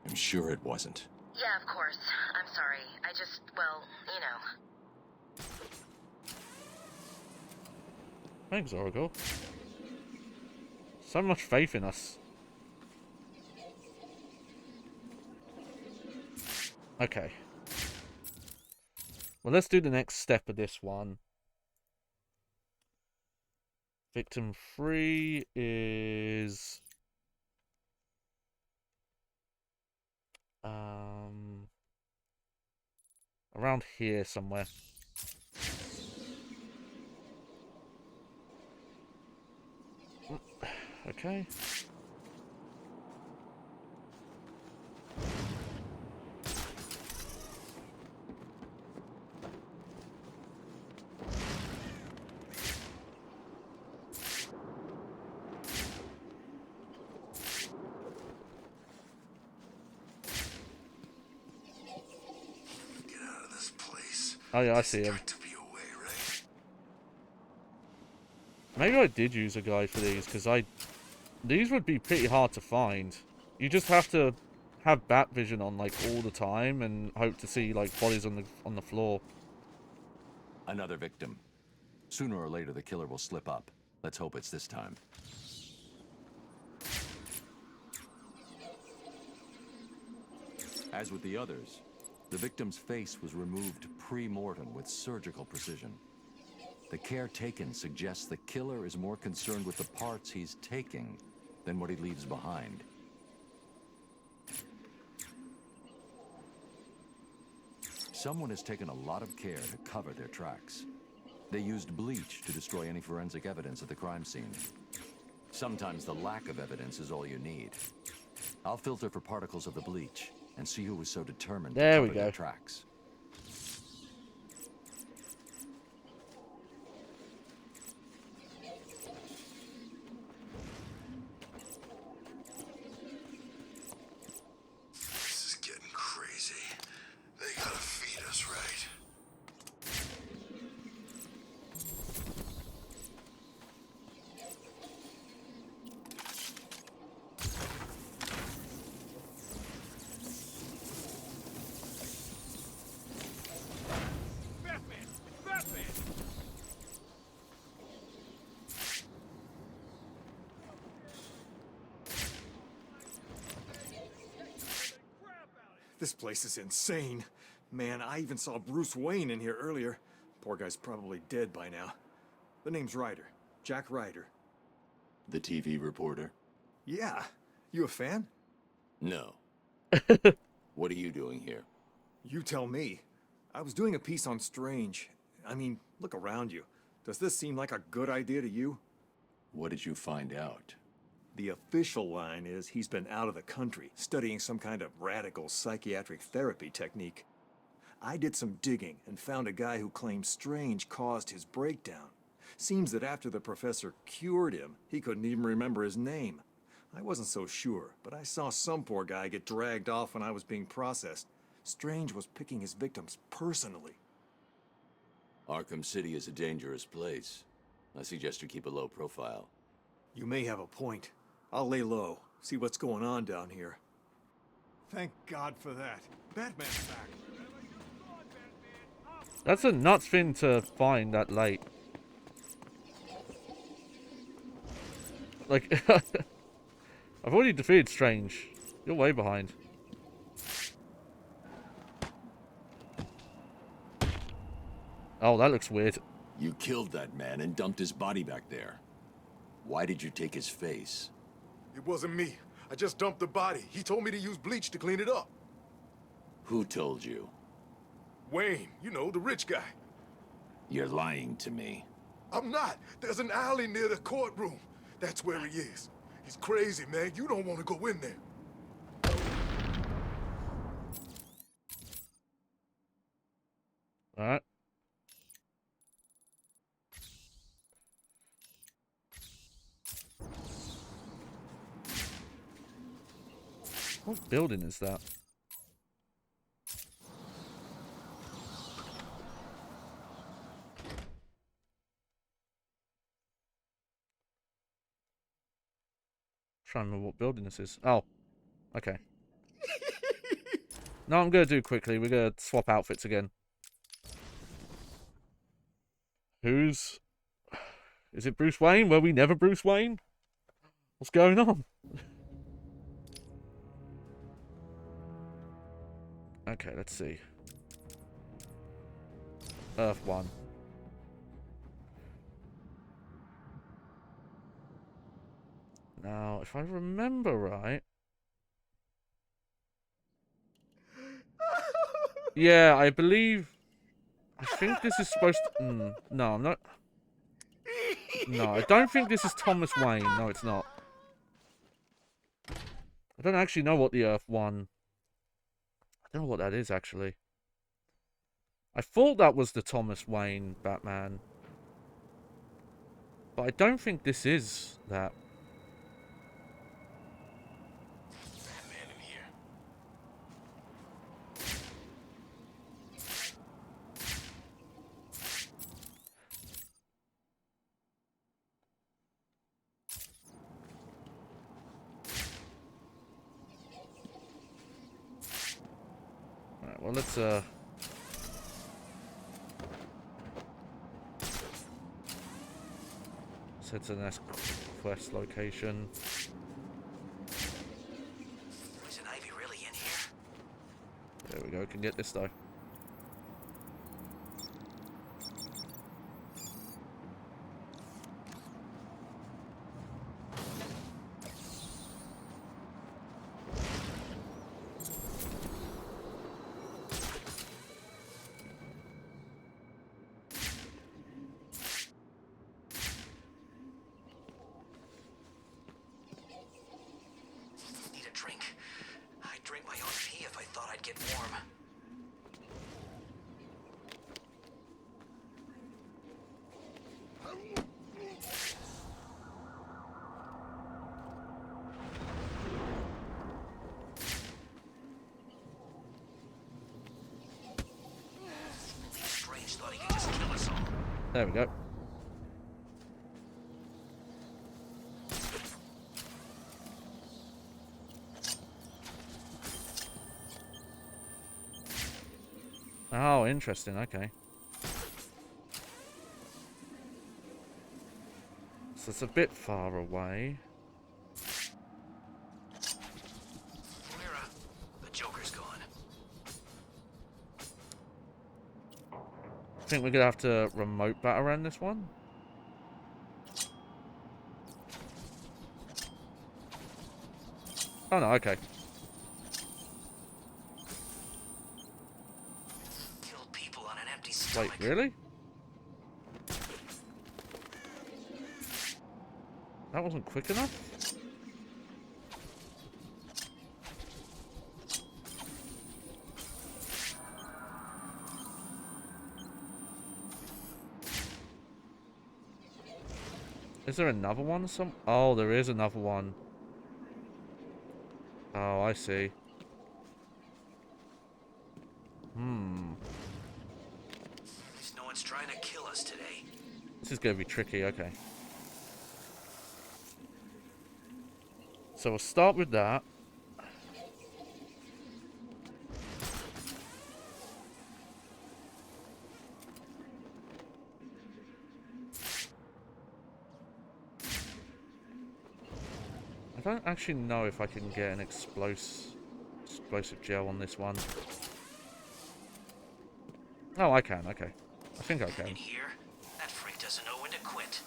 I'm sure it wasn't. Yeah, of course. I'm sorry. I just, well, you know. Thanks, Oracle. So much faith in us. Okay. Well, let's do the next step of this one. Victim 3 is... around here somewhere. Okay. Oh yeah, I see him. Maybe I did use a guy for these, because these would be pretty hard to find. You just have to have bat vision on, like, all the time, and hope to see, like, bodies on the floor. Another victim. Sooner or later, the killer will slip up. Let's hope it's this time. As with the others, the victim's face was removed pre-mortem with surgical precision. The care taken suggests the killer is more concerned with the parts he's taking than what he leaves behind. Someone has taken a lot of care to cover their tracks. They used bleach to destroy any forensic evidence at the crime scene. Sometimes the lack of evidence is all you need. I'll filter for particles of the bleach and see who was so determined to cover their tracks. This is getting crazy. They gotta feed us right. This place is insane. Man, I even saw Bruce Wayne in here earlier. Poor guy's probably dead by now. The name's Ryder. Jack Ryder. The TV reporter? Yeah. You a fan? No. What are you doing here? You tell me. I was doing a piece on Strange. I mean, look around you. Does this seem like a good idea to you? What did you find out? The official line is he's been out of the country, studying some kind of radical psychiatric therapy technique. I did some digging and found a guy who claims Strange caused his breakdown. Seems that after the professor cured him, he couldn't even remember his name. I wasn't so sure, but I saw some poor guy get dragged off when I was being processed. Strange was picking his victims personally. Arkham City is a dangerous place. I suggest you keep a low profile. You may have a point. I'll lay low, see what's going on down here. Thank God for that. Batman's back. That's a nuts thing to find that late. Like, I've already defeated Strange. You're way behind. Oh, that looks weird. You killed that man and dumped his body back there. Why did you take his face? It wasn't me. I just dumped the body. He told me to use bleach to clean it up. Who told you? Wayne, you know, the rich guy. You're lying to me. I'm not. There's an alley near the courtroom. That's where he is. He's crazy, man. You don't want to go in there. Alright. What building is that? Trying to remember what building this is. Oh, okay. No, I'm gonna do quickly. We're gonna swap outfits again. Who's... Is it Bruce Wayne? Were we never Bruce Wayne? What's going on? Okay, let's see. Earth 1. Now, if I remember right... Yeah, I believe... I think this is supposed to... no, I'm not... No, I don't think this is Thomas Wayne. No, it's not. I don't actually know what the Earth 1... I don't know what that is, actually. I thought that was the Thomas Wayne Batman. But I don't think this is that. Batman in here. Alright, well, let's head to the next quest location. Poison Ivy really in here? There we go, can get this though. Need a drink. I'd drink my own pee if I thought I'd get warm. Strange thought he could just kill us all. There we go. Oh, interesting, okay. So it's a bit far away. Mira, the Joker's gone. I think we're gonna have to remote bat around this one. Oh no, okay. Killed people on an empty stomach. Wait, really? That wasn't quick enough? Is there another one? Oh, there is another one. Oh, I see. At least no one's trying to kill us today. This is going to be tricky, okay. So we'll start with that. I don't actually know if I can get an explosive gel on this one. Oh, I can, okay. I think I can. In here, that freak doesn't know when to quit.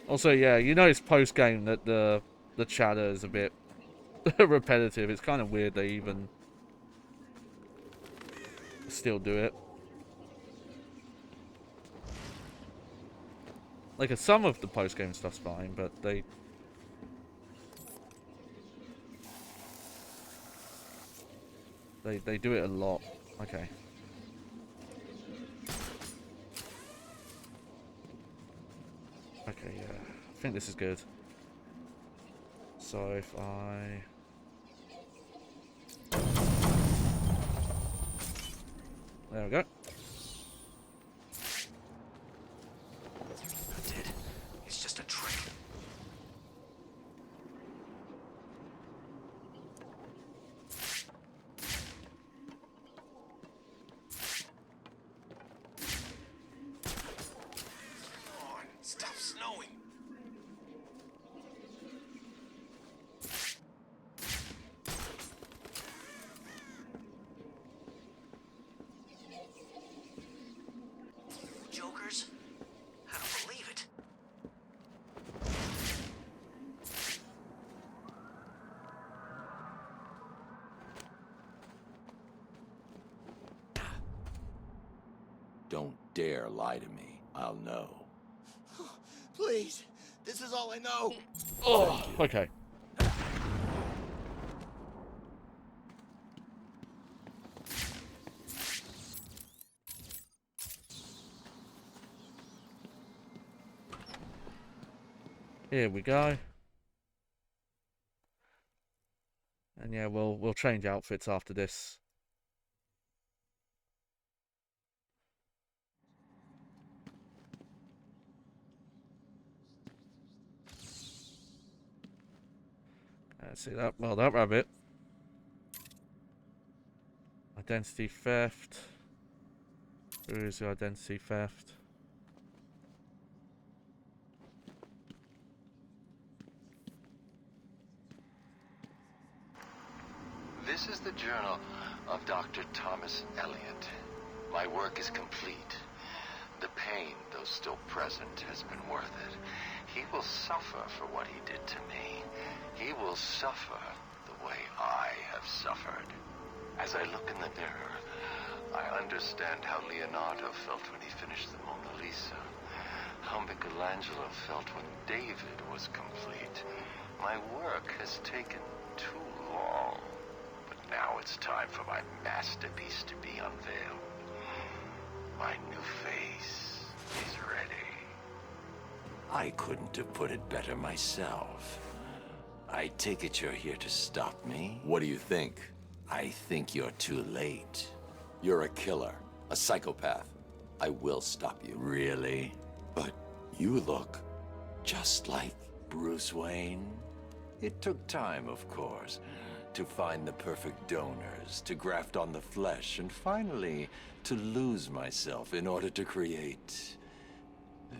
Also, yeah, you notice post-game that the chatter is a bit repetitive. It's kind of weird they even still do it. Like, some of the post-game stuff's fine, but they do it a lot. Okay. Okay, yeah. I think this is good. So if I... There we go. Not dead. It's just a trick. Come on, stop snowing. dare lie to me, I'll know. Please, this is all I know. Oh, okay. Here we go. And yeah, we'll change outfits after this. See that? Well, that rabbit. Identity theft. Who is the identity theft? This is the journal of Dr. Thomas Elliot. My work is complete. The pain, though still present, has been worth it. He will suffer for what he did to me. He will suffer the way I have suffered. As I look in the mirror, I understand how Leonardo felt when he finished the Mona Lisa. How Michelangelo felt when David was complete. My work has taken too long. But now it's time for my masterpiece to be unveiled. My new face is ready. I couldn't have put it better myself. I take it you're here to stop me? What do you think? I think you're too late. You're a killer, a psychopath. I will stop you. Really? But you look just like Bruce Wayne. It took time, of course, to find the perfect donors, to graft on the flesh, and finally to lose myself in order to create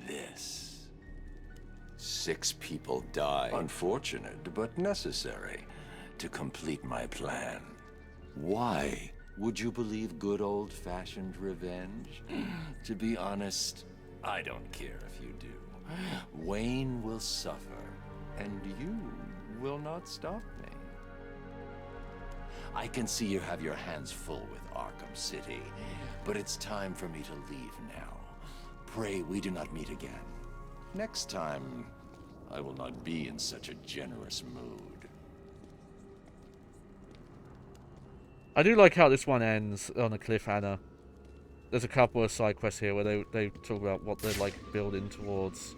this. 6 people died. Unfortunate, but necessary to complete my plan. Why would you believe good old-fashioned revenge? To be honest, I don't care if you do. Wayne will suffer, and you will not stop me. I can see you have your hands full with Arkham City, but it's time for me to leave now. Pray we do not meet again. Next time, I will not be in such a generous mood. I do like how this one ends on a cliffhanger. There's a couple of side quests here where they talk about what they're like building towards.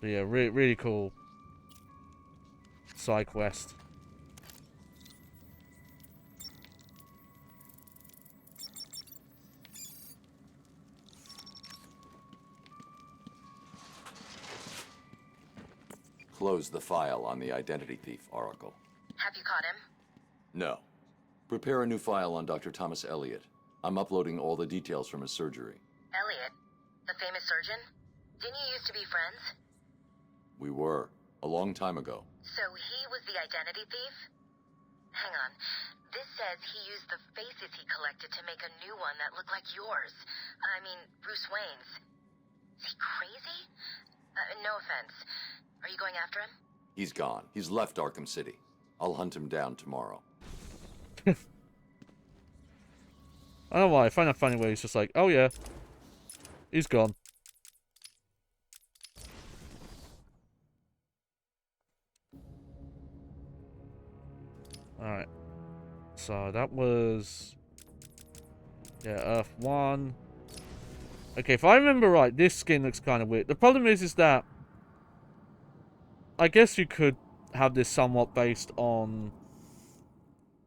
But yeah, really cool side quest. Close the file on the identity thief, Oracle. Have you caught him? No. Prepare a new file on Dr. Thomas Elliot. I'm uploading all the details from his surgery. Elliot, the famous surgeon? Didn't you used to be friends? We were. A long time ago. So he was the identity thief? Hang on. This says he used the faces he collected to make a new one that looked like yours. I mean, Bruce Wayne's. Is he crazy? No offense. Are you going after him? He's gone. He's left Arkham City. I'll hunt him down tomorrow. I don't know why. I find that funny where he's just like, oh yeah, he's gone. Alright. So that was... yeah, Earth 1. Okay, if I remember right, this skin looks kind of weird. The problem is that... I guess you could have this somewhat based on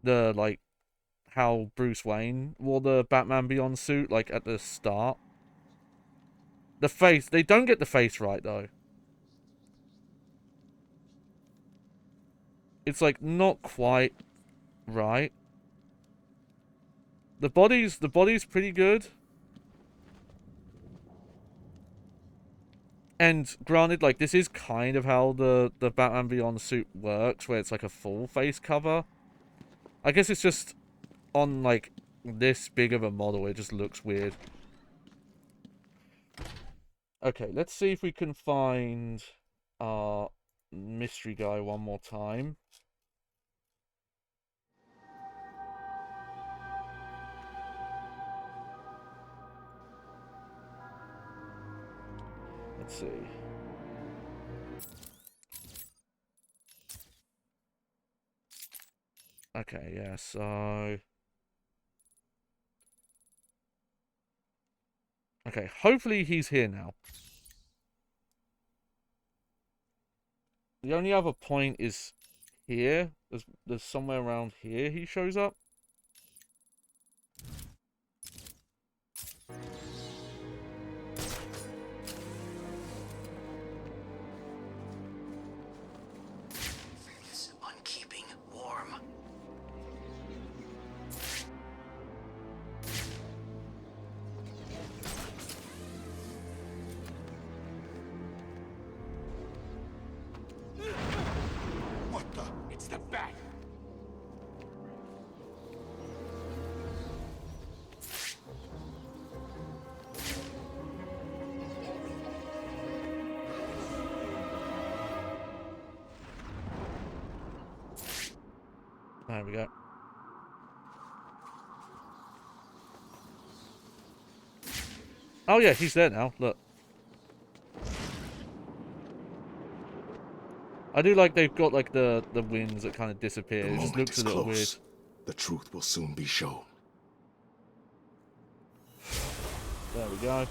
the, like, how Bruce Wayne wore the Batman Beyond suit, like, at the start. The face, they don't get the face right, though. It's, like, not quite right. The body's pretty good. And granted, like, this is kind of how the Batman Beyond suit works, where it's like a full face cover. I guess it's just on, like, this big of a model, it just looks weird. Okay, let's see if we can find our mystery guy one more time. Let's see. Okay, yeah, so... Okay, hopefully he's here now. The only other point is here. There's somewhere around here he shows up. It's unkeeping warm. What the? It's the bat! There we go. Oh yeah, he's there now. Look. I do like they've got like the wings that kind of disappear. It just looks a little weird. The truth will soon be shown. There we go.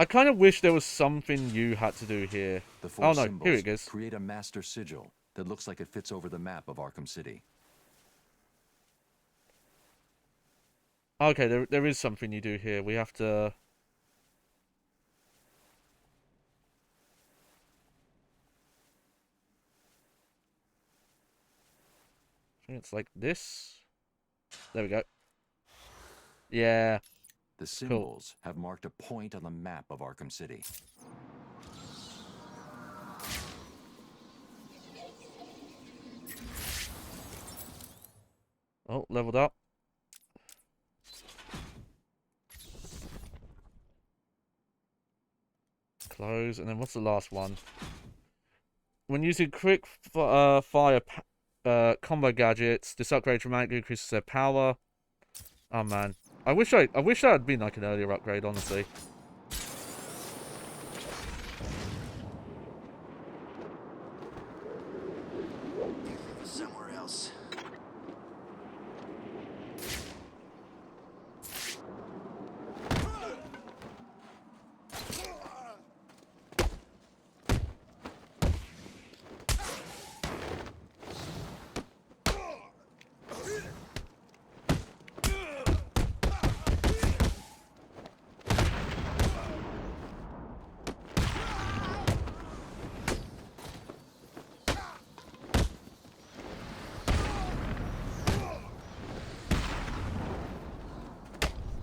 I kind of wish there was something you had to do here. The four oh no, symbols here it is. Create a master sigil that looks like it fits over the map of Arkham City. Okay, there is something you do here. We have to... I think it's like this. There we go. Yeah. The symbols have marked a point on the map of Arkham City. Oh, leveled up. Close, and then what's the last one? When using quick fire combo gadgets, this upgrade dramatically increases their power. Oh man, I wish that had been like an earlier upgrade, honestly. Somewhere else.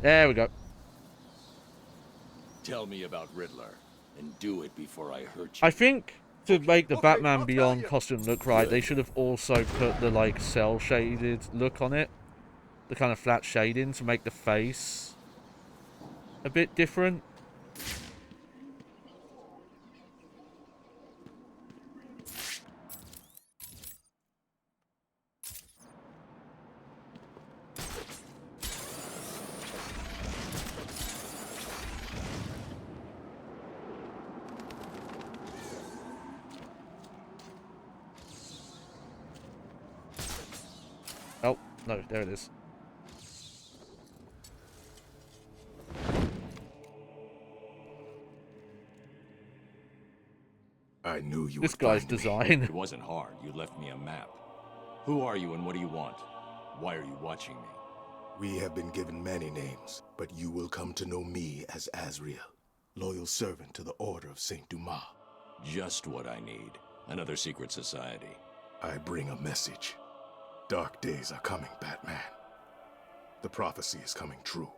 There we go. Tell me about Riddler, and do it before I hurt you. I think to make the Batman Beyond costume look right, they should have also put the like cell shaded look on it, the kind of flat shading to make the face a bit different. Oh, no, there it is. I knew you This would guy's find me. design. It wasn't hard. You left me a map. Who are you and what do you want? Why are you watching me? We have been given many names, but you will come to know me as Azrael, loyal servant to the Order of Saint Dumas. Just what I need. Another secret society. I bring a message. Dark days are coming, Batman. The prophecy is coming true.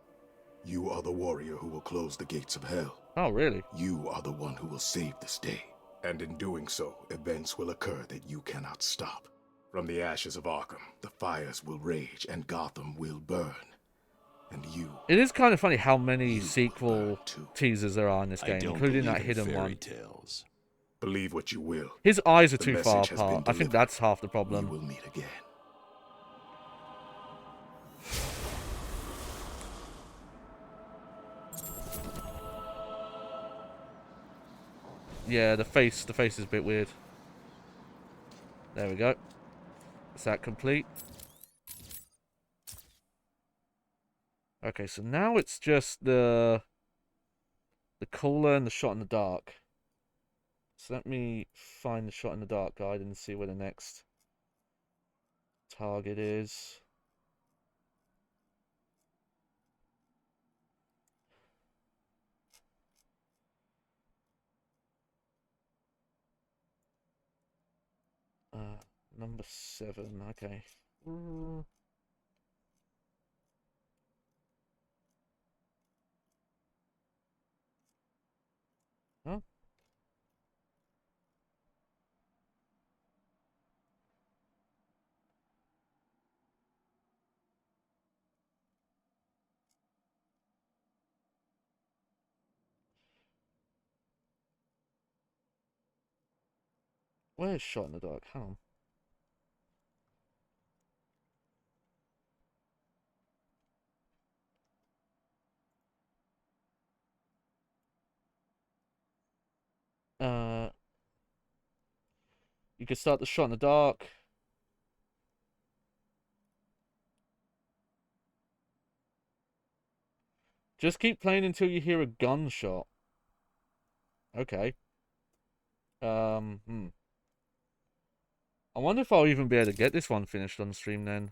You are the warrior who will close the gates of hell. Oh, really? You are the one who will save this day. And in doing so, events will occur that you cannot stop. From the ashes of Arkham, the fires will rage and Gotham will burn. And you... It is kind of funny how many sequel teasers there are in this game, including that hidden one. Tales. Believe what you will. His eyes are The too far message has been apart. I think delivered. that's half the We problem. will meet again. Yeah, the face is a bit weird. There we go. Is that complete? Okay, so now it's just the caller and the shot in the dark. So let me find the shot in the dark guide and see where the next target is. Number 7, okay. Huh? Where's shot in the dark? Hang on. You can start the shot in the dark. Just keep playing until you hear a gunshot. Okay. I wonder if I'll even be able to get this one finished on stream then.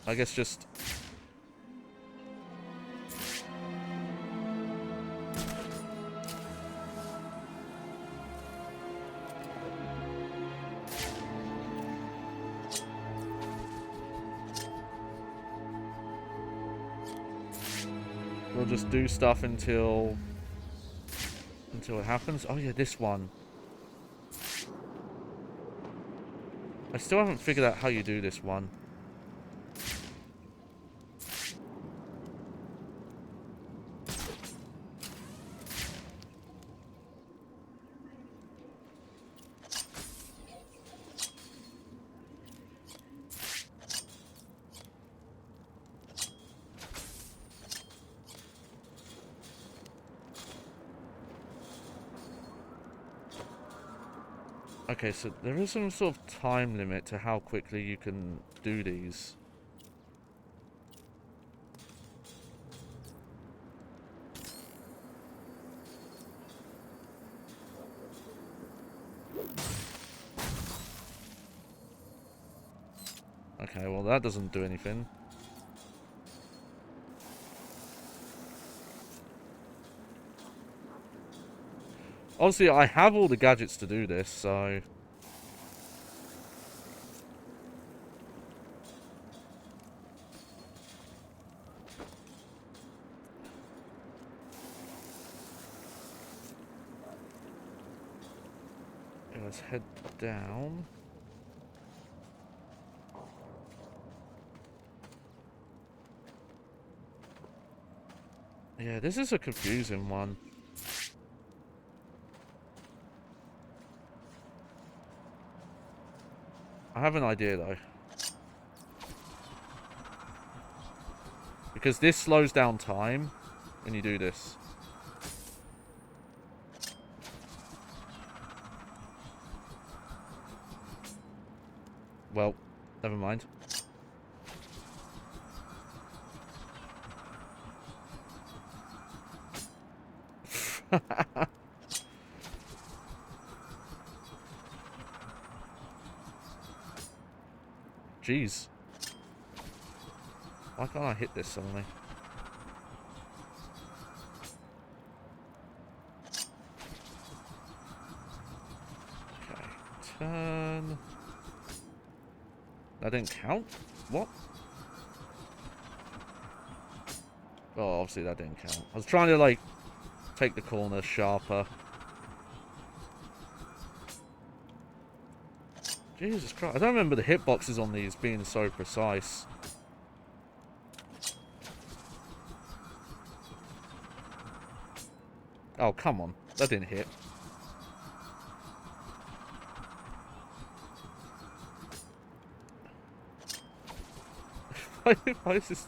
I guess just... we'll just do stuff until it happens. Oh yeah, this one. I still haven't figured out how you do this one. Okay, so there is some sort of time limit to how quickly you can do these. Okay, well that doesn't do anything. Obviously, I have all the gadgets to do this, so... okay, let's head down. Yeah, this is a confusing one. I have an idea though. Because this slows down time when you do this. Well, never mind. Jeez. Why can't I hit this suddenly? Okay, turn. That didn't count? What? Oh, obviously that didn't count. I was trying to, like, take the corner sharper. Jesus Christ. I don't remember the hitboxes on these being so precise. Oh, come on. That didn't hit. Why is this...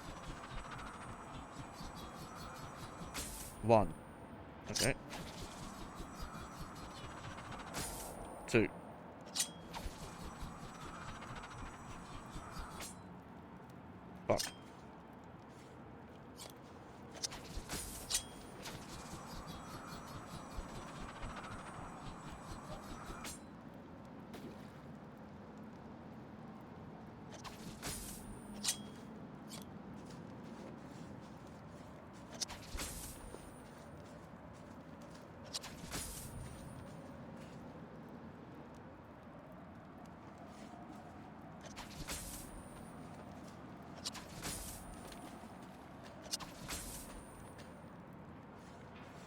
1. Okay. 2. Fuck.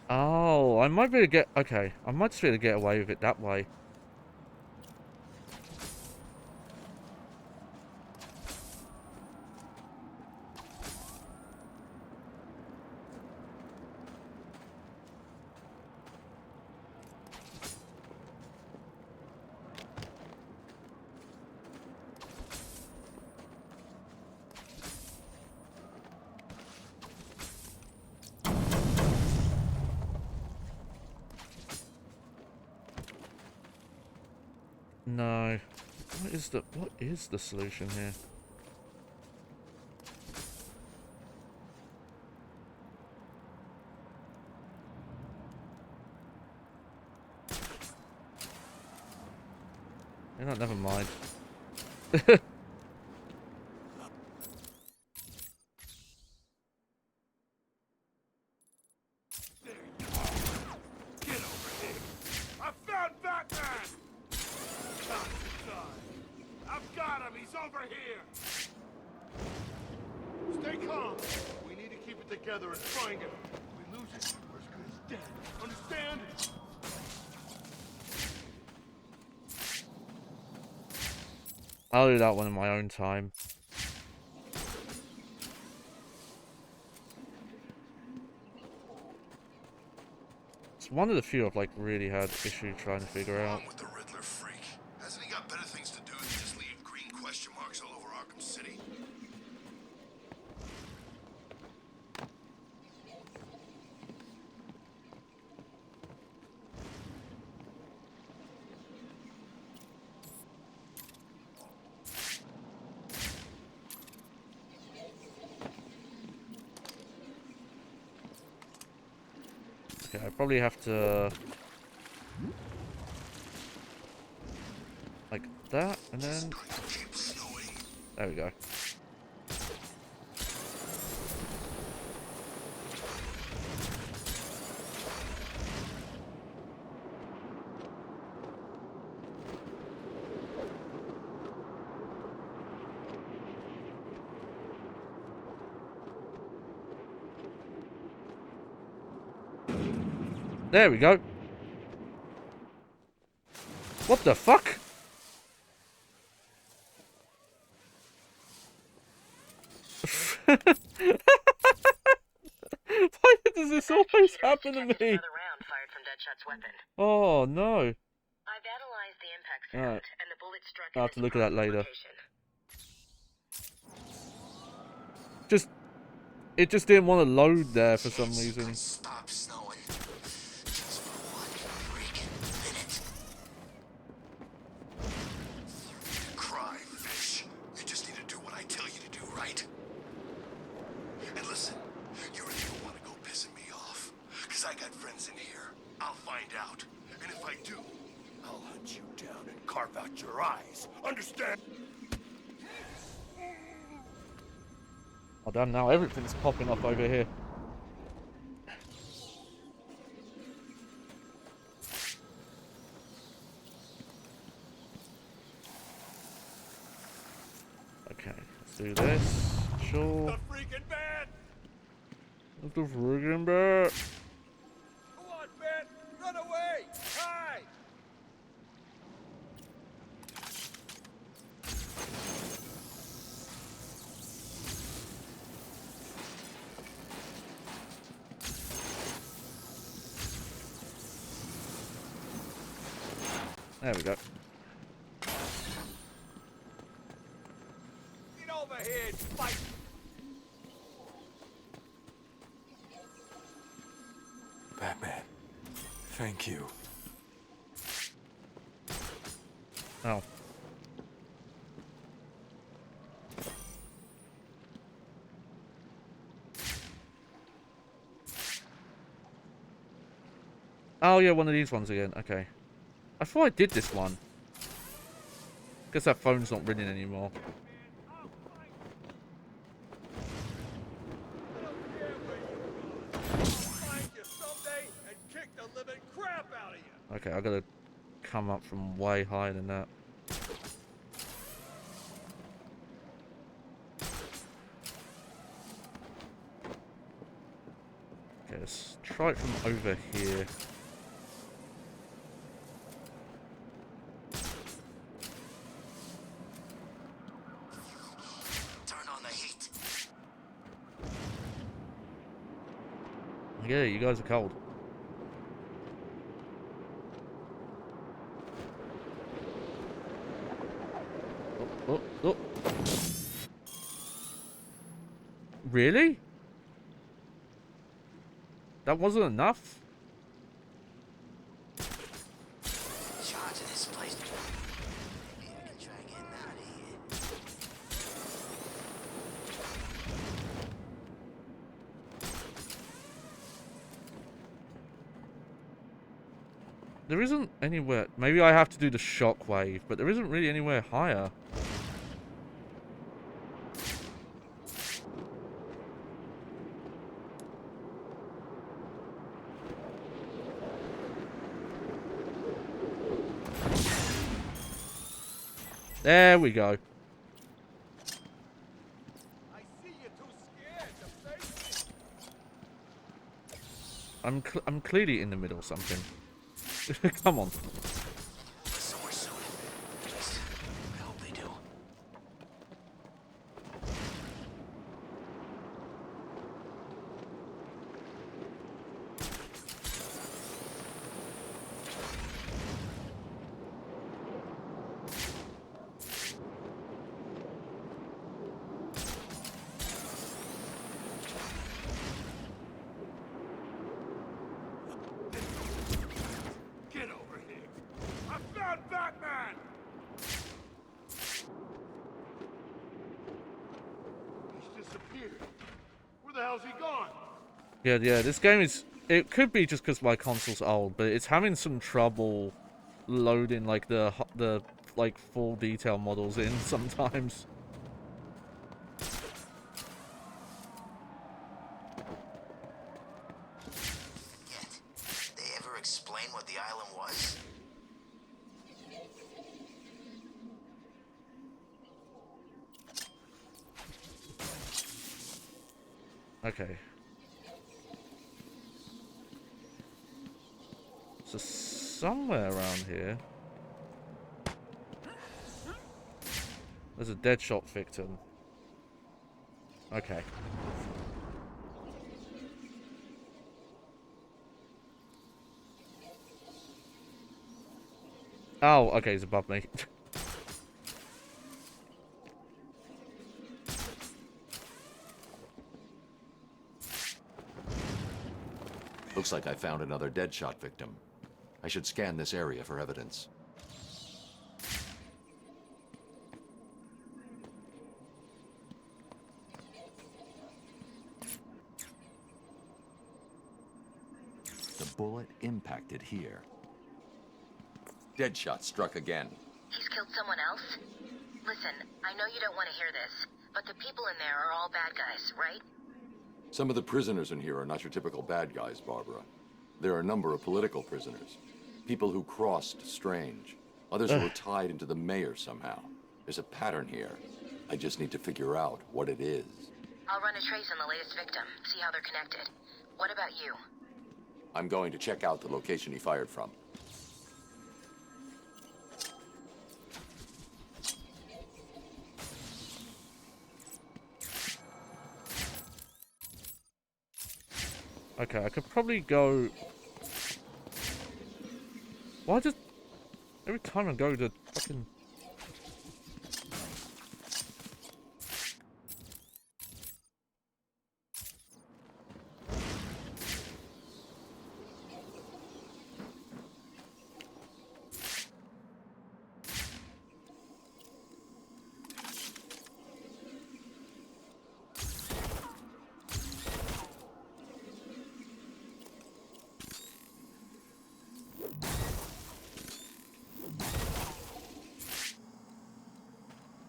Oh, I might be able to get... Okay, I might just be able to get away with it that way. No. What is the solution here? Yeah, no, never mind. I found Batman! Time to die. I've got him! He's over here! Stay calm. We need to keep it together and find him. If we lose it, we're as good as dead. Understand? I'll do that one in my own time. It's one of the few I've like really had issue trying to figure out. With the Riddler freak. Hasn't he got better things to do than just leave green question marks all over Arkham City? Okay, I probably have to... like that, and then... There we go. There we go. What the fuck? Why does this always happen to me? Oh no. I've analyzed the impact All right. and the bullet struck I'll have to look at that later. location. It just didn't want to load there for some reason. Stop snowing. Just for one freaking minute. Cry, fish. You just need to do what I tell you to do, right? And listen, you really don't want to go pissing me off. Because I got friends in here. I'll find out. And if I do, I'll hunt you down and carve out your eyes. Understand? Oh damn, now everything's popping up over here. Okay, let's do this. Sure. The freaking bat! The freaking bat! There we go. Get over here and fight! Batman, thank you. Oh. Oh yeah, one of these ones again. Okay. I thought I did this one. Guess that phone's not ringing anymore. Okay, I gotta come up from way higher than that. Okay, let's try it from over here. Turn on the heat. Yeah, you guys are cold. Oh, oh, oh. Really? That wasn't enough? Charging this place. Maybe I can try getting out of here. There isn't anywhere... Maybe I have to do the shockwave, but there isn't really anywhere higher. There we go. I see you're too scared to face it. I'm clearly in the middle of something. Come on. Somewhere soon. At least, I hope they do. Get over here! I found Batman! He's disappeared. Where the hell's he gone? Yeah, this game is... It could be just because my console's old, but it's having some trouble loading, like, the like, full detail models in sometimes. Yet, they ever explain what the island was? Okay. So somewhere around here, there's a Deadshot victim. Okay. Oh, okay, he's above me. Looks like I found another Deadshot victim. I should scan this area for evidence. The bullet impacted here. Deadshot struck again. He's killed someone else? Listen, I know you don't want to hear this, but the people in there are all bad guys, right? Some of the prisoners in here are not your typical bad guys, Barbara. There are a number of political prisoners. People who crossed Strange. Others who were tied into the mayor somehow. There's a pattern here. I just need to figure out what it is. I'll run a trace on the latest victim, see how they're connected. What about you? I'm going to check out the location he fired from. Okay, I could probably go... Why just... Every time I go to fucking...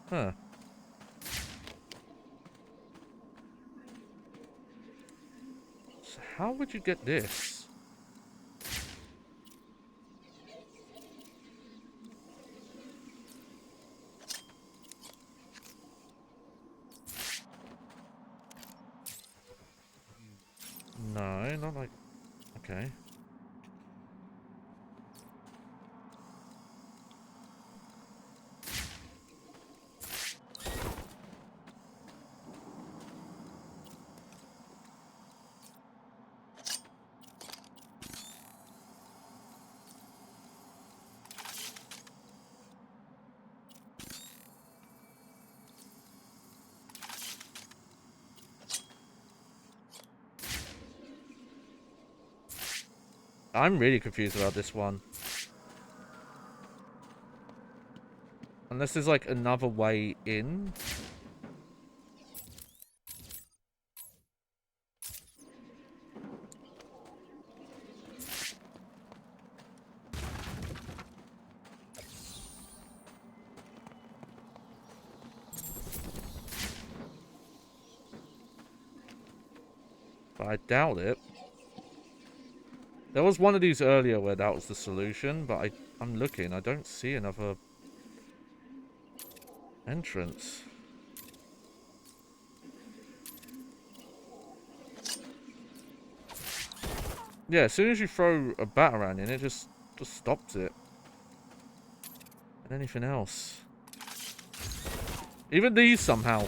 Huh. So how would you get this? No, not like... Okay. I'm really confused about this one. Unless there's like another way in. But I doubt it. There was one of these earlier where that was the solution, but I'm looking. I don't see another entrance. Yeah, as soon as you throw a batarang in, it just stops it. And anything else. Even these somehow.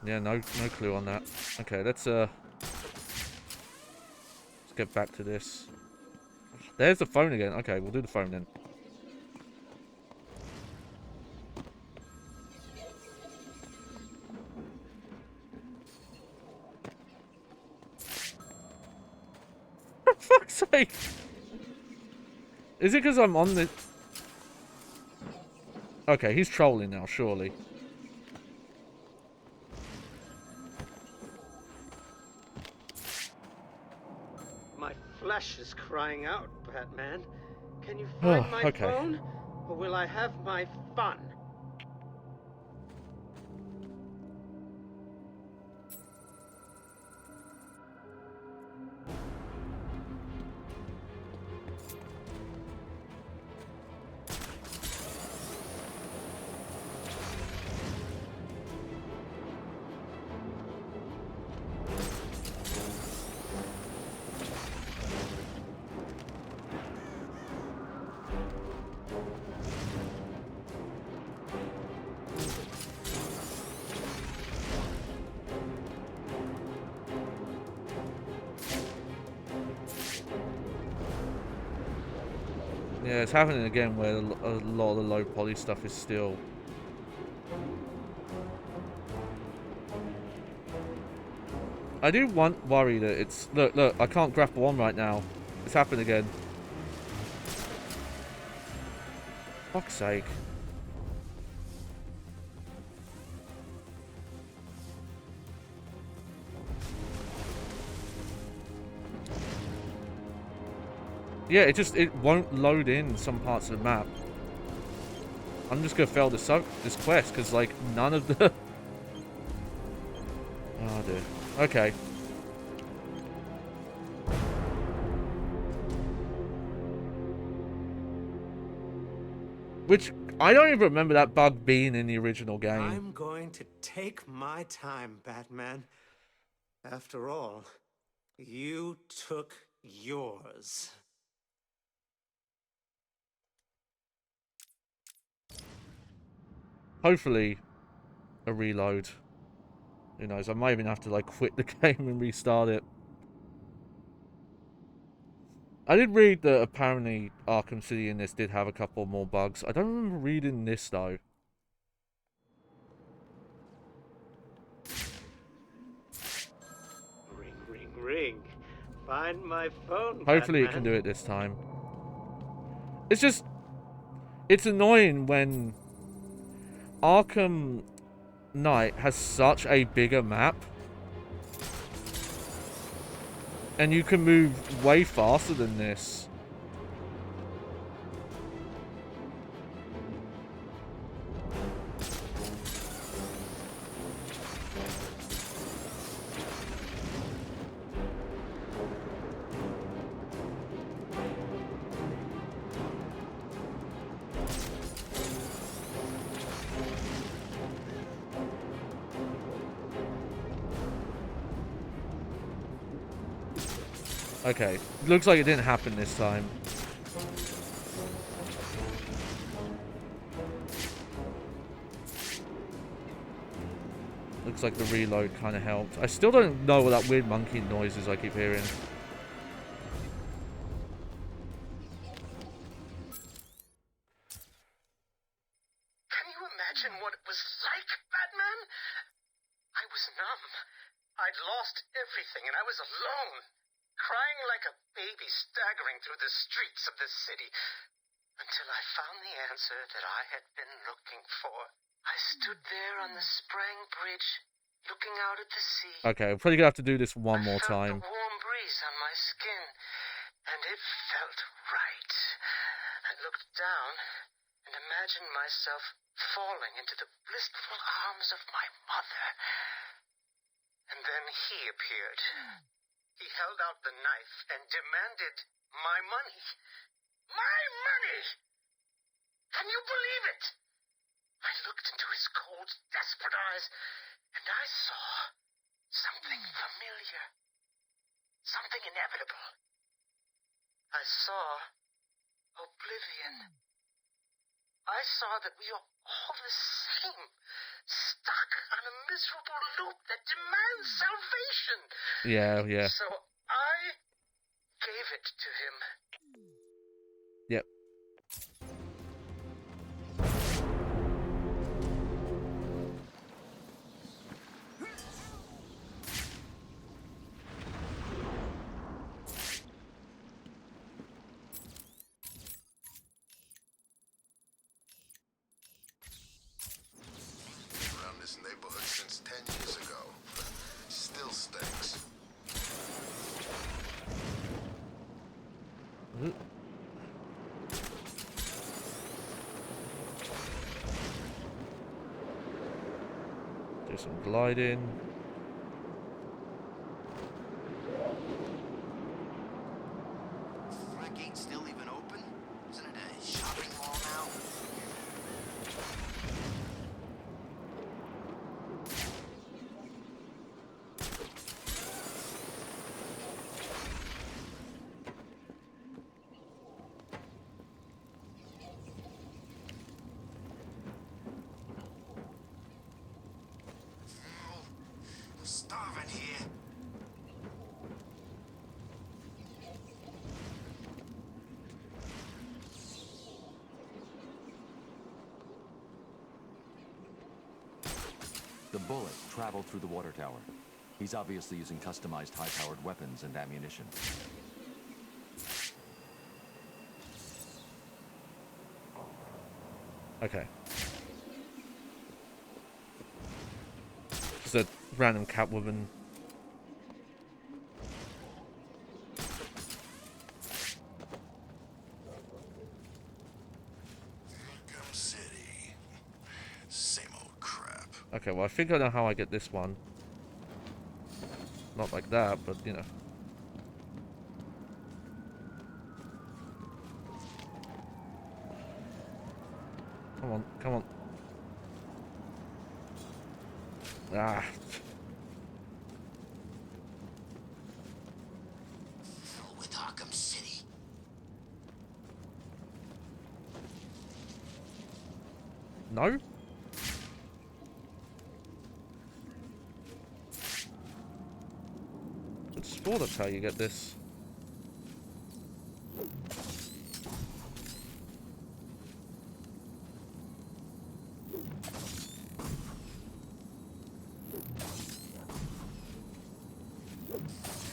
Yeah, no clue on that. Okay, let's get back to this. There's the phone again. Okay, we'll do the phone then. For fuck's sake! Is it because I'm on the... Okay, he's trolling now, surely. My flesh is crying out, Batman. Can you find my phone? Or will I have my fun? Yeah, it's happening again where a lot of the low poly stuff is still... I do worry that it's... Look, I can't grapple on right now. It's happened again. Fuck's sake. Yeah, it won't load in some parts of the map. I'm just gonna fail this quest because like none of the... Oh dear. Okay. Which I don't even remember that bug being in the original game. I'm going to take my time, Batman. After all, you took yours. Hopefully, a reload. Who knows? I might even have to like quit the game and restart it. I did read that apparently Arkham City in this did have a couple more bugs. I don't remember reading this though. Ring, ring, ring. Find my phone, Hopefully Batman. it can do it this time. It's just... It's annoying when Arkham Knight has such a bigger map. And you can move way faster than this. Okay, looks like it didn't happen this time. Looks like the reload kind of helped. I still don't know what that weird monkey noise is I keep hearing. Can you imagine what it was like, Batman? I was numb. I'd lost everything and I was alone. Crying like a baby staggering through the streets of the city. Until I found the answer that I had been looking for. I stood there on the Sprang Bridge, looking out at the sea. Okay, I'm probably gonna have to do this one more time. The warm breeze on my skin, and it felt right. I looked down and imagined myself falling into the blissful arms of my mother. And then he appeared. He held out the knife and demanded my money. My money! Can you believe it? I looked into his cold, desperate eyes, and I saw something familiar. Something inevitable. I saw oblivion. I saw that we are all the same, stuck on a miserable loop that demands salvation. Yeah. So I gave it to him. Yep. Around this neighborhood since 10 years ago. Still stinks. Do some gliding. That gate still even open? Isn't it a shopping mall now? I'm starving here. The bullet traveled through the water tower. He's obviously using customized high-powered weapons and ammunition. Okay. Just a random Catwoman. Arkham City. Same old crap. Okay, well I think I know how I get this one. Not like that, but you know. Come on, come on. Ah. With Arkham City. No? swore that's how you get this.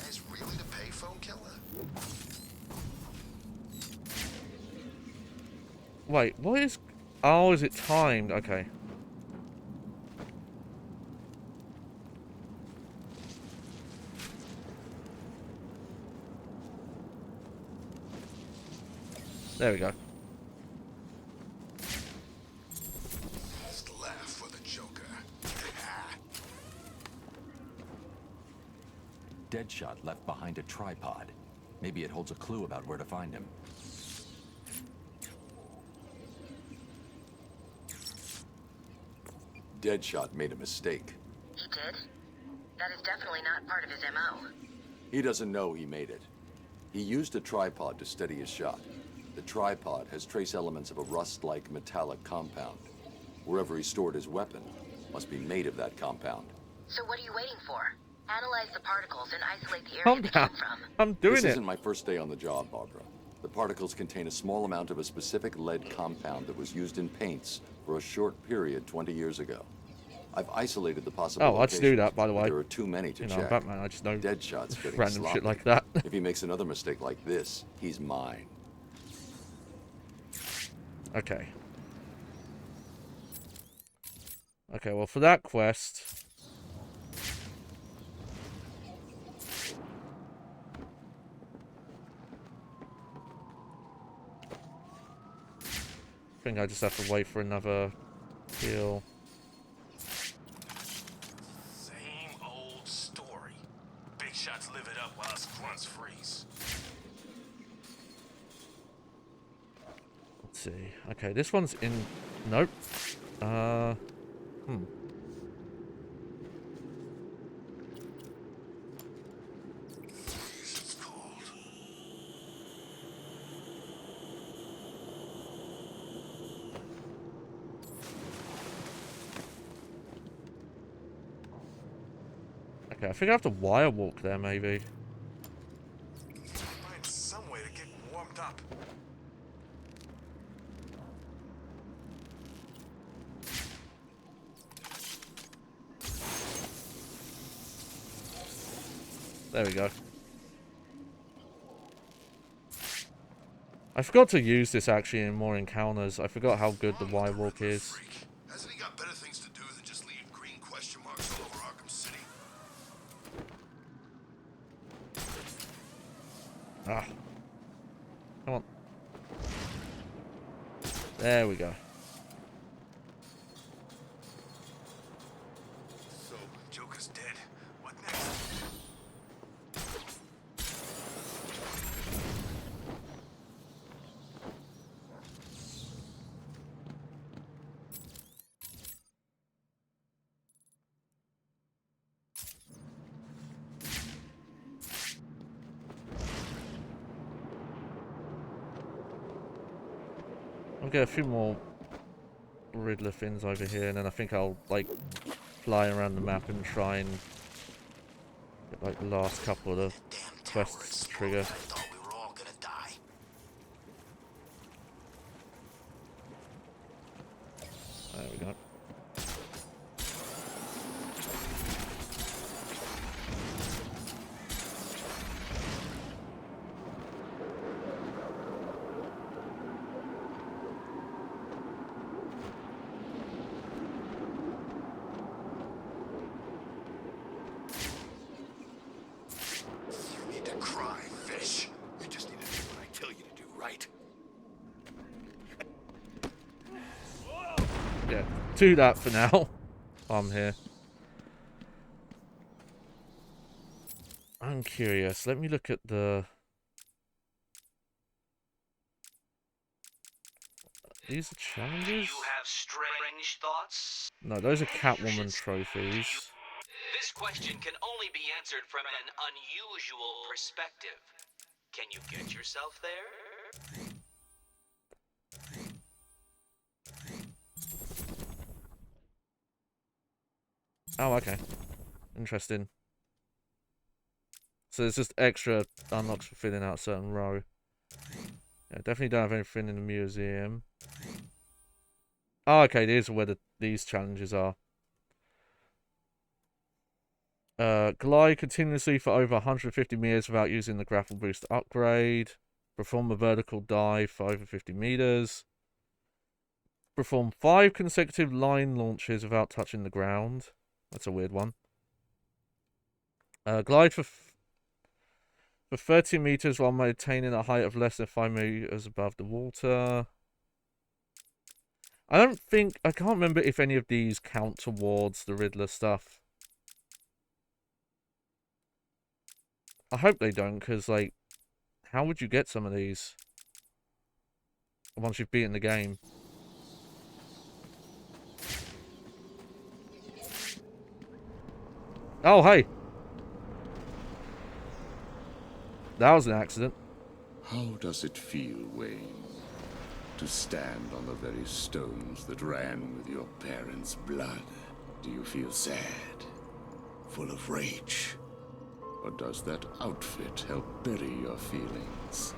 Is really the payphone killer? Wait, what is... Oh, is it timed? Okay. There we go. Just laugh for the Joker. Deadshot left behind a tripod. Maybe it holds a clue about where to find him. Deadshot made a mistake. He did? That is definitely not part of his MO. He doesn't know he made it. He used a tripod to steady his shot. The tripod has trace elements of a rust-like metallic compound. Wherever he stored his weapon must be made of that compound. So what are you waiting for? Analyze the particles and isolate the area Calm they down. came from. I'm doing This it. isn't my first day on the job, Barbara. The particles contain a small amount of a specific lead compound that was used in paints for a short period 20 years ago. I've isolated the possible Oh, I just knew that, by the but way. there are too many to You know, check. Batman, I just know Deadshot's getting random sloppy. shit like that. If he makes another mistake like this, he's mine. Okay. Okay, well, for that quest... I think I just have to wait for another heal. Same old story. Big shots live it up while us grunts freeze. Let's see. Okay, this one's in... Nope. Okay, I think I have to wire walk there, maybe. Find some way to get warmed up. There we go. I forgot to use this actually in more encounters. I forgot how good the wire walk is. Hasn't he got better things to do than just leave green question marks all over Arkham City? Ah. Come on. There we go. So, Joker's dead. What next? I'll get a few more Riddler things over here, and then I think I'll, like, fly around the map and try and get, like, the last couple of the quests to trigger. There we go. You need to cry, fish. You just need to do what I tell you to do, right? Yeah, do that for now. I'm here. I'm curious. Let me look at the... These are challenges? Do you have strange thoughts? No, those are Catwoman trophies. This question can only be answered from an unusual perspective. Can you get yourself there? Oh, okay. Interesting. So there's just extra unlocks for filling out a certain row. Yeah, definitely don't have anything in the museum. Oh, okay, these are where these challenges are. Glide continuously for over 150 meters without using the grapple boost upgrade. Perform a vertical dive for over 50 meters. Perform 5 consecutive line launches without touching the ground. That's a weird one. Glide for 30 meters while maintaining a height of less than 5 meters above the water. I can't remember if any of these count towards the Riddler stuff. I hope they don't, because, like, how would you get some of these once you've beaten the game? Oh, hey! That was an accident. How does it feel, Wayne, to stand on the very stones that ran with your parents' blood? Do you feel sad, full of rage? Or does that outfit help bury your feelings,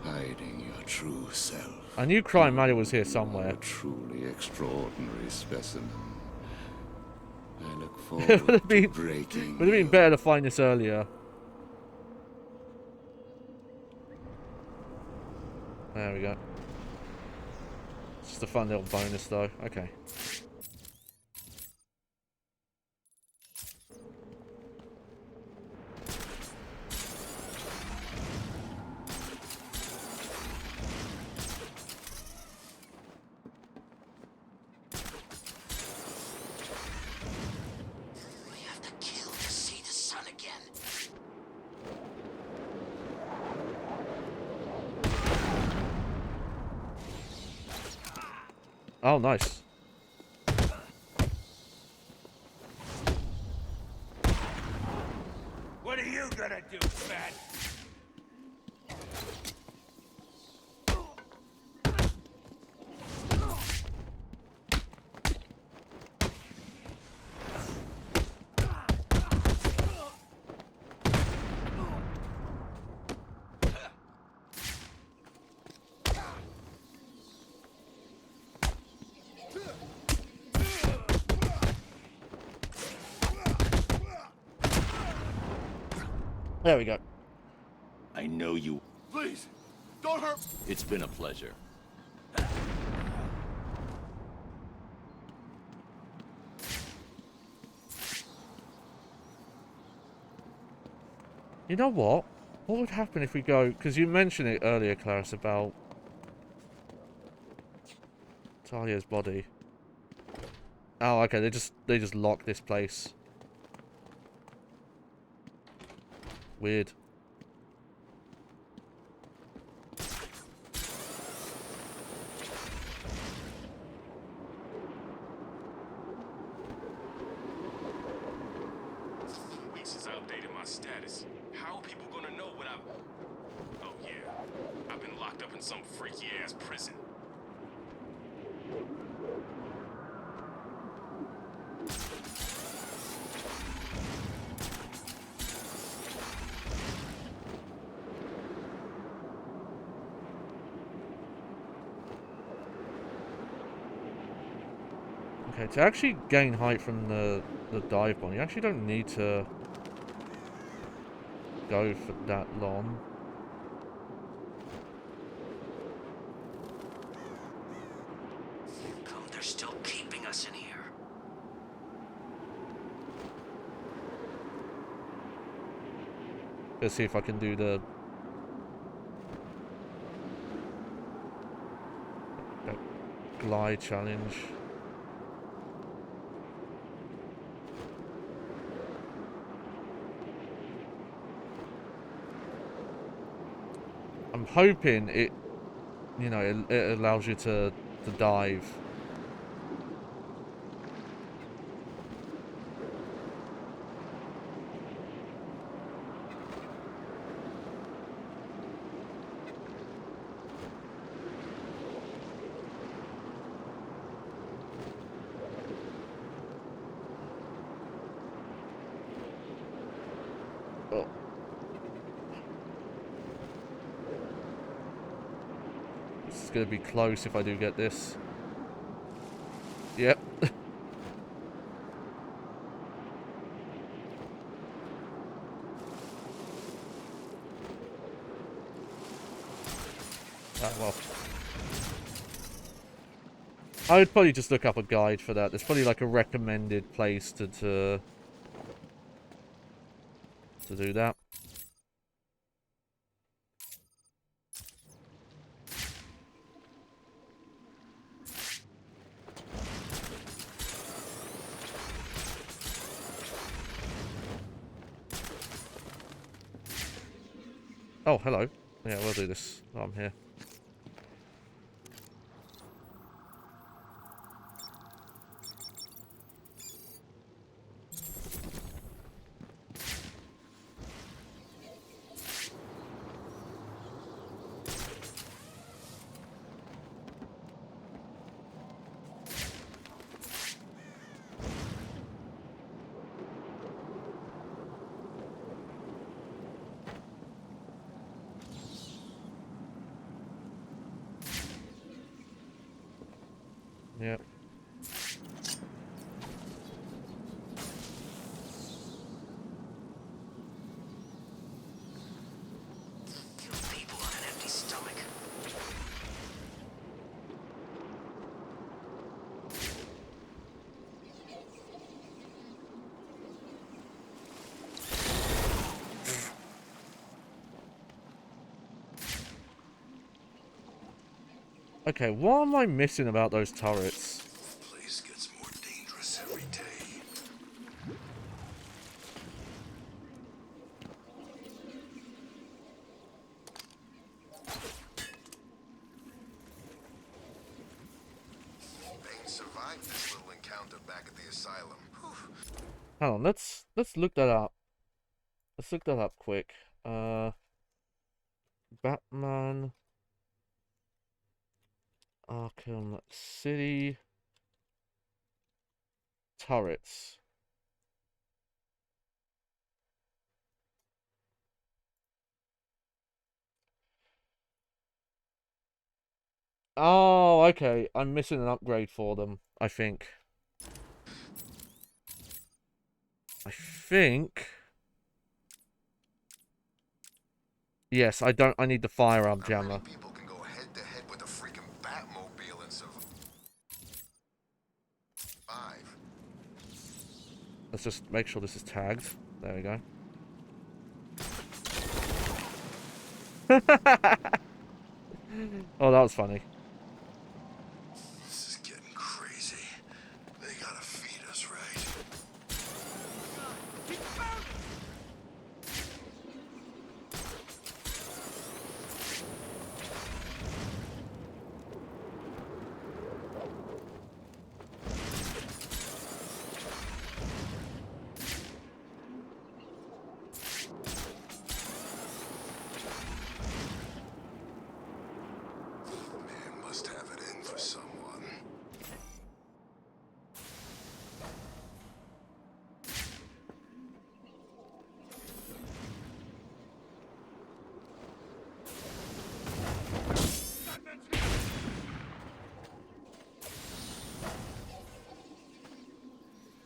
hiding your true self? I knew Crime Manual was here somewhere. A truly extraordinary specimen. I look It forward would have to breaking been better to find this earlier. There we go. It's just a fun little bonus, though. Okay. Oh, nice. What are you gonna do, fat? There we go. I know you. Please, don't hurt. It's been a pleasure. You know what? What would happen if we go... Because you mentioned it earlier, Clarice, about Talia's body. Oh, okay. They just lock this place. Weird. Weeks has outdated my status. How are people gonna know what I've... Oh yeah, I've been locked up in some freaky-ass prison. Okay, to actually gain height from the dive bomb, you actually don't need to go for that long. Come, they're still keeping us in here. Let's see if I can do the... that glide challenge. I'm hoping it, you know, it allows you to dive. Oh, going to be close if I do get this. Yep. Ah, well. I would probably just look up a guide for that. There's probably like a recommended place to do that. Oh, hello. Yeah, we'll do this while I'm here. Yep. People on an empty stomach. Okay, what am I missing about those turrets? Place gets more dangerous every day. Bane survived this little encounter back at the asylum. Whew. Hold on, let's look that up. Let's look that up quick. Batman Arkham City turrets. Oh, okay. I'm missing an upgrade for them, I think. Yes, I need the firearm jammer. People can go head to head with a freaking Batmobile and survive. Let's just make sure this is tagged. There we go. Oh, that was funny. This is getting crazy. They gotta feed us, right? Man must have it in for someone.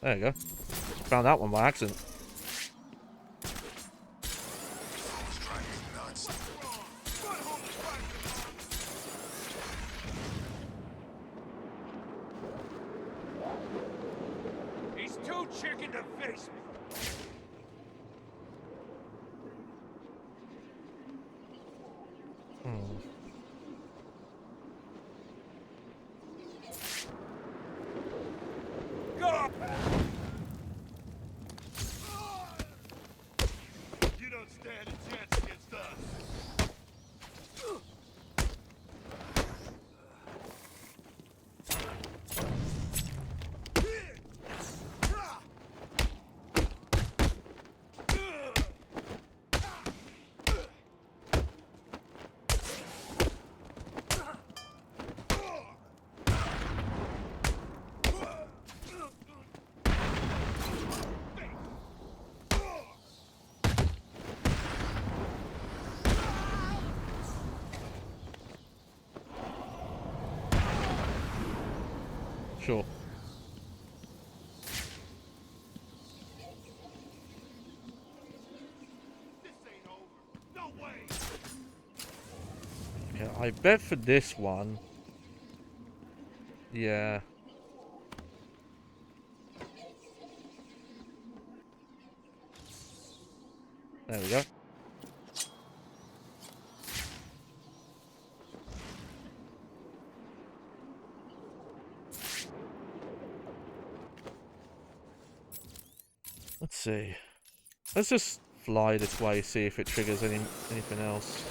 There you go. Found that one by accident. He's too chicken to face me. You don't stand a chance against us. I bet for this one... Yeah. There we go. Let's see. Let's just fly this way, see if it triggers anything else.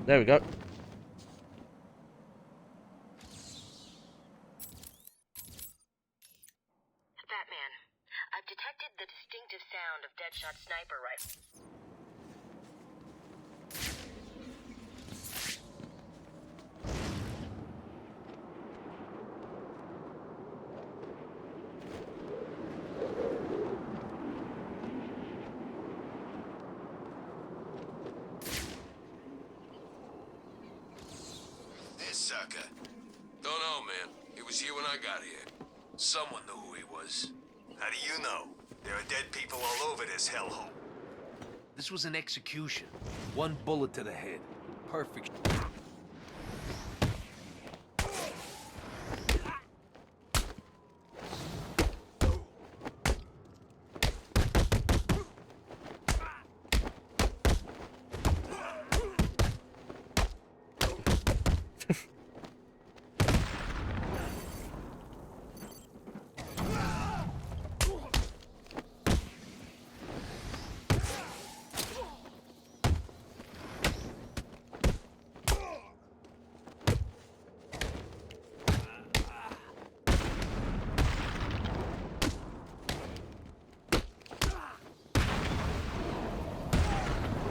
There we go. Batman, I've detected the distinctive sound of Deadshot sniper rifle. Sucker. Don't know, man. He was here when I got here. Someone knew who he was. How do you know? There are dead people all over this hellhole. This was an execution. One bullet to the head. Perfect.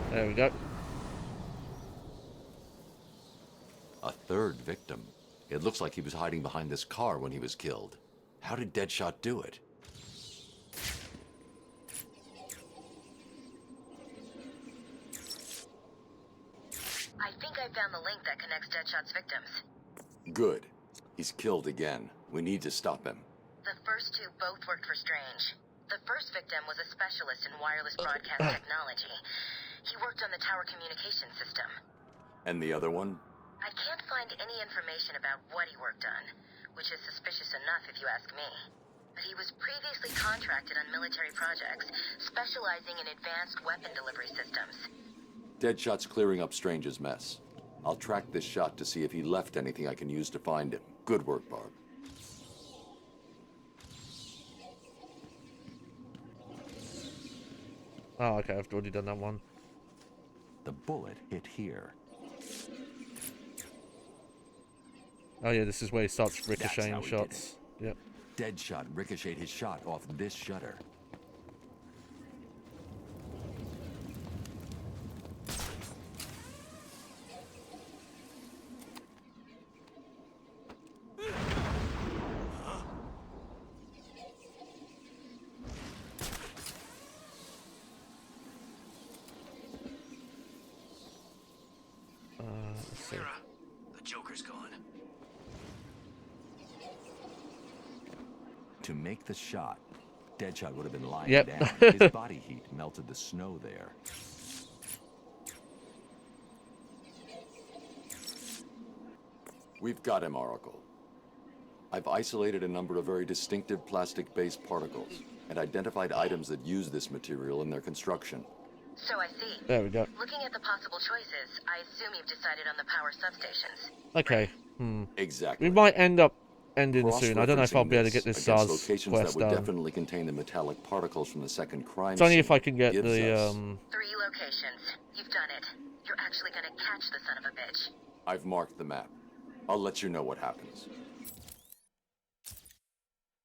There we go. A third victim. It looks like he was hiding behind this car when he was killed. How did Deadshot do it? I think I found the link that connects Deadshot's victims. Good. He's killed again. We need to stop him. The first two both worked for Strange. The first victim was a specialist in wireless broadcast technology. He worked on the tower communication system. And the other one? I can't find any information about what he worked on, which is suspicious enough if you ask me. But he was previously contracted on military projects, specializing in advanced weapon delivery systems. Deadshot's clearing up Strange's mess. I'll track this shot to see if he left anything I can use to find him. Good work, Barb. Oh, okay, I've already done that one. The bullet hit here. Oh yeah, this is where he starts ricocheting shots. Yep. Deadshot ricocheted his shot off this shutter. The Joker's gone. To make the shot, Deadshot would have been lying Yep. down. His body heat melted the snow there. We've got him, Oracle. I've isolated a number of very distinctive plastic-based particles and identified items that use this material in their construction. So I see. There we go. Looking at the possible choices, I assume you've decided on the power substations. Okay. Exactly. We might end up ending soon. I don't know if I'll be able to get this SARS locations quest that would done. definitely contain the metallic particles from the second crime It's only scene if I can get gives the us. 3 locations. You've done it. You're actually gonna catch the son of a bitch. I've marked the map. I'll let you know what happens.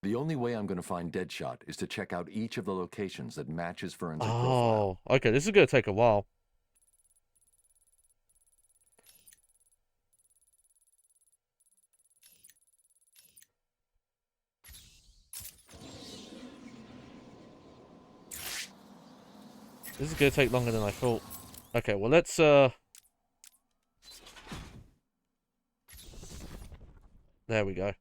The only way I'm going to find Deadshot is to check out each of the locations that match his forensic profile. Oh, okay. This is going to take a while. This is going to take longer than I thought. Okay, well, let's There we go.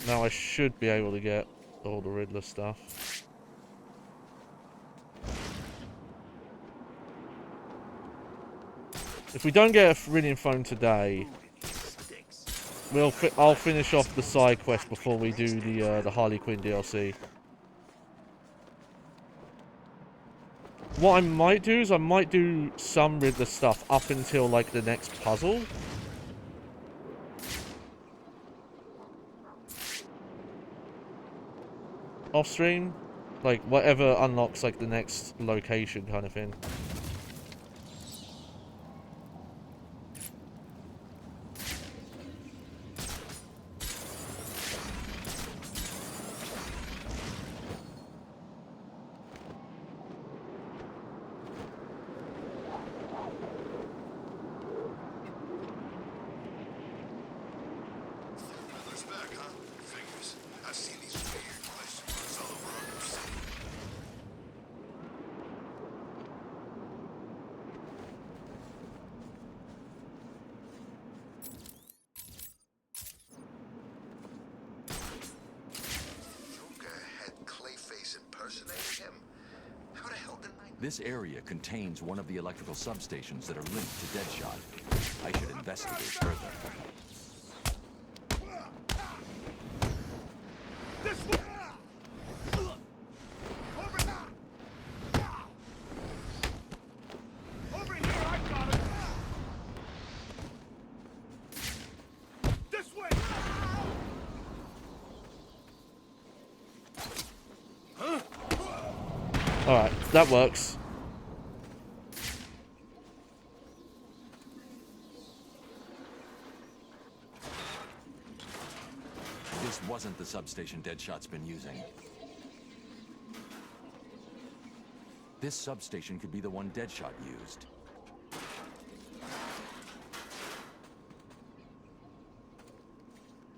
Now I should be able to get all the Riddler stuff. If we don't get a Iridium phone today, I'll finish off the side quest before we do the Harley Quinn DLC. What I might do is I might do some Riddler stuff up until like the next puzzle. Off stream, like whatever unlocks like the next location kind of thing. Riddler's back, huh? Figures. I've seen these weird question marks all over Arkham City. Joker had Clayface impersonating him? How the hell did I... This area contains one of the electrical substations that are linked to Deadshot. I should investigate further. This way! Over here, I got it! This way! Huh? Alright, that works. This wasn't the substation Deadshot's been using. This substation could be the one Deadshot used.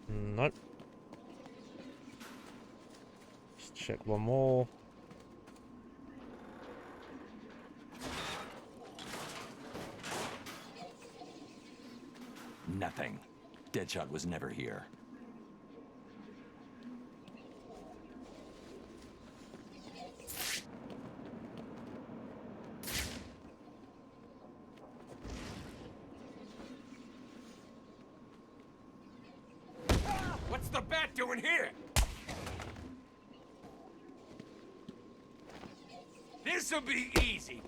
Nope. Just check one more. Nothing. Deadshot was never here. What's the bat doing here? This'll be easy.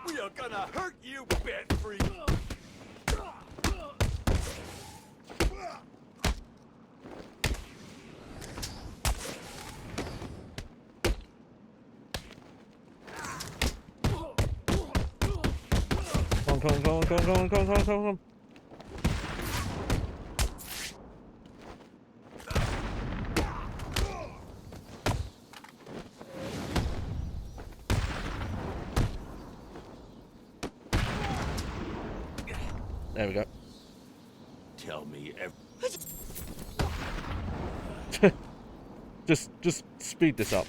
We are gonna hurt you, bat freak! Come on. There we go. Tell me just speed this up.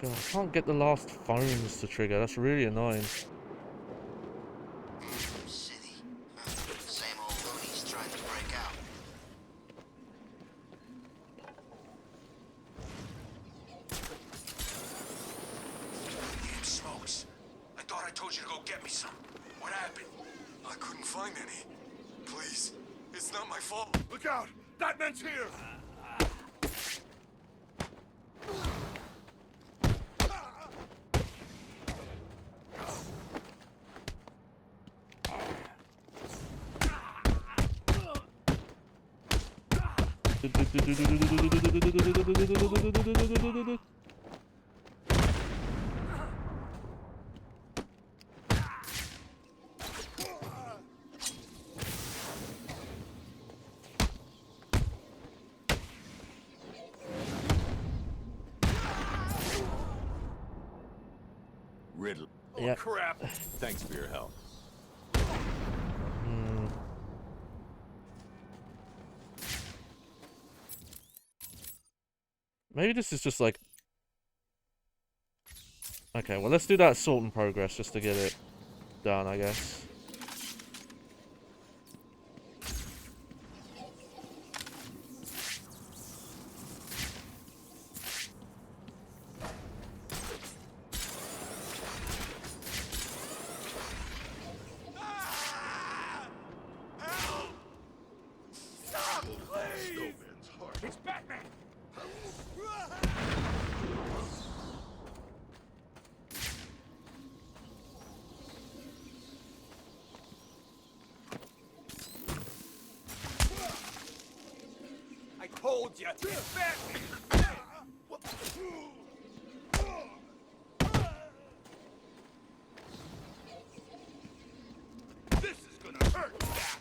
God, I can't get the last phones to trigger. That's really annoying. City. Same old loonies trying to break out. Damn smokes. I thought I told you to go get me some. What happened? I couldn't find any. Please, it's not my fault. Look out! That man's here! Riddler. Yeah. Crap. Thanks for your help. Maybe this is just like... Okay, well let's do that assault in progress just to get it done, I guess. It's Batman! I told you, it's Batman! This is gonna hurt, Bat!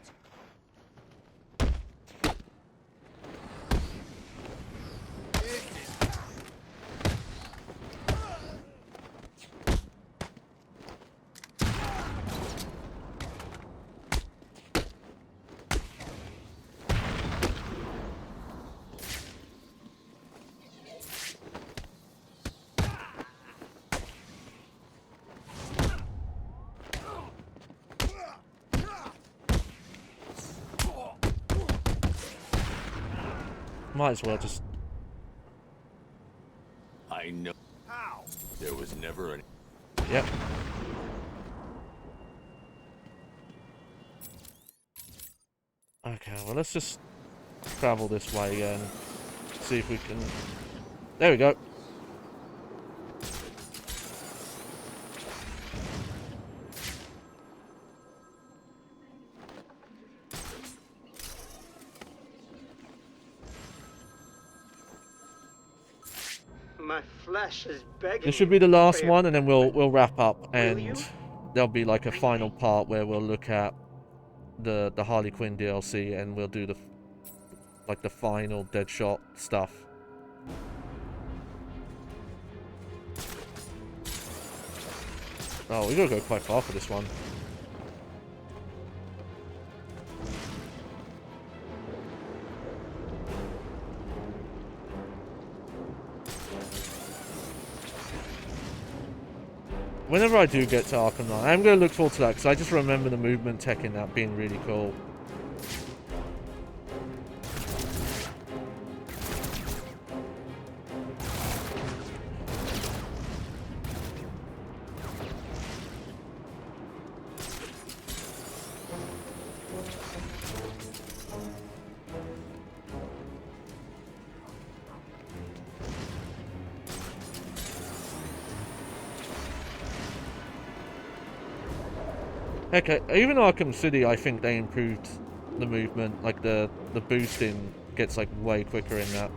Might as well just... I know. How? There was never an... Yep. Okay, well let's just travel this way again. See if we can... There we go. My flesh is begging. This should be the last for one, and then we'll wrap up, and you? there'll be like a final part where we'll look at the Harley Quinn DLC, and we'll do the like the final Deadshot stuff. Oh, we gotta go quite far for this one. Whenever I do get to Arkham Knight, I'm going to look forward to that, because I just remember the movement tech in that being really cool. Okay, even Arkham City, I think they improved the movement. Like the boosting gets like way quicker in that.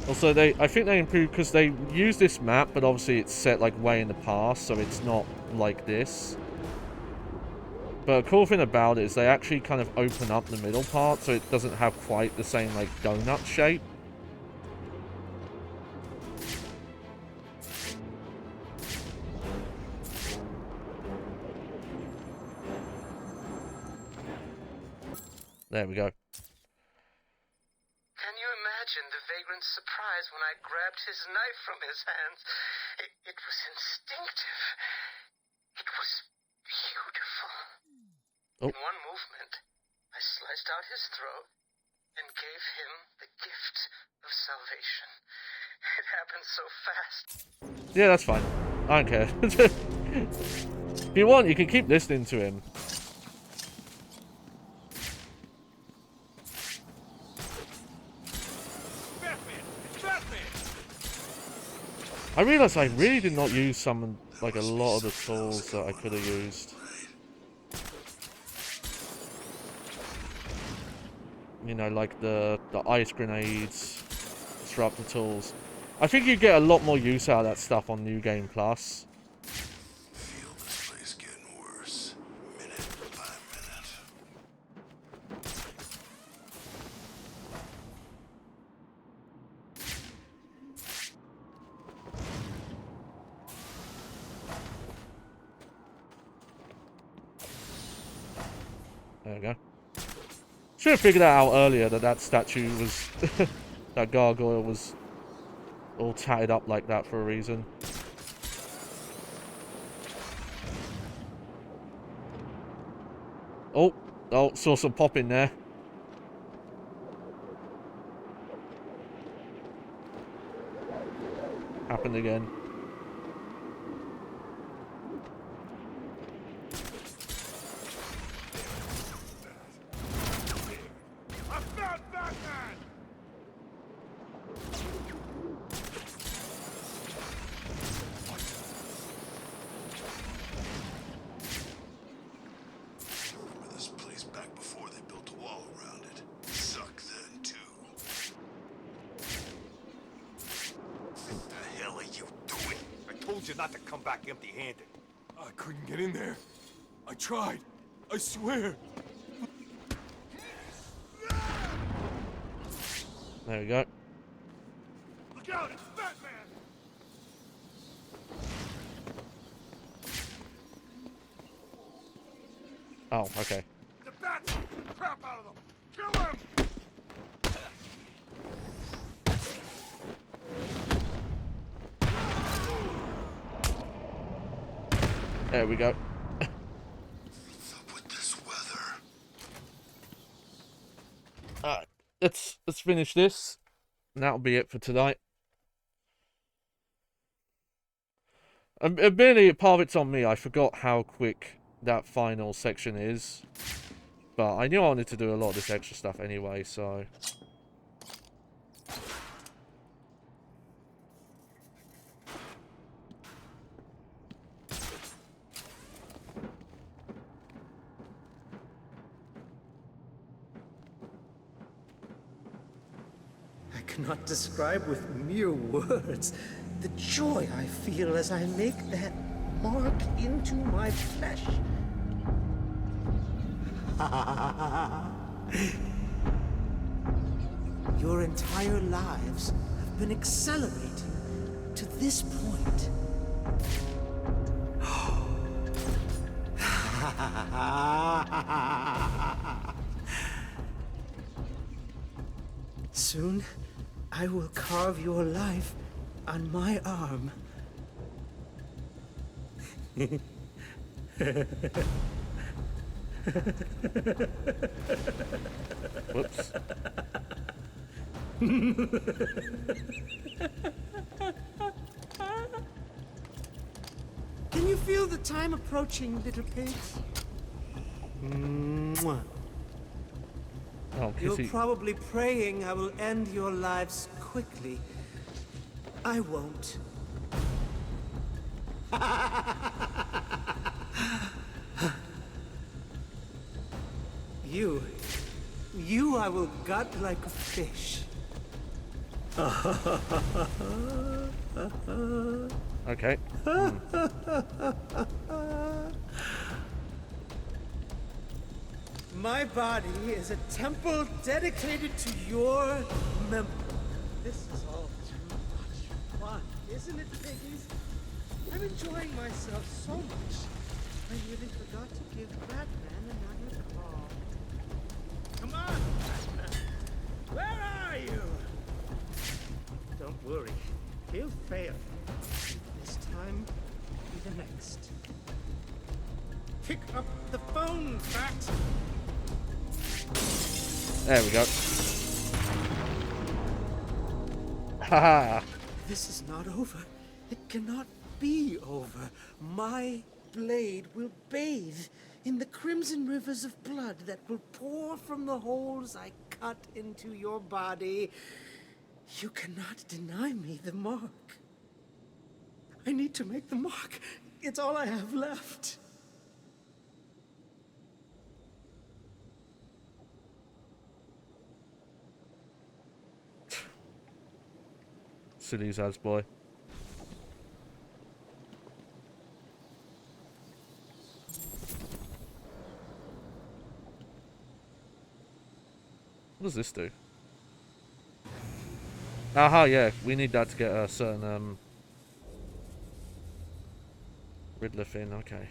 Also, I think they improved because they use this map, but obviously it's set like way in the past, so it's not like this. But a cool thing about it is they actually kind of open up the middle part, so it doesn't have quite the same like donut shape. There we go. Can you imagine the vagrant's surprise when I grabbed his knife from his hands? It was instinctive. It was beautiful. Oh. In one movement, I sliced out his throat and gave him the gift of salvation. It happened so fast. Yeah, that's fine. I don't care. If you want, you can keep listening to him. I realised I really did not use like a lot of the tools that I could have used. You know, like the ice grenades, disruptor tools. I think you get a lot more use out of that stuff on New Game Plus. Feel this place getting worse, minute by minute. There we go. Should have figured that out earlier, that statue was... that gargoyle was all tatted up like that for a reason. Oh, saw some pop in there. Happened again. I found Batman! Remember this place back before they built a wall around it. Suck then, too. What the hell are you doing? I told you not to come back empty-handed. I couldn't get in there. I tried. I swear. There we go. Look out, it's Batman! Oh, okay. The bats! Crap out of them! Kill him! There we go. What's up with this weather? Alright, let's finish this. And that'll be it for tonight. Really, part of it's on me. I forgot how quick that final section is. But I knew I wanted to do a lot of this extra stuff anyway, so... I cannot describe with mere words the joy I feel as I make that mark into my flesh. Your entire lives have been accelerating to this point. Soon, I will carve your life on my arm. Whoops. Can you feel the time approaching, little pigs? Mwah. Oh, You're kissy. probably praying I will end your lives quickly. I won't. You I will gut like a fish. Okay. My body is a temple dedicated to your memory. This is all too much fun, isn't it, piggies? I'm enjoying myself so much. I nearly forgot to give Batman another call. Come on, Batman. Where are you? Don't worry. He'll fail. This time, be the next. Pick up the phone, Bat. There we go. Haha. This is not over. It cannot be over. My blade will bathe in the crimson rivers of blood that will pour from the holes I cut into your body. You cannot deny me the mark. I need to make the mark. It's all I have left. Silly's as boy. What does this do? Aha, yeah, we need that to get a certain Riddler thing, okay.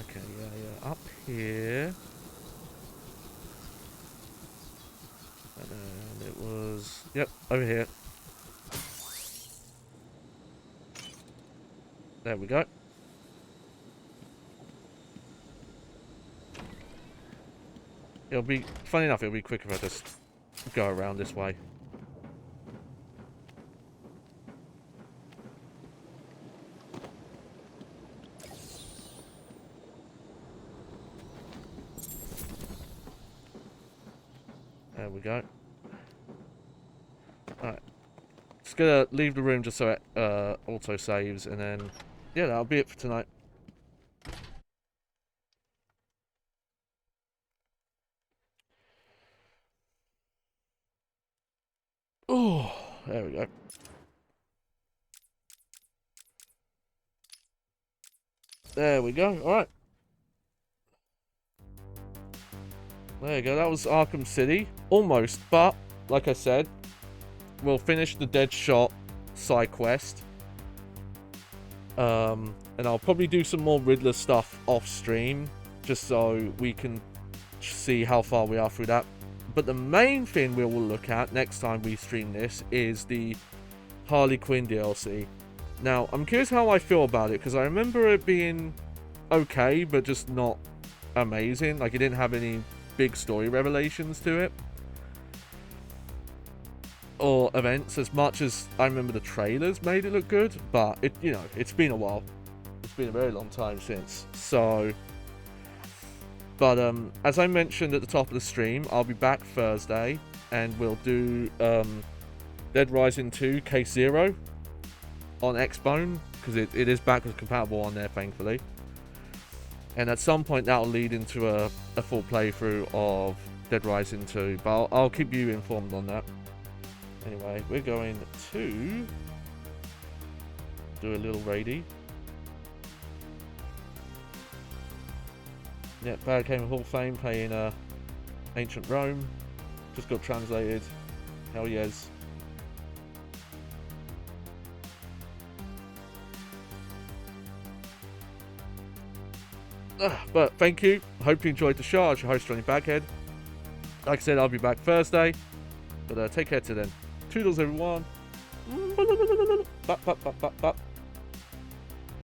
Okay, yeah. Up here. And it was... Yep, over here. There we go. It'll be... Funny enough, it'll be quicker if I just go around this way. There we go. Alright. Just gonna leave the room just so it auto saves, and then yeah, that'll be it for tonight. Oh, there we go. There we go. Alright. There you go. That was Arkham City. Almost, but like I said, we'll finish the Deadshot side quest. And I'll probably do some more Riddler stuff off stream, just so we can see how far we are through that. But the main thing we will look at next time we stream this is the Harley Quinn DLC. Now, I'm curious how I feel about it, because I remember it being okay, but just not amazing. Like, it didn't have any big story revelations to it. Or events, as much as I remember the trailers made it look good. But, you know, it's been a while. It's been a very long time since. So... But, as I mentioned at the top of the stream, I'll be back Thursday, and we'll do, Dead Rising 2 Case Zero on Xbone, because it is backwards compatible on there, thankfully. And at some point that'll lead into a full playthrough of Dead Rising 2, but I'll keep you informed on that. Anyway, we're going to do a little raidie. Yeah, Bad Game of Hall of Fame playing Ancient Rome. Just got translated. Hell yes. But thank you. Hope you enjoyed the show. I was your host, Johnny Baghead. Like I said, I'll be back Thursday. But take care till then. Toodles, everyone. Bop, bop, bop, bop, bop.